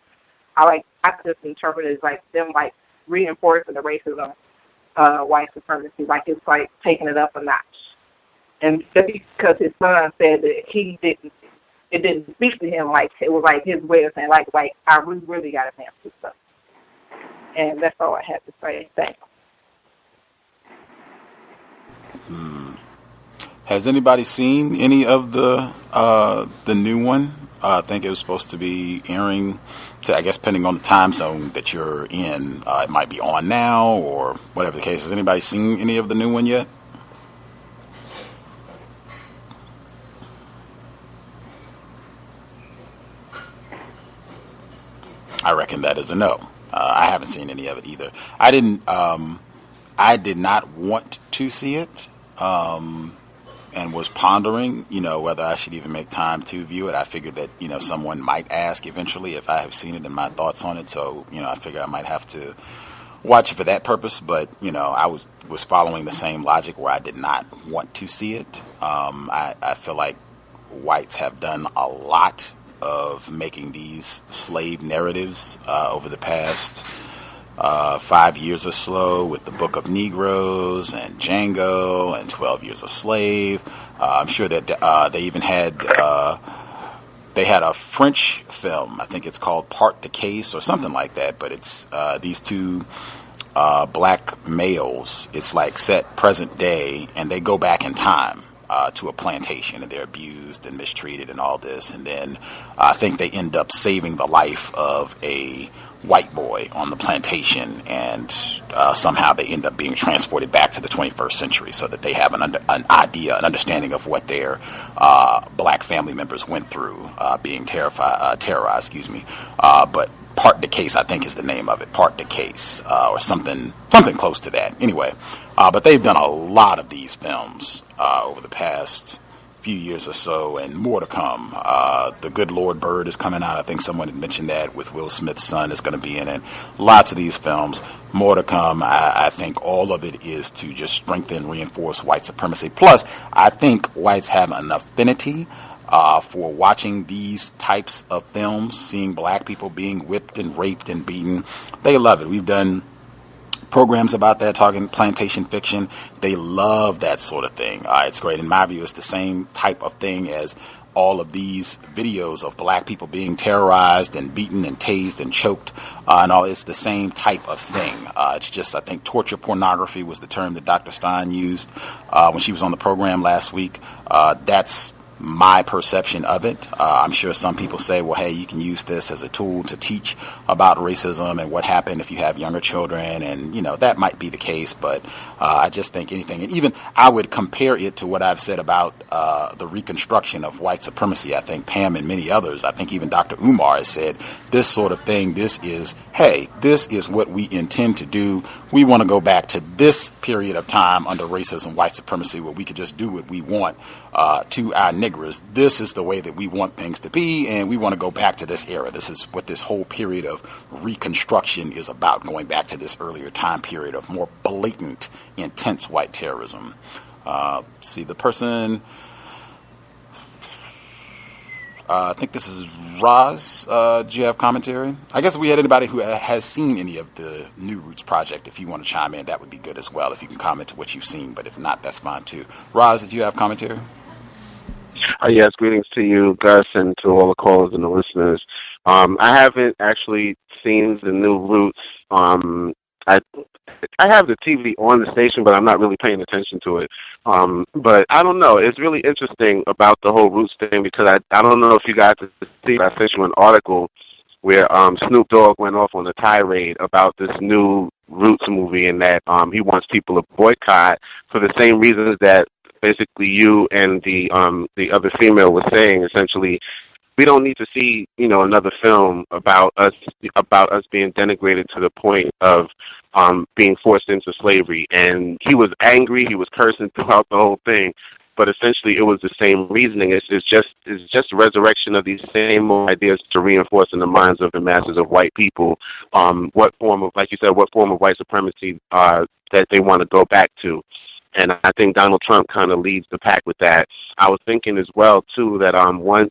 I just interpreted it as them reinforcing the racism, white supremacy, it's taking it up a notch. And just because his son said that he didn't, it didn't speak to him like it was like his way of saying like I really got to answer stuff. And that's all I have to say. Thanks. Has anybody seen any of the new one? I think it was supposed to be airing, I guess, depending on the time zone that you're in. It might be on now or whatever the case. Has anybody seen any of the new one yet? I reckon that is a no. I haven't seen any of it either. I did not want to see it. And was pondering, whether I should even make time to view it. I figured that, someone might ask eventually if I have seen it and my thoughts on it. So, I figured I might have to watch it for that purpose. But, I was following the same logic where I did not want to see it. I feel like whites have done a lot of making these slave narratives over the past 5 years or so, with the Book of Negroes and Django and 12 Years a Slave. I'm sure that they even had a French film. I think it's called Part the Case or something like that. But it's these two black males. It's like set present day, and they go back in time to a plantation, and they're abused and mistreated and all this. And then I think they end up saving the life of a white boy on the plantation, and somehow they end up being transported back to the 21st century so that they have an understanding of what their black family members went through being terrorized. But Part the Case, I think, is the name of it. Part the Case, or something close to that. Anyway, but they've done a lot of these films over the past few years or so, and more to come. The Good Lord Bird is coming out. I think someone had mentioned that, with Will Smith's son is going to be in it. Lots of these films, more to come. I think all of it is to just strengthen, reinforce white supremacy. Plus, I think whites have an affinity for watching these types of films, seeing black people being whipped and raped and beaten. They love it. We've done programs about that, talking plantation fiction. They love that sort of thing. It's great. In my view, it's the same type of thing as all of these videos of black people being terrorized and beaten and tased and choked and all. It's the same type of thing. It's just, I think, torture pornography was the term that Dr. Stein used when she was on the program last week. That's my perception of it. I'm sure some people say, well, hey, you can use this as a tool to teach about racism and what happened if you have younger children, and that might be the case, but I just think anything, and even I would compare it to what I've said about the reconstruction of white supremacy. I think Pam and many others, I think even Dr. Umar has said this sort of thing. This is what we intend to do. We want to go back to this period of time under racism, white supremacy, where we could just do what we want to our niggers. This is the way that we want things to be, and we want to go back to this era. This is what this whole period of reconstruction is about, going back to this earlier time period of more blatant, intense white terrorism. See, the person, I think this is Roz. Do you have commentary? I guess if we had anybody who has seen any of the New Roots Project, if you want to chime in, that would be good as well, if you can comment to what you've seen, but if not, that's fine too. Roz, did you have commentary? Yes, greetings to you, Gus, and to all the callers and the listeners. I haven't actually seen the New Roots. I have the TV on the station, but I'm not really paying attention to it. But I don't know. It's really interesting about the whole Roots thing, because I don't know if you guys see. I sent you an article where Snoop Dogg went off on a tirade about this new Roots movie, and that he wants people to boycott for the same reasons that basically you and the other female was saying. Essentially, we don't need to see another film about us being denigrated to the point of being forced into slavery. And he was angry, he was cursing throughout the whole thing, but essentially it was the same reasoning. It's just a resurrection of these same ideas to reinforce in the minds of the masses of white people what form of, like you said, what form of white supremacy that they want to go back to. And I think Donald Trump kind of leads the pack with that. I was thinking as well, too, that once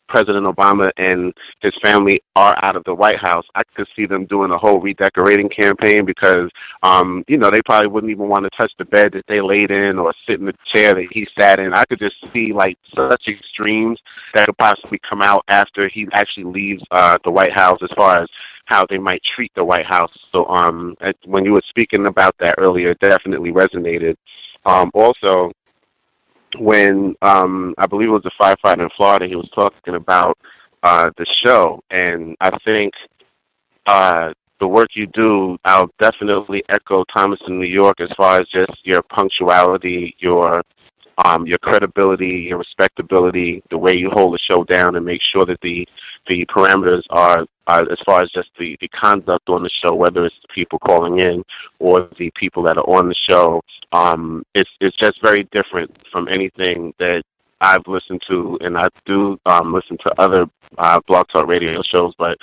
President Obama and his family are out of the White House, I could see them doing a whole redecorating campaign because, they probably wouldn't even want to touch the bed that they laid in or sit in the chair that he sat in. I could just see, like, such extremes that could possibly come out after he actually leaves the White House as far as how they might treat the White House. So when you were speaking about that earlier, it definitely resonated. Also, when I believe it was a firefighter in Florida, he was talking about the show, and I think the work you do, I'll definitely echo Thomas in New York as far as just your punctuality, your credibility, your respectability, the way you hold the show down and make sure that the parameters are as far as just the conduct on the show, whether it's the people calling in or the people that are on the show. It's just very different from anything that I've listened to, and I do listen to other Blog Talk radio shows, but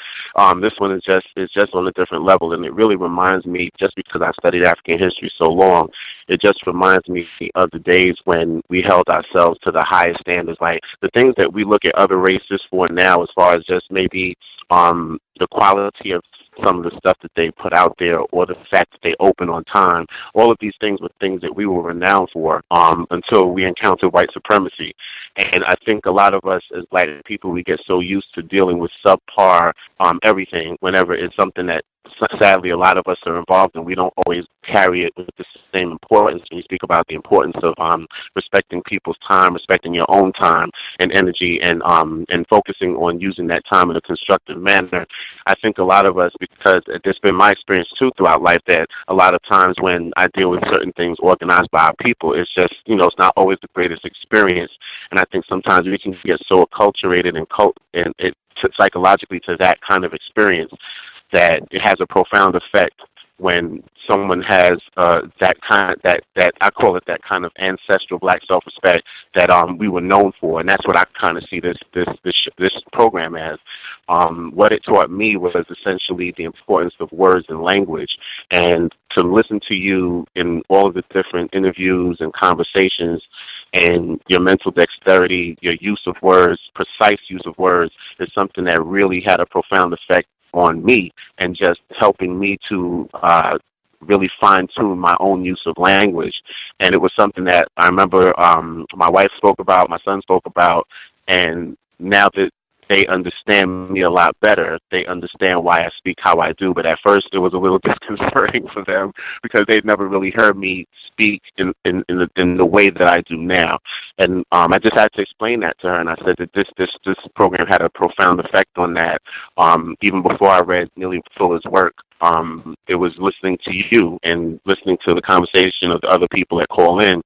this one is just on a different level, and it really reminds me, just because I studied African history so long, it just reminds me of the days when we held ourselves to the highest standards, like the things that we look at other races for now, as far as just maybe the quality of some of the stuff that they put out there, or the fact that they open on time. All of these things were things that we were renowned for until we encountered white supremacy. And I think a lot of us as black people, we get so used to dealing with subpar everything whenever it's something that sadly a lot of us are involved in. We don't always carry it with the same importance. When you speak about the importance of respecting people's time, respecting your own time and energy, and focusing on using that time in a constructive manner. I think a lot of us, because it's been my experience too throughout life, that a lot of times when I deal with certain things organized by our people, it's just, it's not always the greatest experience. And I think sometimes we can get so acculturated and psychologically to that kind of experience that it has a profound effect when someone has that I call it that kind of ancestral black self-respect that we were known for, and that's what I kind of see this program as. What it taught me was essentially the importance of words and language, and to listen to you in all of the different interviews and conversations, and your mental dexterity, your use of words, precise use of words, is something that really had a profound effect on me, and just helping me to really fine-tune my own use of language. And it was something that I remember my wife spoke about, my son spoke about, and now that they understand me a lot better, they understand why I speak how I do. But at first it was a little disconcerting for them because they'd never really heard me speak in the way that I do now. And I just had to explain that to her, and I said that this program had a profound effect on that. Even before I read Neely Fuller's work, it was listening to you and listening to the conversation of the other people that call in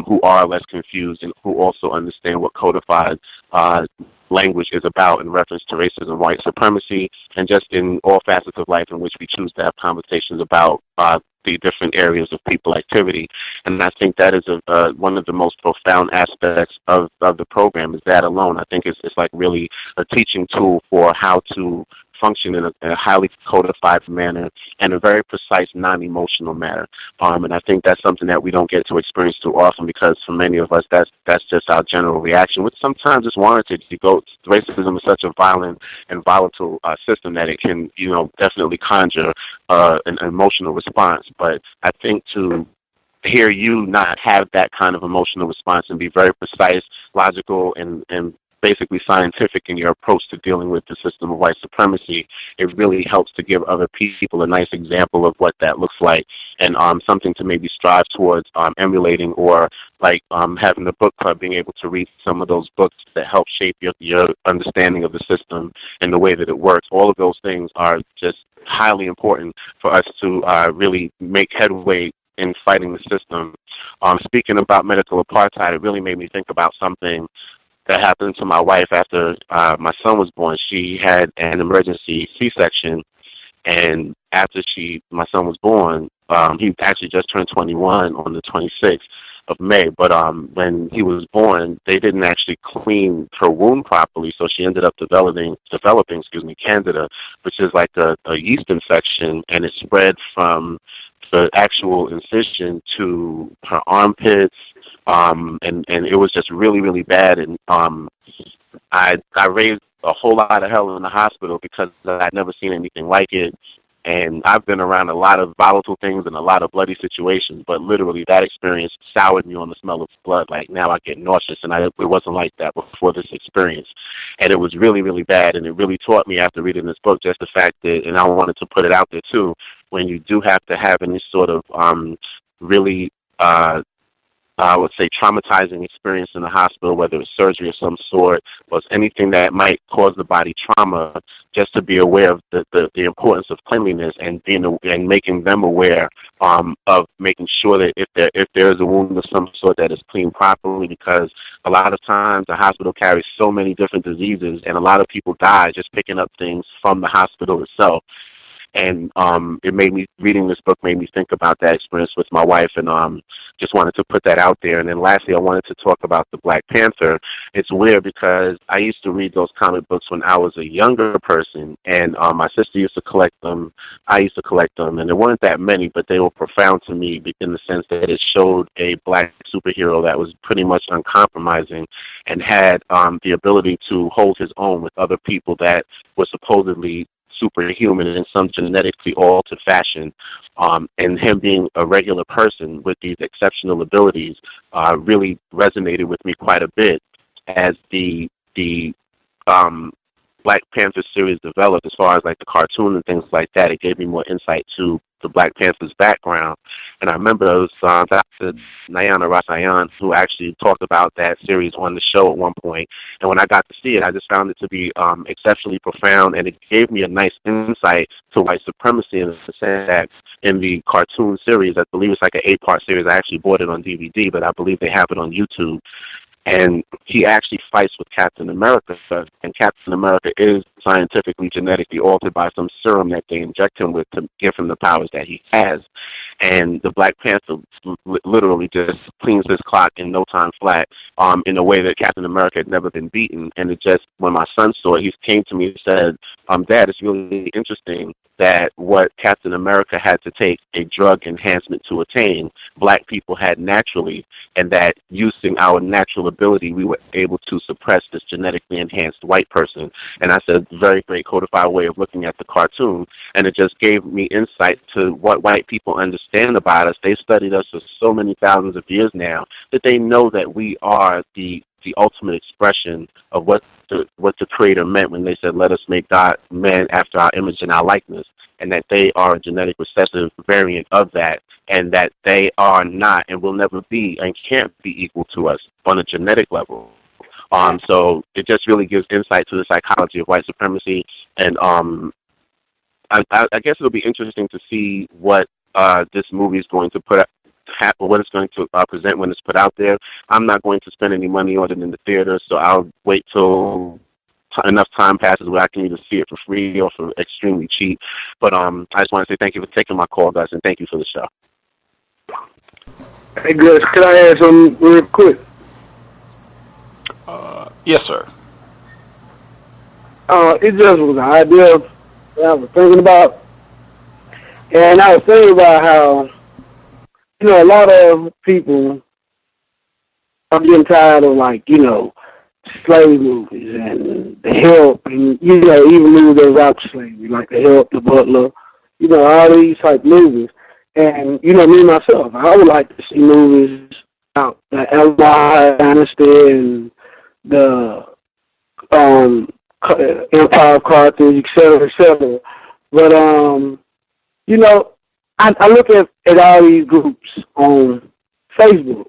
who are less confused and who also understand what codified language is about in reference to racism, white supremacy, and just in all facets of life in which we choose to have conversations about the different areas of people activity. And I think that is one of the most profound aspects of the program, is that alone. I think it's like really a teaching tool for how to function in a highly codified manner and a very precise, non-emotional manner. And I think that's something that we don't get to experience too often, because for many of us, that's just our general reaction, which sometimes is warranted. Racism is such a violent and volatile system that it can, definitely conjure an emotional response. But I think to hear you not have that kind of emotional response and be very precise, logical, and basically scientific in your approach to dealing with the system of white supremacy, it really helps to give other people a nice example of what that looks like, and something to maybe strive towards emulating, or like having the book club, being able to read some of those books that help shape your understanding of the system and the way that it works. All of those things are just highly important for us to really make headway in fighting the system. Speaking about medical apartheid, it really made me think about something that happened to my wife after my son was born. She had an emergency C-section, and after my son was born, he actually just turned 21 on the 26th of May, but when he was born, they didn't actually clean her wound properly, so she ended up developing Candida, which is like a yeast infection, and it spread from the actual incision to her armpits, and it was just really, really bad. And I raised a whole lot of hell in the hospital because I'd never seen anything like it. And I've been around a lot of volatile things and a lot of bloody situations, but literally that experience soured me on the smell of blood. Like, now I get nauseous, and it wasn't like that before this experience. And it was really, really bad, and it really taught me after reading this book just the fact that, and I wanted to put it out there too, when you do have to have any sort of really I would say traumatizing experience in the hospital, whether it's surgery of some sort or anything that might cause the body trauma, just to be aware of the importance of cleanliness and making them aware of making sure that if there is a wound of some sort that is cleaned properly, because a lot of times the hospital carries so many different diseases and a lot of people die just picking up things from the hospital itself. And reading this book made me think about that experience with my wife, and just wanted to put that out there. And then lastly, I wanted to talk about the Black Panther. It's weird because I used to read those comic books when I was a younger person, and my sister used to collect them. I used to collect them, and there weren't that many, but they were profound to me in the sense that it showed a Black superhero that was pretty much uncompromising and had the ability to hold his own with other people that were supposedly superhuman in some genetically altered fashion, and him being a regular person with these exceptional abilities really resonated with me quite a bit as the Black Panther series developed. As far as like the cartoon and things like that, it gave me more insight to the Black Panther's background. And I remember it was Dr. Nayana Rasayan who actually talked about that series on the show at one point. And when I got to see it, I just found it to be exceptionally profound, and it gave me a nice insight to white supremacy in the sense that in the cartoon series, I believe it's like an 8-part series. I actually bought it on DVD, but I believe they have it on YouTube. And he actually fights with Captain America, and Captain America is scientifically genetically altered by some serum that they inject him with to give him the powers that he has. And the Black Panther literally just cleans his clock in no time flat, in a way that Captain America had never been beaten. And it just, when my son saw it, he came to me and said, Dad, it's really interesting that what Captain America had to take a drug enhancement to attain, Black people had naturally, and that using our natural ability, we were able to suppress this genetically enhanced white person. And I said, very great codified way of looking at the cartoon, and it just gave me insight to what white people understand about us. They've studied us for so many thousands of years now that they know that we are the ultimate expression of what the Creator meant when they said, let us make God man after our image and our likeness, and that they are a genetic recessive variant of that, and that they are not and will never be and can't be equal to us on a genetic level. So it just really gives insight to the psychology of white supremacy, and I guess it'll be interesting to see what this movie is going to what it's going to present when it's put out there. I'm not going to spend any money on it in the theater, so I'll wait till enough time passes where I can either see it for free or for extremely cheap. But I just want to say thank you for taking my call, guys, and thank you for the show. Hey, Gus, can I add something real quick? Yes, sir. It just was an idea that I was thinking about. And I was thinking about how, a lot of people are getting tired of, slave movies and The Help, and, even movies that was after slavery, like The Help, The Butler, all these type movies. And, me myself, I would like to see movies about the Empire Dynasty and the Empire of Carthage, et cetera, But, I look at all these groups on Facebook,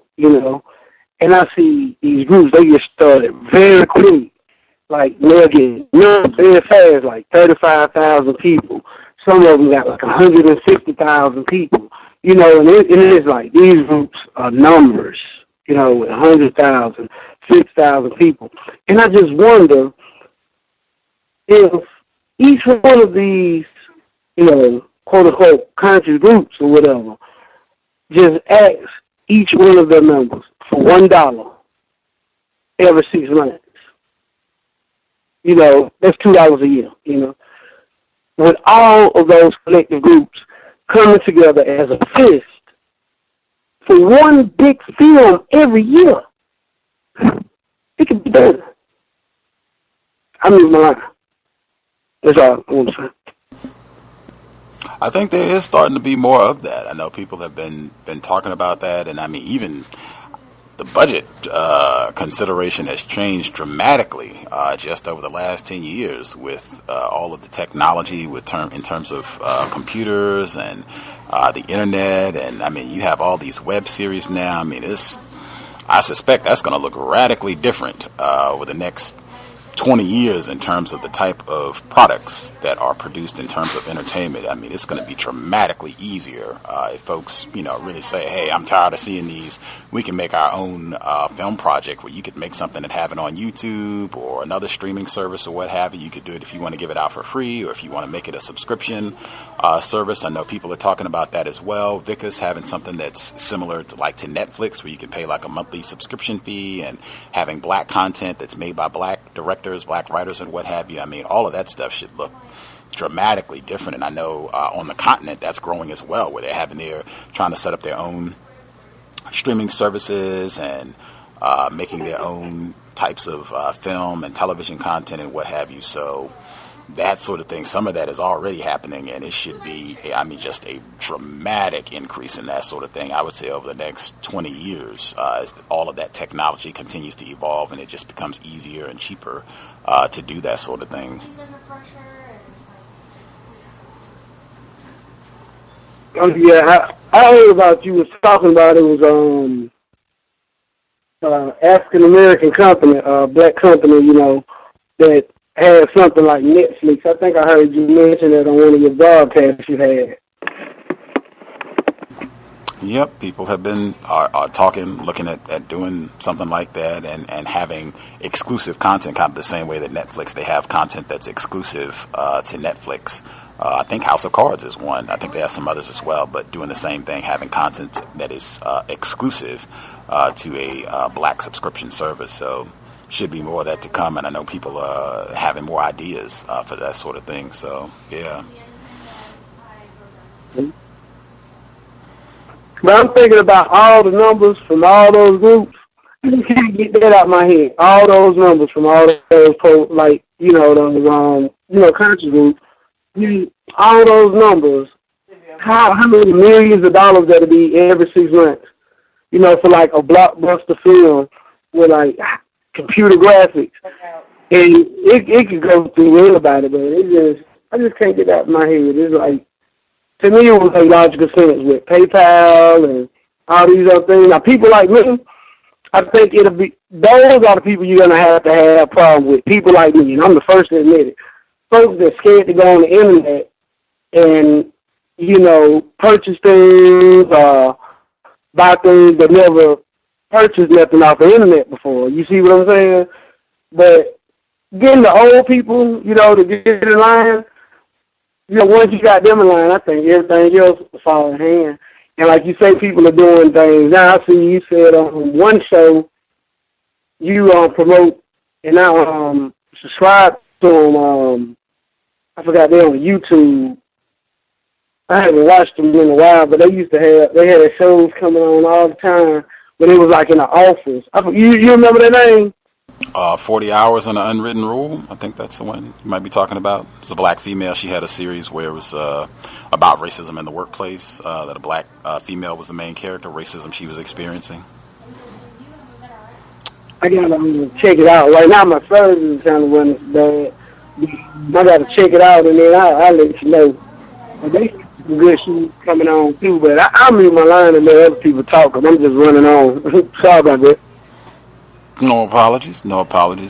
and I see these groups, they get started very quick. Like, they'll get very fast, like 35,000 people. Some of them got like 150,000 people, and it is like these groups are numbers, with 100,000, 6,000 people. And I just wonder if each one of these, quote-unquote, conscious groups or whatever, just asks each one of their members for $1 every 6 months. That's $2 a year, With all of those collective groups coming together as a fist for one big film every year, it can be done. I mean, that's all I want to say. I think there is starting to be more of that. I know people have been talking about that, and I mean, even the budget consideration has changed dramatically just over the last 10 years with all of the technology in terms of computers and the internet. And I mean, you have all these web series now. I mean, I suspect that's going to look radically different over the next 20 years in terms of the type of products that are produced in terms of entertainment. I mean, it's going to be dramatically easier if folks, really say, hey, I'm tired of seeing these. We can make our own film project where you could make something and have it on YouTube or another streaming service or what have you. You could do it if you want to give it out for free or if you want to make it a subscription service. I know people are talking about that as well. Vickers having something that's similar to Netflix where you can pay like a monthly subscription fee and having black content that's made by black directors, black writers, and what have you. I mean, all of that stuff should look dramatically different. And I know on the continent that's growing as well, where they're trying to set up their own streaming services and making their own types of film and television content and what have you. So that sort of thing, some of that is already happening, and it should be, just a dramatic increase in that sort of thing, I would say, over the next 20 years as all of that technology continues to evolve and it just becomes easier and cheaper to do that sort of thing. Yeah, I heard about you was talking about it was African American company, black company, that had something like Netflix. I think I heard you mention that on one of your broadcasts you had. Yep, people have been talking, looking at doing something like that and having exclusive content, kind of the same way that Netflix, they have content that's exclusive to Netflix. I think House of Cards is one. I think they have some others as well, but doing the same thing, having content that is exclusive to a black subscription service. So should be more of that to come, and I know people are having more ideas for that sort of thing. So, yeah. But I'm thinking about all the numbers from all those groups. I just can't get that out of my head. All those numbers from all those those conscious groups. All those numbers. How many millions of dollars that'll be every 6 months? For like a blockbuster film with like computer graphics, and it could go through anybody, but I just can't get that out of my head. It's like, to me, it would make logical sense with PayPal and all these other things. Now, people like me, I think those are the people you're gonna have to have problems with. People like me, and I'm the first to admit it. Folks that scared to go on the internet and purchase things, buy things that never purchased nothing off the internet before. You see what I'm saying? But getting the old people, to get in line, once you got them in line, I think everything else will fall in hand. And like you say, people are doing things. Now, I see you said on one show, you promote and now subscribe to them. I forgot, they're on YouTube. I haven't watched them in a while, but they had shows coming on all the time. But it was like in the office. You remember that name? 40 Hours on the Unwritten Rule. I think that's the one you might be talking about. It's a black female. She had a series where it was about racism in the workplace, that a black female was the main character, racism she was experiencing. I gotta check it out. Right now my service is kind of running bad. I gotta check it out, and then I'll let you know. But they some good shit coming on too, but I'm in my line and let other people talk, because I'm just running on. Sorry about that. No apologies.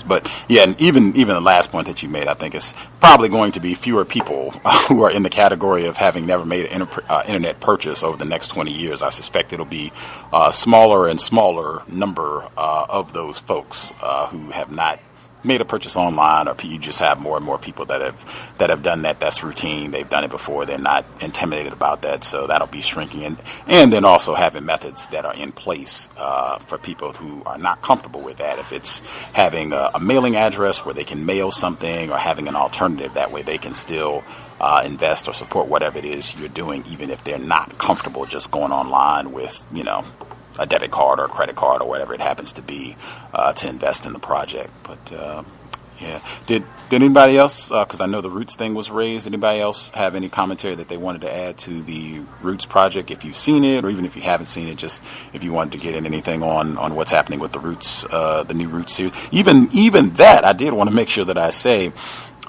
But yeah, and even the last point that you made, I think it's probably going to be fewer people who are in the category of having never made an internet purchase over the next 20 years. I suspect it'll be a smaller and smaller number of those folks who have not made a purchase online, or you just have more and more people that have done that. That's routine. They've done it before. They're not intimidated about that. So that'll be shrinking. And then also having methods that are in place for people who are not comfortable with that. If it's having a mailing address where they can mail something, or having an alternative, that way they can still invest or support whatever it is you're doing, even if they're not comfortable just going online with, a debit card or a credit card or whatever it happens to be to invest in the project. But Yeah. Did anybody else, because I know the Roots thing was raised, anybody else have any commentary that they wanted to add to the Roots project, if you've seen it, or even if you haven't seen it, just if you wanted to get in anything on what's happening with the Roots, the new Roots series? Even that, I did want to make sure that I say,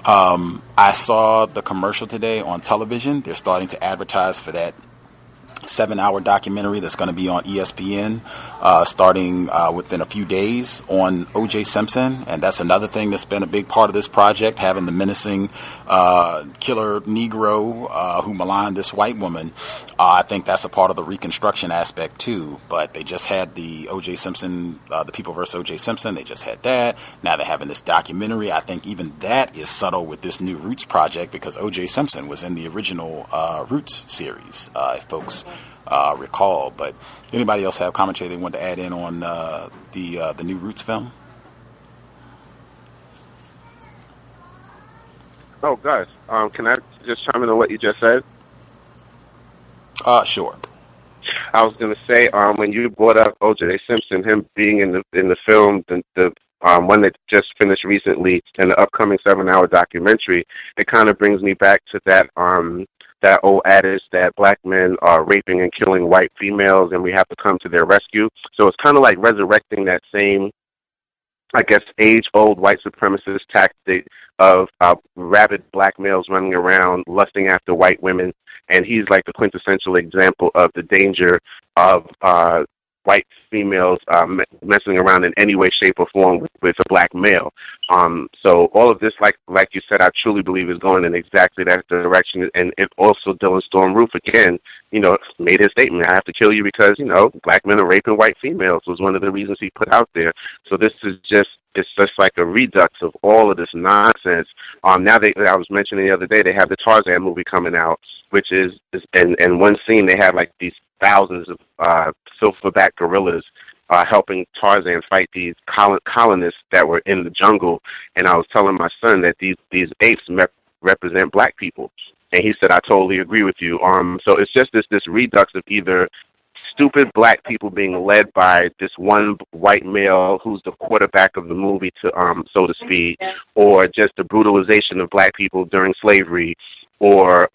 I saw the commercial today on television. They're starting to advertise for that 7-hour documentary that's going to be on ESPN starting within a few days on O.J. Simpson. And that's another thing that's been a big part of this project, having the menacing killer Negro who maligned this white woman. I think that's a part of the reconstruction aspect too. But they just had the O.J. Simpson, the People vs. O.J. Simpson. They just had that. Now they're having this documentary. I think even that is subtle with this new Roots project, because O.J. Simpson was in the original Roots series, if folks recall. But anybody else have commentary they want to add in on the new Roots film? Oh, Gus, can I just chime in on what you just said? Sure. I was going to say, when you brought up O.J. Simpson, him being in the film, the one that just finished recently, and the upcoming 7-hour documentary, it kind of brings me back to that old adage that black men are raping and killing white females, and we have to come to their rescue. So it's kind of like resurrecting that same, I guess, age-old white supremacist tactic of rabid black males running around lusting after white women, and he's like the quintessential example of the danger of white females messing around in any way, shape, or form with a black male. So all of this, like you said, I truly believe is going in exactly that direction. And it also, Dylan Storm Roof, again, made his statement, I have to kill you because, black men are raping white females, was one of the reasons he put out there. So this is it's just like a redux of all of this nonsense. Now I was mentioning the other day, they have the Tarzan movie coming out, which is in one scene they have like these thousands of silverback gorillas helping Tarzan fight these colonists that were in the jungle. And I was telling my son that these apes represent black people, and he said, I totally agree with you. So it's just this redux of either stupid black people being led by this one white male who's the quarterback of the movie, so to speak, or just the brutalization of black people during slavery, or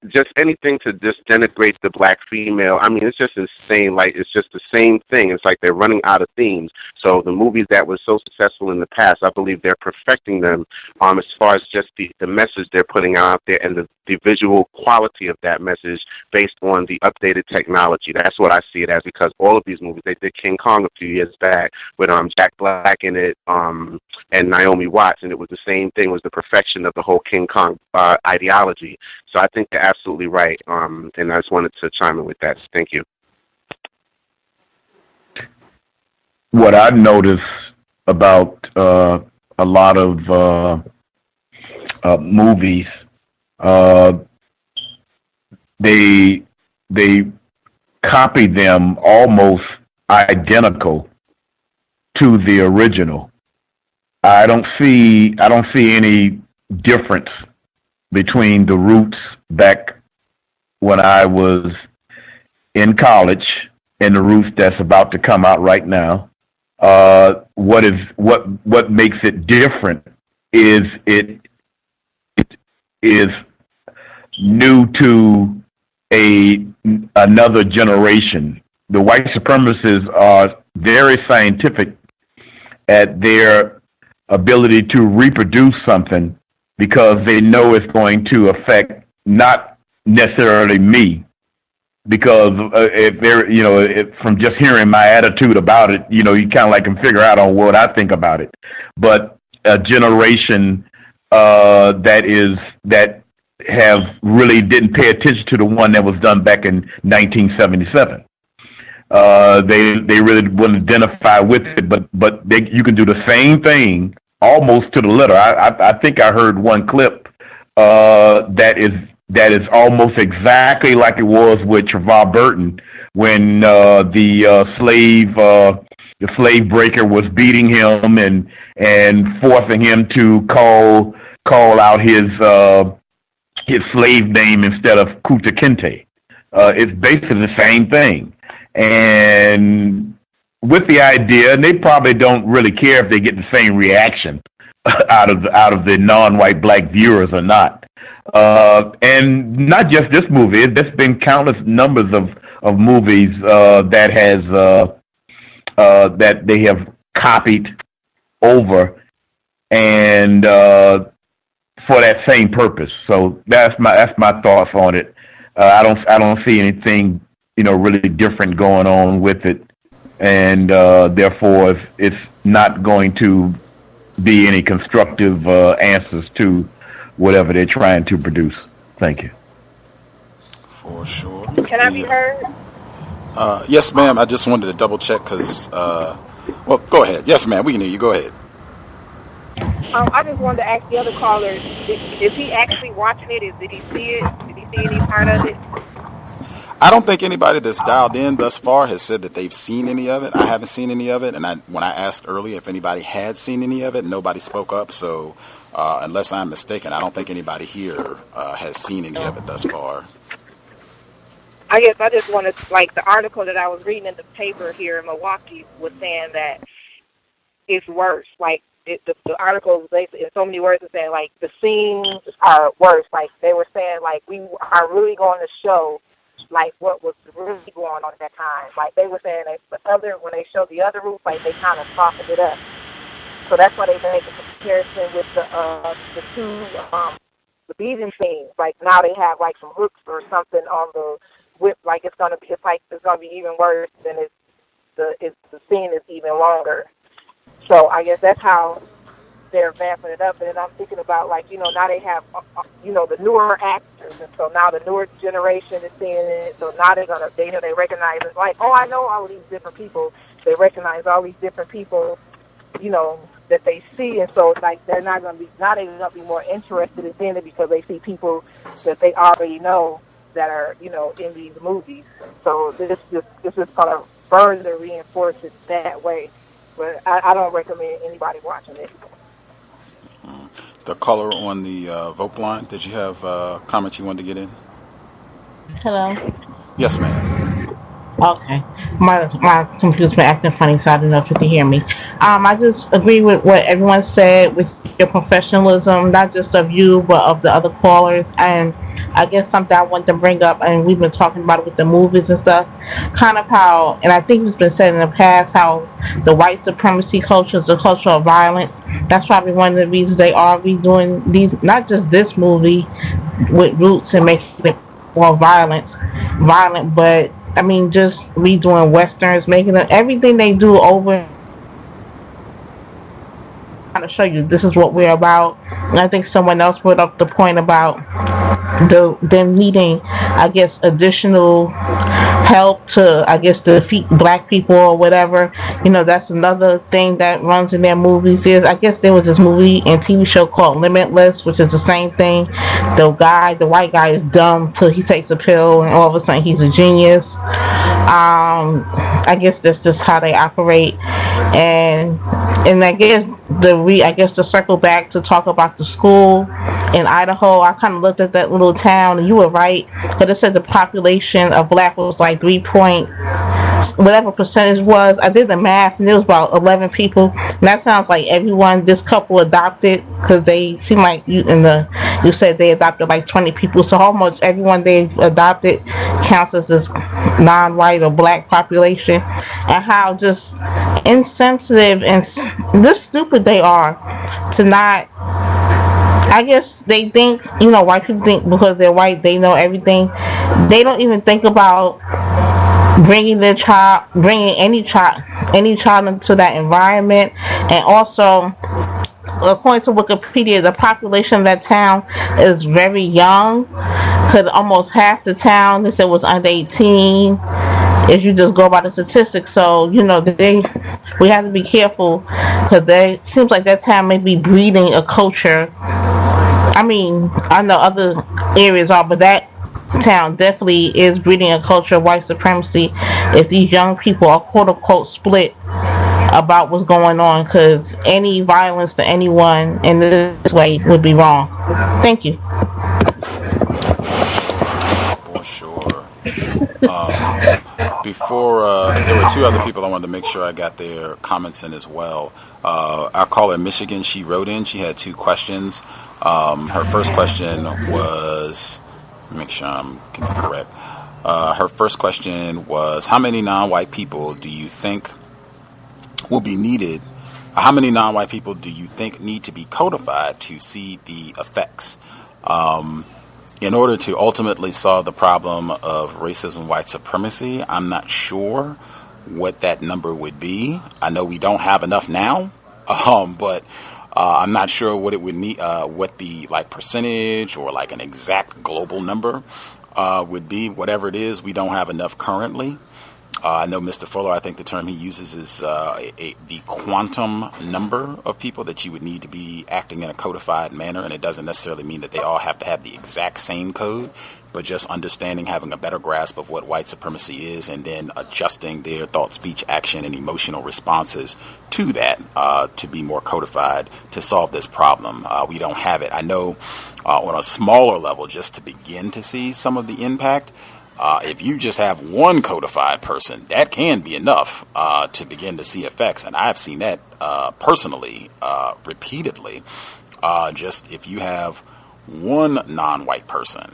just anything to just denigrate the black female. I mean, it's just insane. Like, it's just the same thing. It's like they're running out of themes. So the movies that were so successful in the past, I believe they're perfecting them as far as just the message they're putting out there and the visual quality of that message based on the updated technology. That's what I see it as, because all of these movies, they did King Kong a few years back with Jack Black in it and Naomi Watts, and it was the same thing, was the perfection of the whole King Kong ideology. So I think they're absolutely right, and I just wanted to chime in with that. Thank you. What I've noticed about a lot of movies, they copy them almost identical to the original. I don't see any difference between the Roots back when I was in college and the Roots that's about to come out right now. What makes it different is it is new to another generation. The white supremacists are very scientific at their ability to reproduce something, because they know it's going to affect not necessarily me. Because from just hearing my attitude about it, you kind of like can figure out on what I think about it. But a generation that have really didn't pay attention to the one that was done back in 1977. They really wouldn't identify with it, but you can do the same thing almost to the letter. I think I heard one clip that is almost exactly like it was with Trevor Burton when the slave breaker was beating him and forcing him to call out his slave name instead of Kunta Kinte. It's basically the same thing, and with the idea, and they probably don't really care if they get the same reaction, out of the non-white black viewers or not. And not just this movie. There's been countless numbers of movies that they have copied over and for that same purpose. So that's my thoughts on it. I don't see anything really different going on with it, and therefore it's not going to be any constructive answers to whatever they're trying to produce. Thank you. For sure. Can I be heard? Yes, ma'am. I just wanted to double check because, well, go ahead. Yes, ma'am. We can hear you. Go ahead. I just wanted to ask the other caller, is he actually watching it? Did he see it? Did he see any part of it? I don't think anybody that's dialed in thus far has said that they've seen any of it. I haven't seen any of it. And when I asked earlier if anybody had seen any of it, nobody spoke up. So unless I'm mistaken, I don't think anybody here has seen any of it thus far. I guess I just wanted, like, the article that I was reading in the paper here in Milwaukee was saying that it's worse. Like, the article was basically, in so many words, was saying, like, the scenes are worse. Like, they were saying, like, we are really going to show, like, what was really going on at that time. Like, they were saying that when they showed the other roof, like, they kind of softened it up. So that's why they made the comparison with the two the beating scenes. Like, now they have, like, some hooks or something on the whip. Like, it's gonna be even worse than the scene is even longer. So I guess that's how they're vamping it up. And then I'm thinking about, like, now they have, the newer actors. And so now the newer generation is seeing it. So now they recognize it. Like, oh, I know all these different people. They recognize all these different people, that they see. And so it's like they're not going to be more interested in seeing it because they see people that they already know that are, in these movies. So this is going to further reinforce it that way. But I don't recommend anybody watching it. The caller on the vote line, did you have comments you wanted to get in? Hello? Yes, ma'am. Okay. My computer's been acting funny, so I don't know if you can hear me. I just agree with what everyone said with your professionalism, not just of you, but of the other callers. And I guess something I want to bring up, and we've been talking about it with the movies and stuff, kind of how, and I think it's been said in the past, how the white supremacy culture is a culture of violence. That's probably one of the reasons they are redoing these, not just this movie with Roots and making it more violent, but I mean just redoing westerns, making them, everything they do over, kind of show you this is what we're about. And I think someone else brought up the point about them needing, I guess, additional help to, I guess, defeat black people or whatever. That's another thing that runs in their movies. I guess there was this movie and TV show called Limitless, which is the same thing. The white guy is dumb till he takes a pill and all of a sudden he's a genius. I guess that's just how they operate. And I guess to circle back to talk about the school in Idaho, I kind of looked at that little town, and you were right, but it said the population of black was like 3 point whatever percentage was. I did the math, and it was about 11 people. And that sounds like everyone this couple adopted, because they seem like you said they adopted like 20 people. So almost everyone they adopted counts as this non-white or black population, and how just insensitive and just stupid they are to not. I guess they think, white people think because they're white, they know everything. They don't even think about bringing any child into that environment. And also, according to Wikipedia, the population of that town is very young, because almost half the town, they said, was under 18, if you just go by the statistics. So, we have to be careful, because it seems like that town may be breeding a culture. I mean, I know other areas are, but that town definitely is breeding a culture of white supremacy if these young people are quote-unquote split about what's going on, because any violence to anyone in this way would be wrong. Thank you. For sure. Before, there were two other people I wanted to make sure I got their comments in as well. Our caller in Michigan, she wrote in. She had two questions. Her first question was, make sure I'm getting it correct. Her first question was, how many non-white people do you think will be needed? How many non-white people do you think need to be codified to see the effects? In order to ultimately solve the problem of racism, white supremacy, I'm not sure what that number would be. I know we don't have enough now, but I'm not sure what it would need, what the percentage or an exact global number would be. Whatever it is, we don't have enough currently. I know Mr. Fuller, I think the term he uses is the quantum number of people that you would need to be acting in a codified manner, and it doesn't necessarily mean that they all have to have the exact same code, but just understanding, having a better grasp of what white supremacy is, and then adjusting their thought, speech, action, and emotional responses to that to be more codified to solve this problem. We don't have it. I know on a smaller level, just to begin to see some of the impact, if you just have one codified person, that can be enough to begin to see effects. And I've seen that personally, repeatedly. Just if you have one non-white person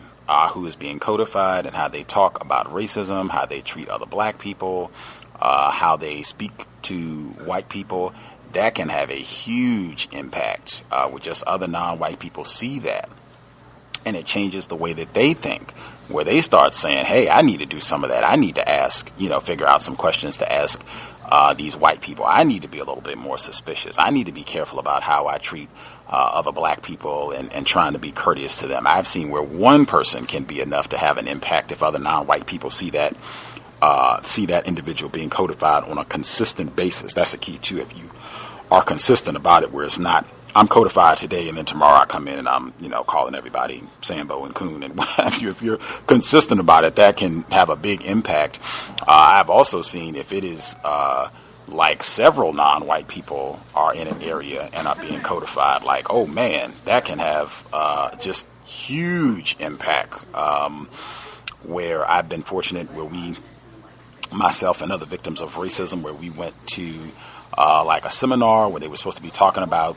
who is being codified and how they talk about racism, how they treat other black people, how they speak to white people, that can have a huge impact with just other non-white people see that. And it changes the way that they think, where they start saying, hey, I need to do some of that. I need to ask, figure out some questions to ask these white people. I need to be a little bit more suspicious. I need to be careful about how I treat other black people and trying to be courteous to them. I've seen where one person can be enough to have an impact if other non-white people see that individual being codified on a consistent basis. That's the key, too. If you are consistent about it, where it's not, I'm codified today, and then tomorrow I come in and I'm, calling everybody Sambo and Coon and what have you. If you're consistent about it, that can have a big impact. I've also seen if it is several non-white people are in an area and are being codified, oh man, that can have just huge impact. Where I've been fortunate, where myself and other victims of racism, where we went to a seminar where they were supposed to be talking about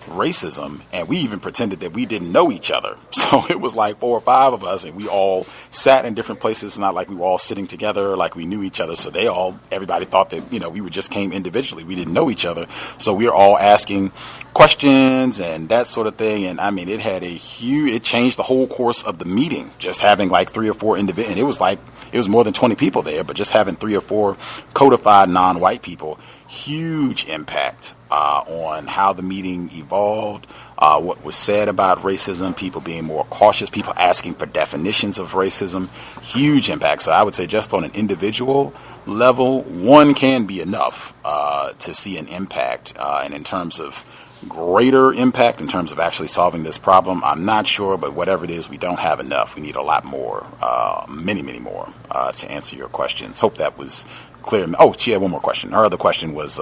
racism, and we even pretended that we didn't know each other. So it was 4 or 5 of us, and we all sat in different places. It's not like we were all sitting together like we knew each other. So everybody thought that, we just came individually. We didn't know each other. So we were all asking questions and that sort of thing. And I mean, it had it changed the whole course of the meeting, just having 3 or 4 individuals. And it was more than 20 people there, but just having 3 or 4 codified non-white people, huge impact on how the meeting evolved, what was said about racism, people being more cautious, people asking for definitions of racism, huge impact. So I would say just on an individual level, one can be enough to see an impact. And in terms of greater impact, in terms of actually solving this problem, I'm not sure, but whatever it is, we don't have enough. We need a lot more, many, many more to answer your questions. Hope that was clear. Oh, she had one more question. Her other question was,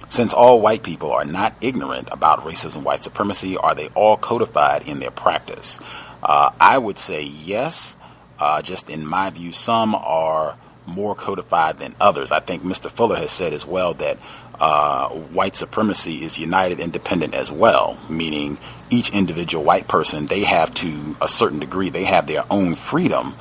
since all white people are not ignorant about racism, white supremacy, are they all codified in their practice? I would say yes. Just in my view, some are more codified than others. I think Mr. Fuller has said as well that white supremacy is united independent as well, meaning each individual white person, they have to a certain degree, they have their own freedom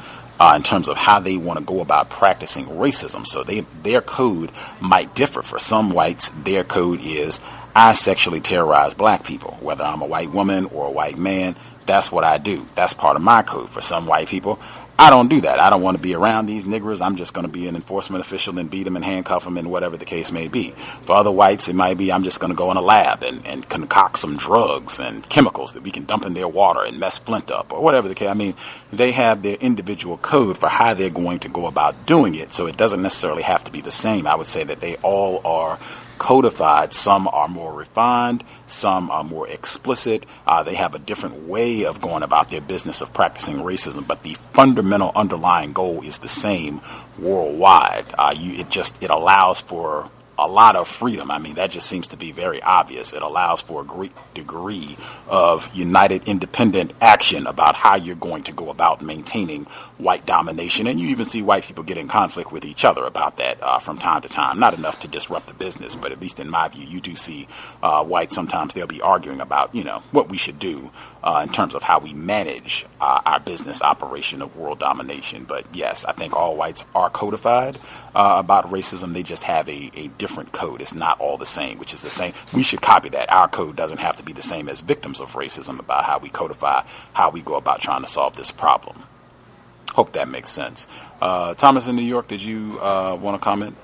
in terms of how they want to go about practicing racism. So their code might differ. For some whites, their code is, I sexually terrorize black people, whether I'm a white woman or a white man. That's what I do. That's part of my code. For some white people, I don't do that. I don't want to be around these niggers. I'm just going to be an enforcement official and beat them and handcuff them and whatever the case may be. For other whites, it might be I'm just going to go in a lab and concoct some drugs and chemicals that we can dump in their water and mess Flint up or whatever the case. I mean, they have their individual code for how they're going to go about doing it. So it doesn't necessarily have to be the same. I would say that they all are codified. Some are more refined, some are more explicit. They have a different way of going about their business of practicing racism, but the fundamental underlying goal is the same worldwide. It allows for a lot of freedom. I mean, that just seems to be very obvious. It allows for a great degree of united, independent action about how you're going to go about maintaining white domination. And you even see white people get in conflict with each other about that from time to time. Not enough to disrupt the business, but at least in my view, you do see whites sometimes they'll be arguing about, what we should do in terms of how we manage our business operation of world domination. But yes, I think all whites are codified about racism. They just have a different code. It's not all the same, which is the same. We should copy that. Our code doesn't have to be the same as victims of racism about how we codify, how we go about trying to solve this problem. Hope that makes sense. Thomas in New York, did you want to comment?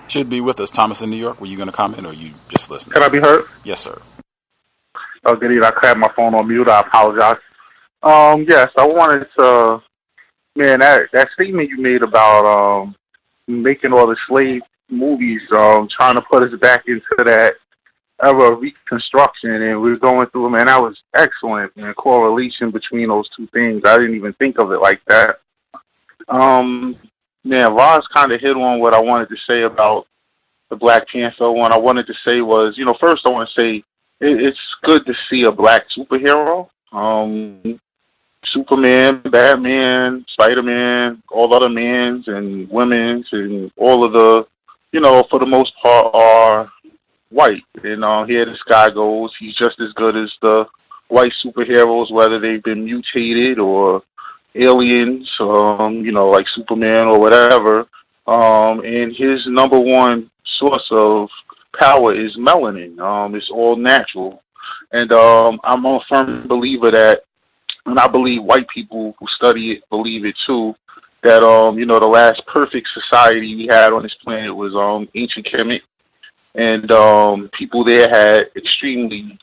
Should be with us. Thomas in New York, were you going to comment or are you just listening? Can I be heard? Yes, sir. Oh, good evening. I had my phone on mute. I apologize. Yes, I wanted to, that statement you made about making all the slave movies, trying to put us back into that era of reconstruction, and we're going through, man, that was excellent, man, correlation between those two things. I didn't even think of it like that. Roz kind of hit on what I wanted to say about the Black Panther one. I wanted to say was, first I want to say it's good to see a black superhero. Superman, Batman, Spider-Man, all other men's and women's and all of the, for the most part are white. And here this guy goes. He's just as good as the white superheroes, whether they've been mutated or aliens, like Superman or whatever. And his number one source of power is melanin. It's all natural. And I'm a firm believer that, and I believe white people who study it believe it too, that, the last perfect society we had on this planet was ancient Kemet. And people there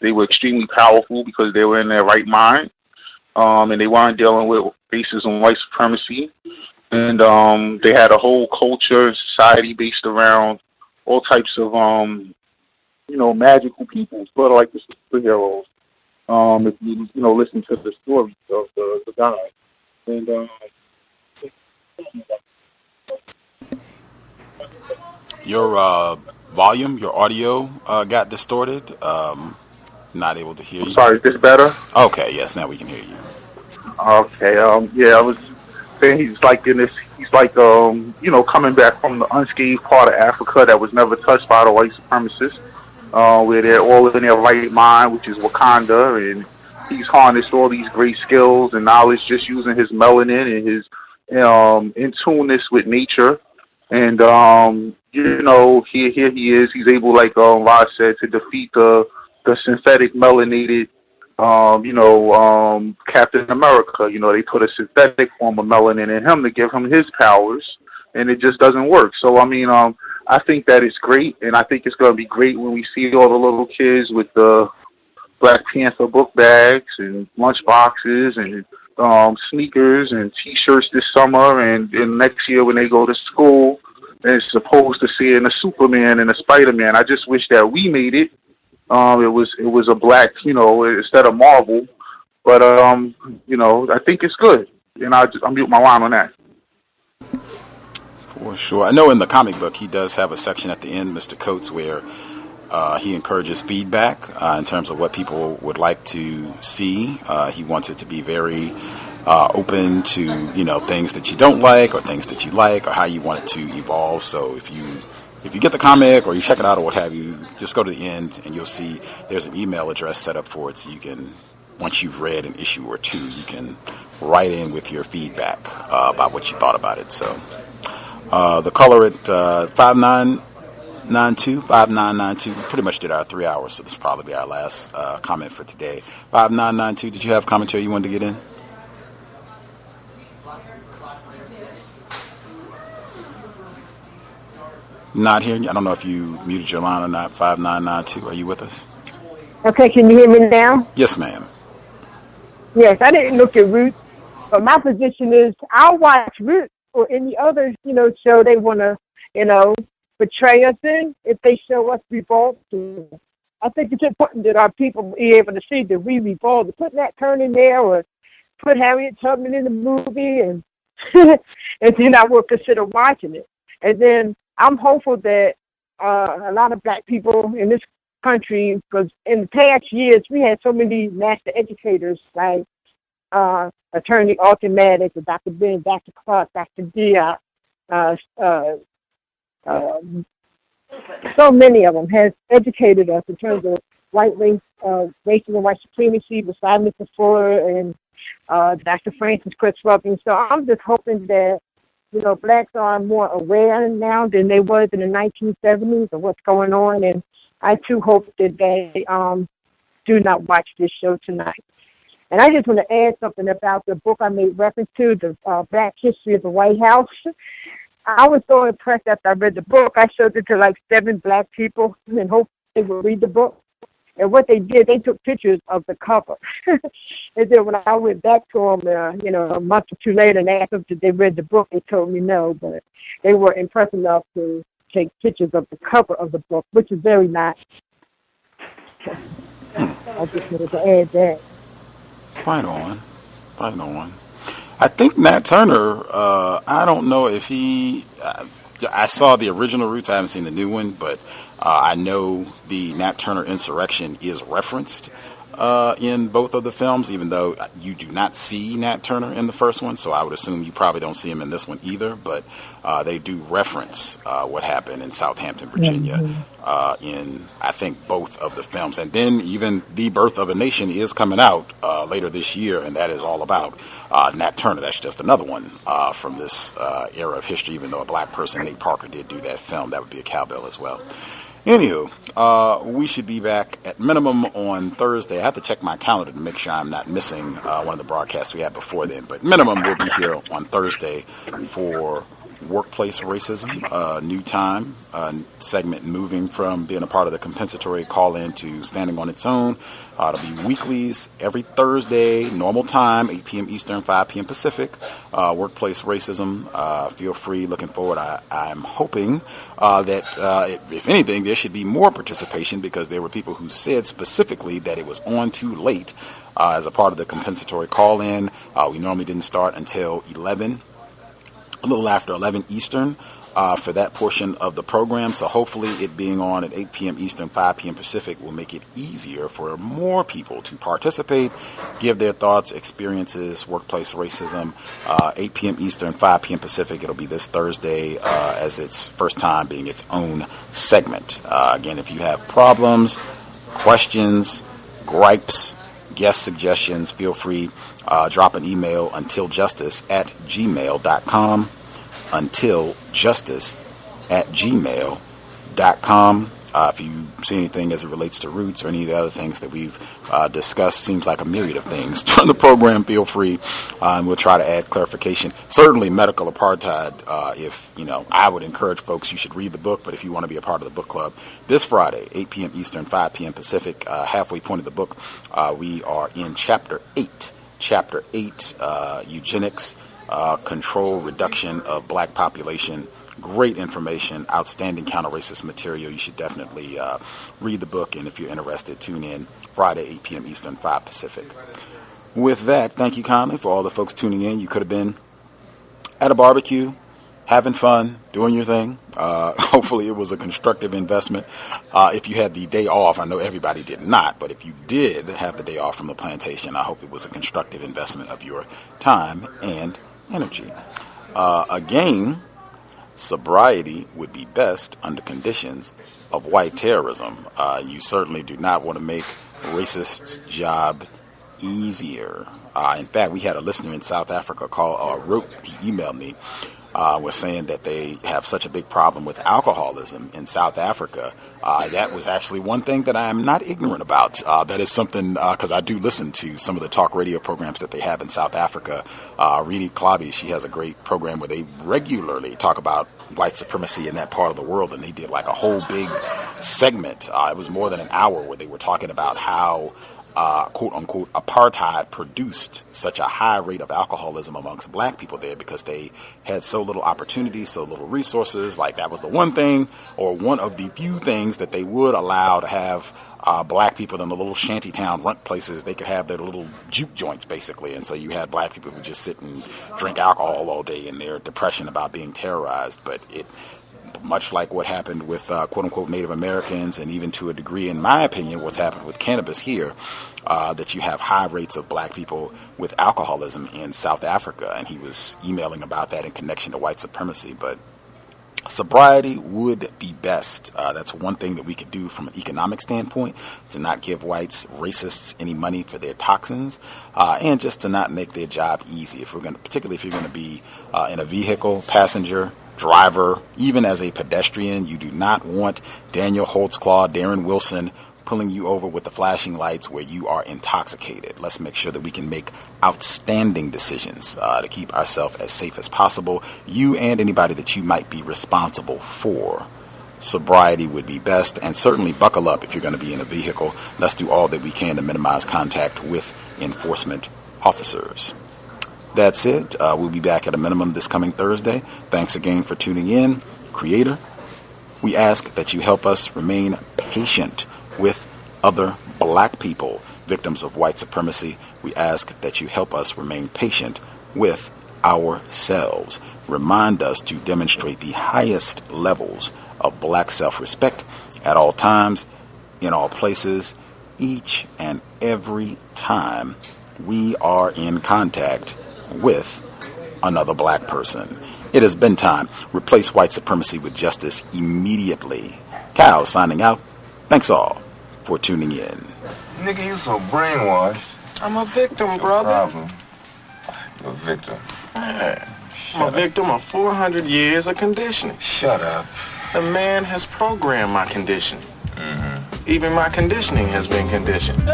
they were extremely powerful because they were in their right mind. And they weren't dealing with racism, white supremacy. And they had a whole culture and society based around all types of, magical people, sort of like the superheroes. If you, listen to the stories of the guy. And your volume, your audio got distorted. Not able to hear you. Sorry, is this better? Okay, yes, now we can hear you. Okay, I was saying he's like coming back from the unscathed part of Africa that was never touched by the white supremacists, where they're all in their right mind, which is Wakanda, and he's harnessed all these great skills and knowledge just using his melanin and his in tuneness with nature. And here he is. He's able, like Rod said, to defeat the synthetic melanated, Captain America. They put a synthetic form of melanin in him to give him his powers, and it just doesn't work. So, I think that it's great, and I think it's going to be great when we see all the little kids with the Black Panther book bags and lunch boxes and sneakers and T-shirts this summer, and next year when they go to school, they're supposed to seeing a Superman and a Spider-Man. I just wish that we made it. It was a black, instead of Marvel, but I think it's good, and I'll mute my line on that. For sure. I know in the comic book he does have a section at the end, Mr. Coates, where he encourages feedback in terms of what people would like to see. He wants it to be very open to things that you don't like or things that you like or how you want it to evolve. So if you get the comic or you check it out or what have you, just go to the end and you'll see there's an email address set up for it, so you can, once you've read an issue or two, you can write in with your feedback about what you thought about it. So the caller at 5992, we pretty much did our 3 hours, so this will probably be our last comment for today. 5992, did you have commentary you wanted to get in? Not hearing you. I don't know if you muted your line or not. 5992, are you with us? Okay, can you hear me now? Yes, ma'am. Yes, I didn't look at Roots, but my position is I'll watch Roots or any other, show they want to, portray us in if they show us revolt. I think it's important that our people be able to see that we revolt. Putting that turn in there or put Harriet Tubman in the movie, and and then I will consider watching it. And then I'm hopeful that a lot of black people in this country, because in the past years we had so many master educators like Attorney Automatic, Dr. Ben, Dr. Clark, Dr. Diop, so many of them has educated us in terms of white race, racism, white supremacy, beside Mr. Fuller and Dr. Francis Cress Welsing. So I'm just hoping that, you know, blacks are more aware now than they was in the 1970s of what's going on, and I too hope that they do not watch this show tonight. And I just want to add something about the book I made reference to, the Black History of the White House. I was so impressed after I read the book. I showed it to like 7 black people and hoped they would read the book. And what they did, they took pictures of the cover. And then when I went back to them, you know, a month or two later and asked them if they read the book, they told me no. But they were impressed enough to take pictures of the cover of the book, which is very nice. I just wanted to add that. Right on. Right on. I think Nat Turner, I don't know if he... I saw the original Roots. I haven't seen the new one, but I know the Nat Turner insurrection is referenced in both of the films, even though you do not see Nat Turner in the first one, so I would assume you probably don't see him in this one either, but they do reference what happened in Southampton, Virginia, in, I think, both of the films. And then even The Birth of a Nation is coming out later this year, and that is all about Nat Turner. That's just another one from this era of history, even though a black person, Nate Parker, did do that film. That would be a cowbell as well. Anywho, we should be back at minimum on Thursday. I have to check my calendar to make sure I'm not missing one of the broadcasts we had before then. But minimum, we'll be here on Thursday for Workplace Racism, new time, segment moving from being a part of the compensatory call-in to standing on its own. It'll be weeklies every Thursday, normal time, 8 p.m. Eastern, 5 p.m. Pacific. Workplace Racism, feel free, looking forward. I'm hoping that, if anything, there should be more participation, because there were people who said specifically that it was on too late as a part of the compensatory call-in. We normally didn't start until 11. A little after 11 Eastern for that portion of the program. So hopefully it being on at 8 p.m. Eastern, 5 p.m. Pacific will make it easier for more people to participate, give their thoughts, experiences, workplace racism. 8 p.m. Eastern, 5 p.m. Pacific. It'll be this Thursday as its first time being its own segment. Again, if you have problems, questions, gripes, guest suggestions, feel free. Drop an email untiljustice@gmail.com. Untiljustice@gmail.com. If you see anything as it relates to Roots or any of the other things that we've discussed, seems like a myriad of things during the program, feel free, and we'll try to add clarification. Certainly medical apartheid, if, you know, I would encourage folks, you should read the book, but if you want to be a part of the book club, this Friday, 8 p.m. Eastern, 5 p.m. Pacific, halfway point of the book, we are in Chapter 8. Chapter 8, Eugenics, Control, Reduction of Black Population. Great information, outstanding counter-racist material. You should definitely read the book, and if you're interested, tune in Friday, 8 p.m. Eastern, 5 Pacific. With that, thank you kindly for all the folks tuning in. You could have been at a barbecue, having fun, doing your thing. Hopefully it was a constructive investment. If you had the day off, I know everybody did not, but if you did have the day off from the plantation, I hope it was a constructive investment of your time and energy. Again, sobriety would be best under conditions of white terrorism. You certainly do not want to make racists' job easier. In fact, we had a listener in South Africa he emailed me, was saying that they have such a big problem with alcoholism in South Africa. That was actually one thing that I am not ignorant about. That is something, because I do listen to some of the talk radio programs that they have in South Africa. Rini Klabi, she has a great program where they regularly talk about white supremacy in that part of the world, and they did like a whole big segment. It was more than an hour where they were talking about how quote-unquote apartheid produced such a high rate of alcoholism amongst black people there because they had so little opportunity, so little resources. Like that was the one thing, or one of the few things that they would allow to have black people in the little shantytown rent places. They could have their little juke joints, basically. And so you had black people who just sit and drink alcohol all day in their depression about being terrorized. But it, much like what happened with quote-unquote Native Americans, and even to a degree, in my opinion, what's happened with cannabis here, that you have high rates of black people with alcoholism in South Africa. And he was emailing about that in connection to white supremacy. But sobriety would be best. That's one thing that we could do from an economic standpoint, to not give whites, racists, any money for their toxins, and just to not make their job easy. If we're going to, particularly if you're going to be in a vehicle, passenger, driver, even as a pedestrian, you do not want Daniel Holtzclaw, Darren Wilson pulling you over with the flashing lights where you are intoxicated. Let's make sure that we can make outstanding decisions to keep ourselves as safe as possible, you and anybody that you might be responsible for. Sobriety would be best, and certainly buckle up if you're going to be in a vehicle. Let's do all that we can to minimize contact with enforcement officers. That's it. We'll be back at a minimum this coming Thursday. Thanks again for tuning in. Creator, we ask that you help us remain patient with other black people, victims of white supremacy. We ask that you help us remain patient with ourselves. Remind us to demonstrate the highest levels of black self-respect at all times, in all places, each and every time we are in contact with another black person. It has been time. Replace white supremacy with justice immediately. Cal signing out. Thanks all for tuning in. Nigga, you so brainwashed. I'm a victim, brother. Problem. You're a victim. Man, I'm a victim of 400 years of conditioning. Shut up. The man has programmed my conditioning. Mm-hmm. Even my conditioning has been conditioned.